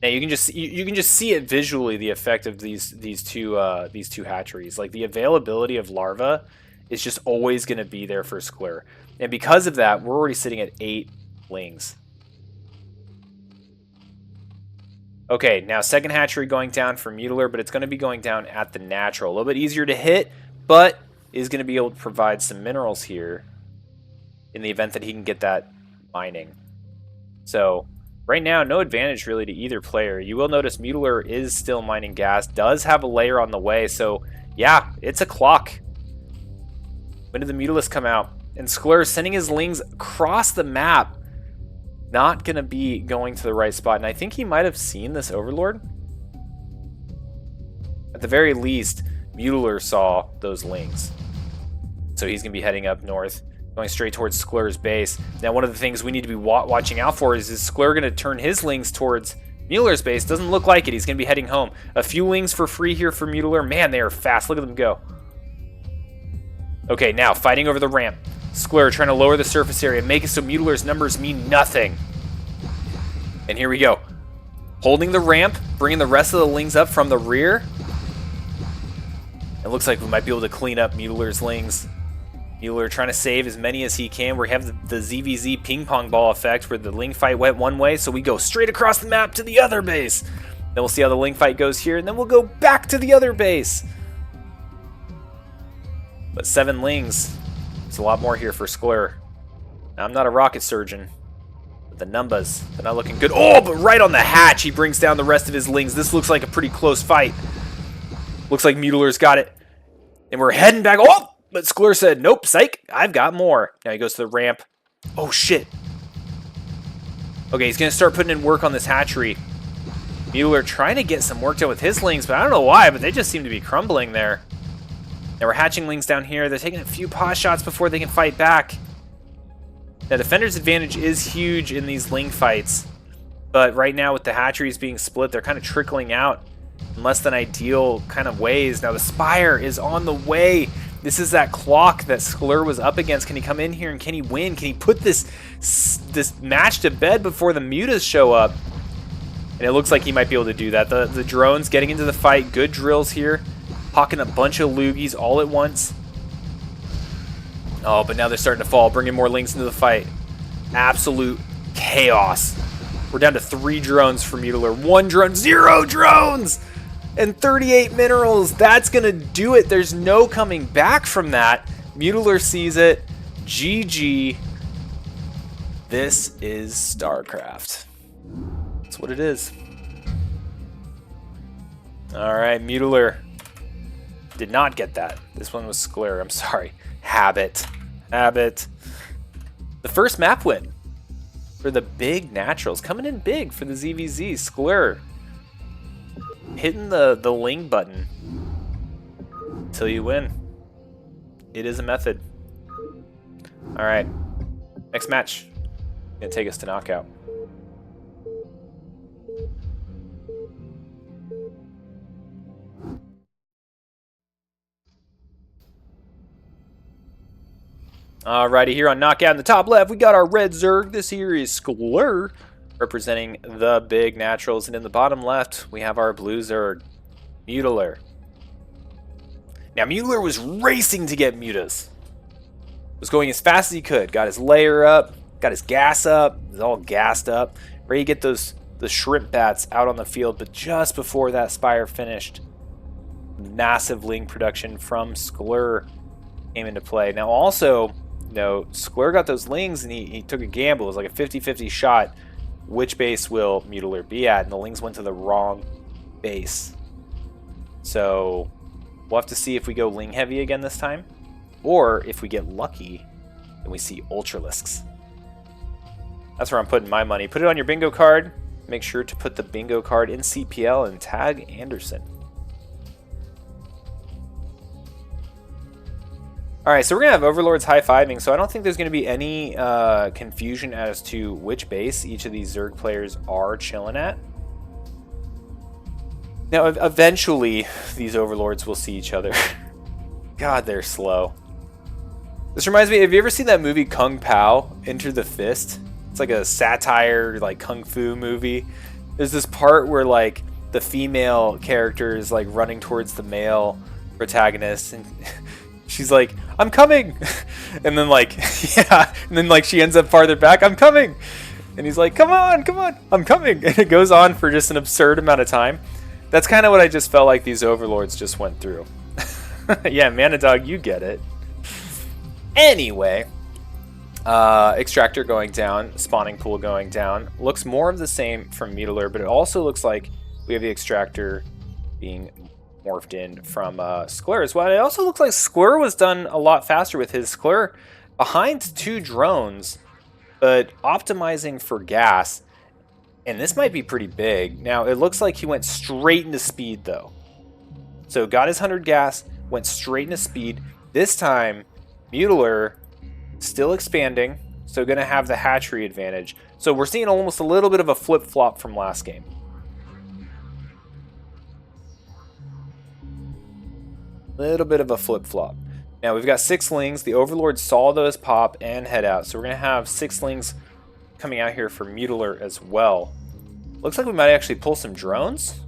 Now you can just see it visually, the effect of these two hatcheries. Like the availability of larva is just always going to be there for Sklur. And because of that, we're already sitting at 8 Lings. Okay, now second hatchery going down for Mutiler, but it's going to be going down at the natural. A little bit easier to hit, but is going to be able to provide some minerals here in the event that he can get that mining. So right now, no advantage really to either player. You will notice Mutiler is still mining gas, does have a layer on the way, so yeah, it's a clock. When did the Mutalisk come out? And Sklur sending his Lings across the map. Not going to be going to the right spot. And I think he might have seen this Overlord. At the very least, Mutiler saw those Lings. So he's going to be heading up north, going straight towards Sklur's base. Now, one of the things we need to be watching out for is Sklur going to turn his Lings towards Mutiler's base? Doesn't look like it. He's going to be heading home. A few Lings for free here for Mutiler. Man, they are fast. Look at them go. Okay, now fighting over the ramp. Skler trying to lower the surface area, make it so Mutiler's numbers mean nothing. And here we go. Holding the ramp, bringing the rest of the Lings up from the rear. It looks like we might be able to clean up Mutiler's Lings. Mutiler trying to save as many as he can. We have the ZVZ ping pong ball effect where the Ling fight went one way, so we go straight across the map to the other base. Then we'll see how the Ling fight goes here, and then we'll go back to the other base. But 7 Lings. There's a lot more here for Skler. Now, I'm not a rocket surgeon, but the numbers, they're not looking good. Oh, but right on the hatch, he brings down the rest of his Lings. This looks like a pretty close fight. Looks like Mutiler's got it. And we're heading back. Oh, but Skler said, nope, psych, I've got more. Now he goes to the ramp. Oh, shit. Okay, he's going to start putting in work on this hatchery. Mutiler trying to get some work done with his Lings, but I don't know why, but they just seem to be crumbling there. Now we're hatching Lings down here. They're taking a few pot shots before they can fight back. Now Defender's advantage is huge in these Ling fights, but right now with the hatcheries being split, they're kind of trickling out in less than ideal kind of ways. Now the Spire is on the way. This is that clock that Skler was up against. Can he come in here and can he win? Can he put this match to bed before the Mutas show up? And it looks like he might be able to do that. The drones getting into the fight. Good drills here. Hawking a bunch of loogies all at once. Oh, but now they're starting to fall. Bringing more Lings into the fight. Absolute chaos. We're down to 3 drones for Mutiler. 1 drone, 0 drones! And 38 minerals. That's going to do it. There's no coming back from that. Mutiler sees it. GG. This is StarCraft. That's what it is. Alright, Mutiler did not get that. This one was Skler. I'm sorry. Habit. The first map win for the big naturals. Coming in big for the ZVZ. Skler hitting the Ling button until you win. It is a method. Alright. Next match. Gonna take us to knockout. Alrighty, here on Knockout in the top left, we got our red Zerg. This here is Skler, representing the big naturals. And in the bottom left, we have our blue Zerg, Mutiler. Now, Mutiler was racing to get Mutas. Was going as fast as he could. Got his layer up, got his gas up, was all gassed up. Ready to get the shrimp bats out on the field. But just before that Spire finished, massive Ling production from Skler came into play. Now, also, Skler got those Lings and he took a gamble. It was like a 50-50 shot. Which base will Mutiler be at? And the Lings went to the wrong base. So we'll have to see if we go Ling heavy again this time. Or if we get lucky and we see Ultralisks. That's where I'm putting my money. Put it on your bingo card. Make sure to put the bingo card in CPL and tag Anderson. Alright, so we're going to have Overlords high-fiving, so I don't think there's going to be any confusion as to which base each of these Zerg players are chilling at. Now, eventually, these Overlords will see each other. God, they're slow. This reminds me, have you ever seen that movie Kung Pao, Enter the Fist? It's like a satire, like, kung fu movie. There's this part where, like, the female character is, like, running towards the male protagonist, and she's like, I'm coming! And then, like, yeah, and then, like, she ends up farther back, I'm coming! And he's like, come on, I'm coming! And it goes on for just an absurd amount of time. That's kind of what I just felt like these Overlords just went through. Yeah, Manadog, you get it. Anyway, Extractor going down, Spawning Pool going down. Looks more of the same from Mutiler, but it also looks like we have the Extractor being morphed in from Skler as well. And it also looks like Skler was done a lot faster with his Skler behind 2 drones, but optimizing for gas. And this might be pretty big. Now, it looks like he went straight into speed, though. So, got his 100 gas, went straight into speed. This time, Mutiler still expanding, so going to have the hatchery advantage. So, we're seeing almost a little bit of a flip-flop from last game. Little bit of a flip-flop. Now we've got 6 lings. The Overlord saw those pop and head out. So we're going to have 6 lings coming out here for Mutiler as well. Looks like we might actually pull some drones.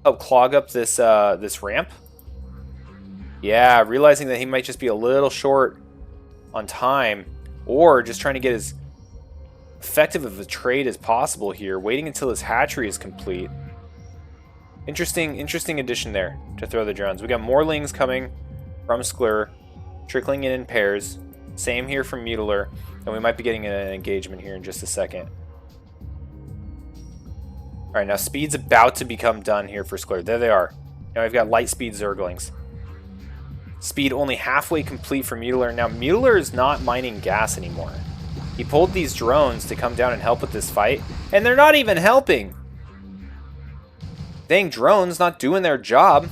Help clog up this this ramp. Yeah, realizing that he might just be a little short on time, or just trying to get as effective of a trade as possible here, waiting until his hatchery is complete. Interesting addition there to throw the drones. We got more lings coming from Sklur, trickling in pairs. Same here from Mutiler, and we might be getting an engagement here in just a second. All right, now speed's about to become done here for Sklur. There they are. Now we've got light speed Zerglings. Speed only halfway complete for Mutiler. Now Mutiler is not mining gas anymore. He pulled these drones to come down and help with this fight, and they're not even helping. Dang drones not doing their job.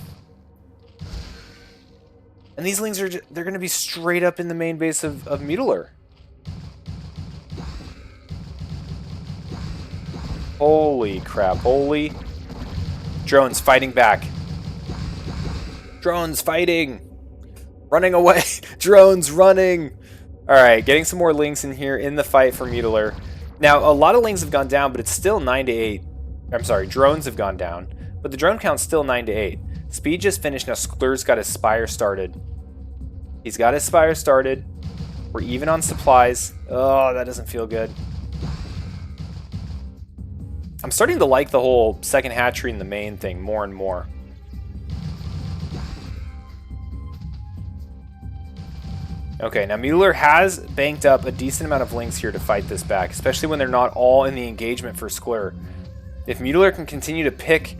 And these lings they're going to be straight up in the main base of Mutiler. Holy crap, holy. Drones fighting back. Drones fighting. Running away. Drones running. Alright, getting some more lings in here in the fight for Mutiler. Now, a lot of lings have gone down, but it's still 9 to 8. I'm sorry, drones have gone down. But the drone count's still 9 to 8. Speed just finished. Now, Sklur's got his Spire started. He's got his Spire started. We're even on supplies. Oh, that doesn't feel good. I'm starting to like the whole second hatchery in the main thing more and more. Okay, now Mutiler has banked up a decent amount of lings here to fight this back, especially when they're not all in the engagement for Sklur. If Mutiler can continue to pick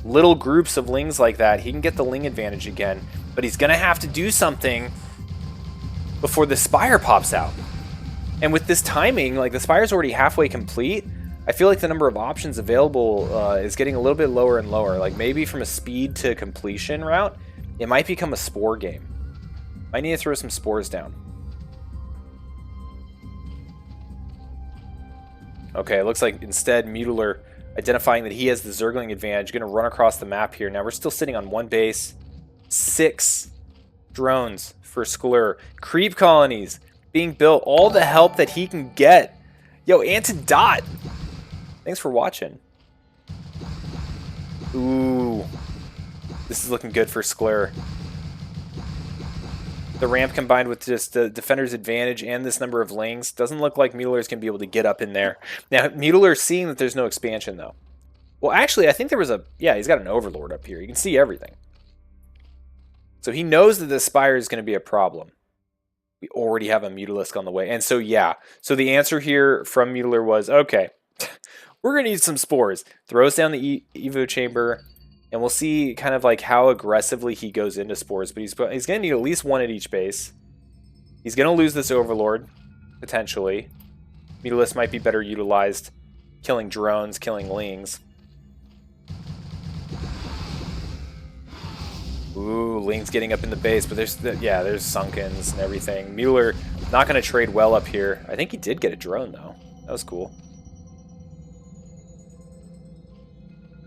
little groups of lings like that, he can get the ling advantage again, but he's going to have to do something before the Spire pops out. And with this timing, like the Spire's already halfway complete, I feel like the number of options available is getting a little bit lower and lower. Like maybe from a speed to completion route, it might become a spore game. Might need to throw some spores down. Okay, it looks like instead Mutiler, identifying that he has the Zergling advantage, going to run across the map here. Now we're still sitting on one base. 6 drones for Sklur. Creep colonies being built. All the help that he can get. Yo, Antidot. Thanks for watching. Ooh. This is looking good for Sklur. The ramp combined with just the defender's advantage and this number of lings doesn't look like Mutiler's going to be able to get up in there. Now, Mutiler's seeing that there's no expansion, though. Well, actually, I think there was a... Yeah, he's got an Overlord up here. You can see everything. So he knows that the Spire is going to be a problem. We already have a Mutalisk on the way. And so, yeah. So the answer here from Mutiler was, okay, we're going to need some spores. Throws down the Evo chamber... And we'll see kind of like how aggressively he goes into spores. But he's going to need at least one at each base. He's going to lose this Overlord, potentially. Mutalisk might be better utilized killing drones, killing lings. Ooh, lings getting up in the base. But there's Sunkens and everything. Mutiler not going to trade well up here. I think he did get a drone, though. That was cool.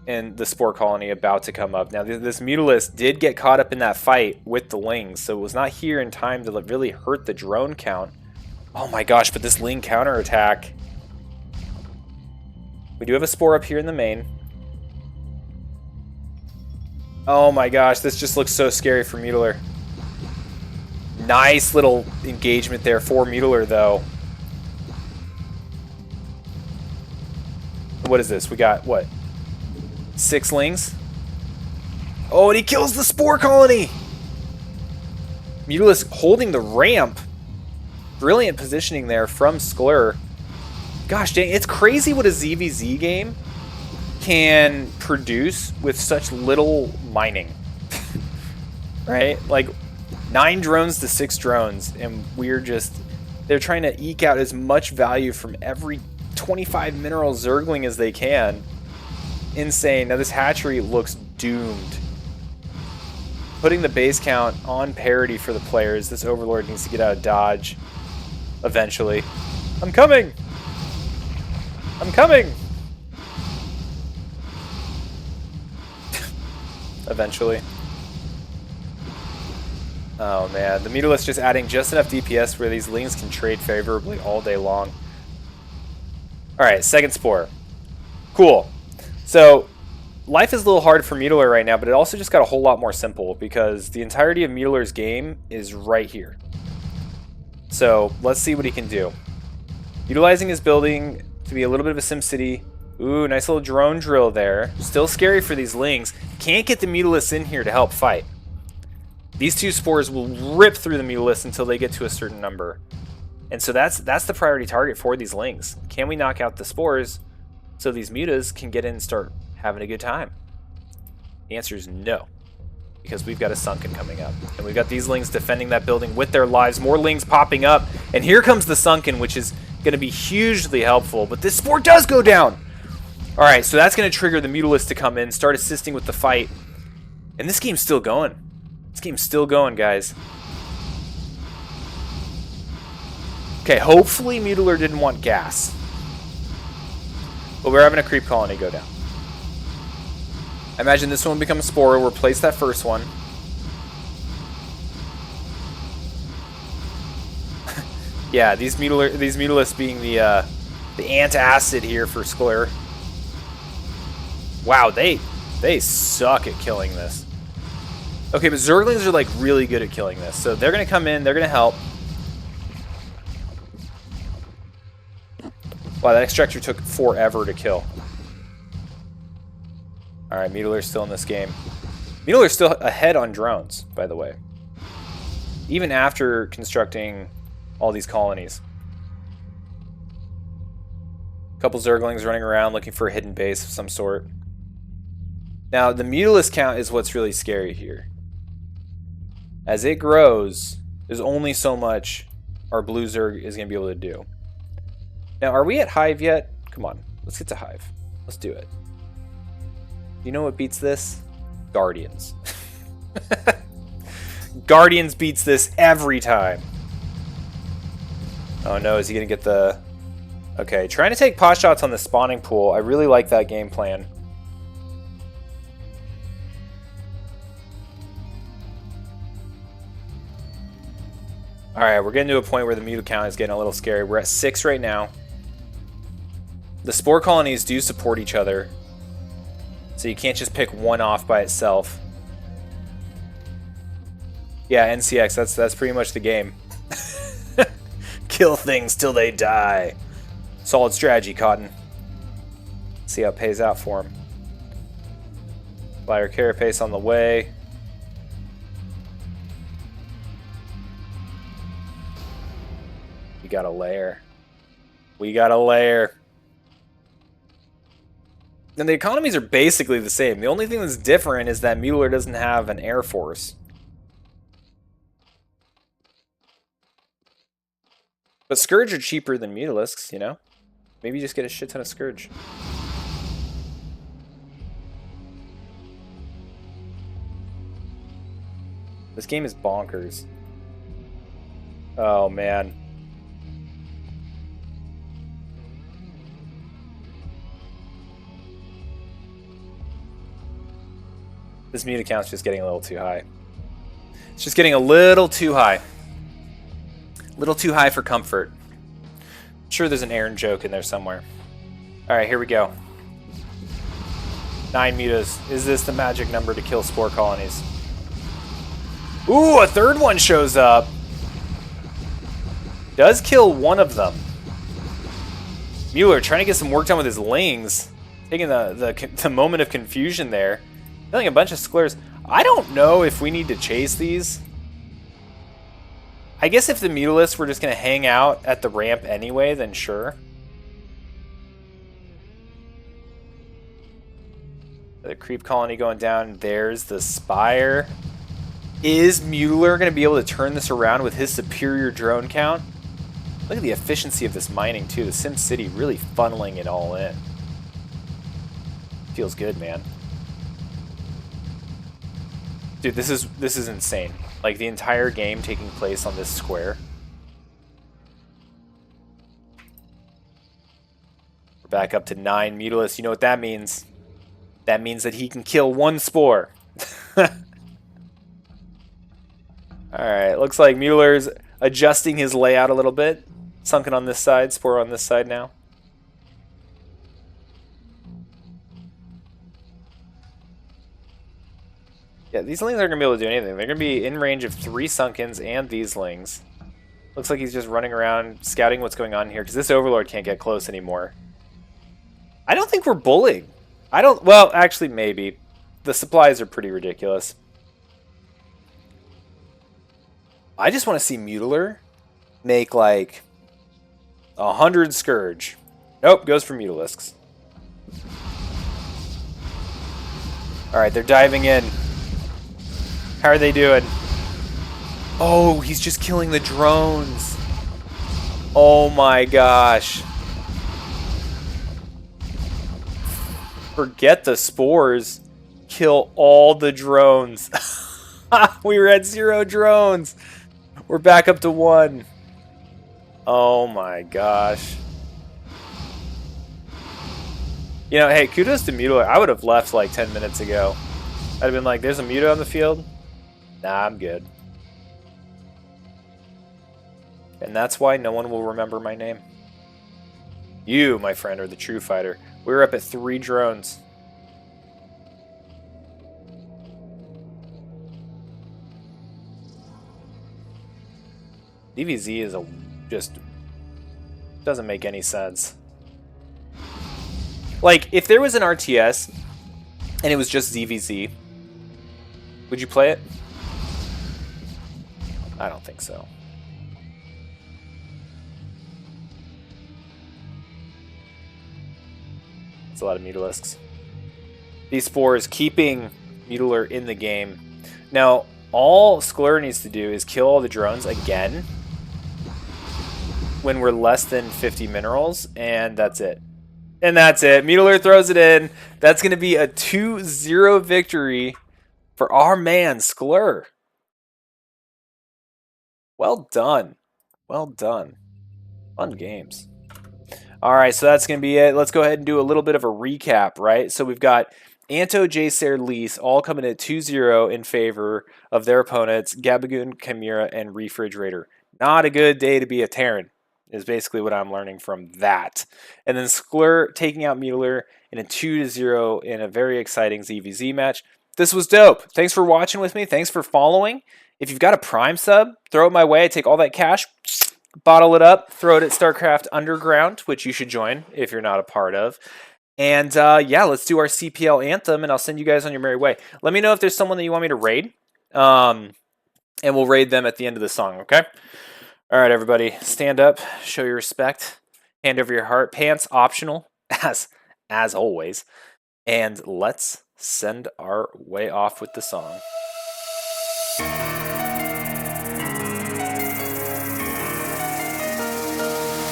And the spore colony about to come up. Now, this Mutalisk did get caught up in that fight with the lings, so it was not here in time to really hurt the drone count. Oh my gosh, but this ling counterattack. We do have a spore up here in the main. Oh my gosh, this just looks so scary for Mutiler. Nice little engagement there for Mutiler, though. What is this? We got, what? 6 lings. Oh, and he kills the spore colony. Mutalisk holding the ramp. Brilliant positioning there from Sklur. Gosh dang, it's crazy what a ZVZ game can produce with such little mining. Right? Like 9 drones to 6 drones, and they're trying to eke out as much value from every 25 mineral Zergling as they can. Insane. Now this hatchery looks doomed. Putting the base count on parity for the players. This Overlord needs to get out of dodge eventually. I'm coming! I'm coming! Eventually. Oh man, the Mutalisks just adding just enough DPS where these Lings can trade favorably all day long. Alright, second Spore. Cool. So, life is a little hard for Mutiler right now, but it also just got a whole lot more simple because the entirety of Mutiler's game is right here. So, let's see what he can do. Utilizing his building to be a little bit of a SimCity. Ooh, nice little drone drill there. Still scary for these Lings. Can't get the Mutalisks in here to help fight. These two Spores will rip through the Mutalisks until they get to a certain number. And so that's the priority target for these Lings. Can we knock out the Spores so these Mutas can get in and start having a good time? The answer is no, because we've got a Sunken coming up. And we've got these Lings defending that building with their lives. More Lings popping up. And here comes the Sunken, which is going to be hugely helpful. But this Spore does go down. Alright, so that's going to trigger the Mutalisks to come in, start assisting with the fight. And this game's still going. This game's still going, guys. Okay, hopefully Mutiler didn't want gas. But we're having a creep colony go down. I imagine this one will become a Spore. We'll replace that first one. Yeah, these Mutalisks being the antacid here for Skler. Wow, they suck at killing this. Okay, but Zerglings are like really good at killing this. So they're gonna come in, they're gonna help. Wow, that extractor took forever to kill. Alright, Mutiler's still in this game. Mutiler's still ahead on drones, by the way. Even after constructing all these colonies. A couple Zerglings running around looking for a hidden base of some sort. Now, the Mutalisk count is what's really scary here. As it grows, there's only so much our blue Zerg is going to be able to do. Now, are we at Hive yet? Come on, let's get to Hive. Let's do it. You know what beats this? Guardians. Guardians beats this every time. Oh no, is he going to get the... Okay, trying to take pot shots on the spawning pool. I really like that game plan. Alright, we're getting to a point where the Muta count is getting a little scary. We're at 6 right now. The Spore colonies do support each other. So you can't just pick one off by itself. Yeah, NCX, that's pretty much the game. Kill things till they die. Solid strategy, Cotton. See how it pays out for him. Flyer Carapace on the way. We got a lair. We got a lair. And the economies are basically the same. The only thing that's different is that Mutiler doesn't have an air force. But Scourge are cheaper than Mutalisks, you know? Maybe you just get a shit ton of Scourge. This game is bonkers. Oh, man. This Muta count's just getting a little too high. It's just getting a little too high. A little too high for comfort. I'm sure there's an Aaron joke in there somewhere. Alright, here we go. 9 Mutas. Is this the magic number to kill Spore colonies? Ooh, a third one shows up. Does kill one of them. Mueller trying to get some work done with his Lings. Taking the moment of confusion there. Killing a bunch of Sklers. I don't know if we need to chase these. I guess if the Mutalisks were just going to hang out at the ramp anyway, then sure. The creep colony going down. There's the Spire. Is Mutiler going to be able to turn this around with his superior drone count? Look at the efficiency of this mining too. The Sim City really funneling it all in. Feels good, man. Dude, this is insane. Like the entire game taking place on this square. We're back up to 9 Mutalisks. You know what that means? That means that he can kill one Spore. Alright, Alright, looks like Mueller's adjusting his layout a little bit. Sunken on this side, Spore on this side now. Yeah, these lings aren't going to be able to do anything. They're going to be in range of 3 Sunkens and these lings. Looks like he's just running around scouting what's going on here, because this Overlord can't get close anymore. I don't think we're bullying. I don't... Well, actually, maybe. The supplies are pretty ridiculous. I just want to see Mutiler make, like, 100 Scourge. Nope, goes for Mutilisks. Alright, they're diving in. How are they doing? Oh, he's just killing the drones. Oh my gosh. Forget the spores. Kill all the drones. We were at 0 drones. We're back up to 1. Oh my gosh. You know, hey, kudos to Mutiler. I would have left like 10 minutes ago. I'd have been like, there's a Muta on the field. Nah, I'm good. And that's why no one will remember my name. You, my friend, are the true fighter. We're up at 3 drones. DVZ is just doesn't make any sense. Like, if there was an RTS and it was just ZVZ, would you play it? I don't think so. It's a lot of Mutilisks. These spores keeping Mutiler in the game. Now, all Sklur needs to do is kill all the drones again when we're less than 50 minerals, and that's it. And that's it. Mutiler throws it in. That's going to be a 2-0 victory for our man, Sklur. Well done. Well done. Fun games. All right, so that's going to be it. Let's go ahead and do a little bit of a recap, right? So we've got Anto, Jacer, Lease all coming at 2-0 in favor of their opponents, Gabagoon, Chimera, and Refrigerator. Not a good day to be a Terran, is basically what I'm learning from that. And then Sklur taking out Mueller in a 2-0 in a very exciting ZVZ match. This was dope. Thanks for watching with me. Thanks for following. If you've got a Prime sub, throw it my way. I take all that cash, bottle it up, throw it at StarCraft Underground, which you should join if you're not a part of. And yeah, let's do our CPL anthem, and I'll send you guys on your merry way. Let me know if there's someone that you want me to raid, and we'll raid them at the end of the song, okay? All right, everybody, stand up, show your respect, hand over your heart, pants optional, as always, and let's send our way off with the song.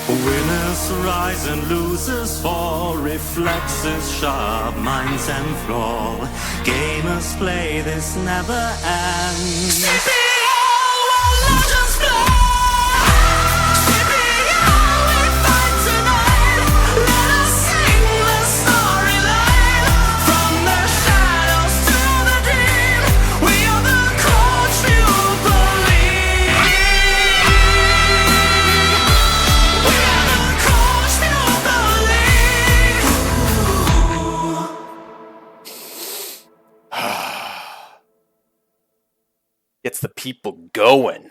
Winners rise and losers fall, reflexes sharp, minds and flaw. Gamers play, this never ends. CPL, where legends play. CPL, we fight tonight. Let us sing the storyline. From the shadows to the dream, we are the coach you believe. We are the coach you believe. Gets the people going.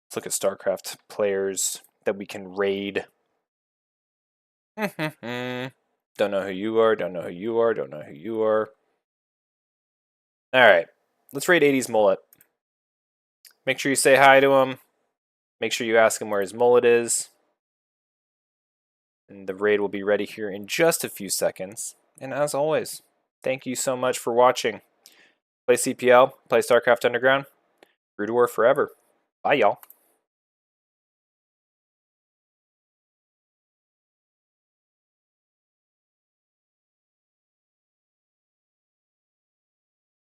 Let's look at StarCraft players that we can raid. Don't know who you are, don't know who you are, don't know who you are. Alright, let's raid 80's mullet. Make sure you say hi to him. Make sure you ask him where his mullet is. And the raid will be ready here in just a few seconds. And as always, thank you so much for watching. Play CPL, play StarCraft Underground. Root to War forever. Bye, y'all.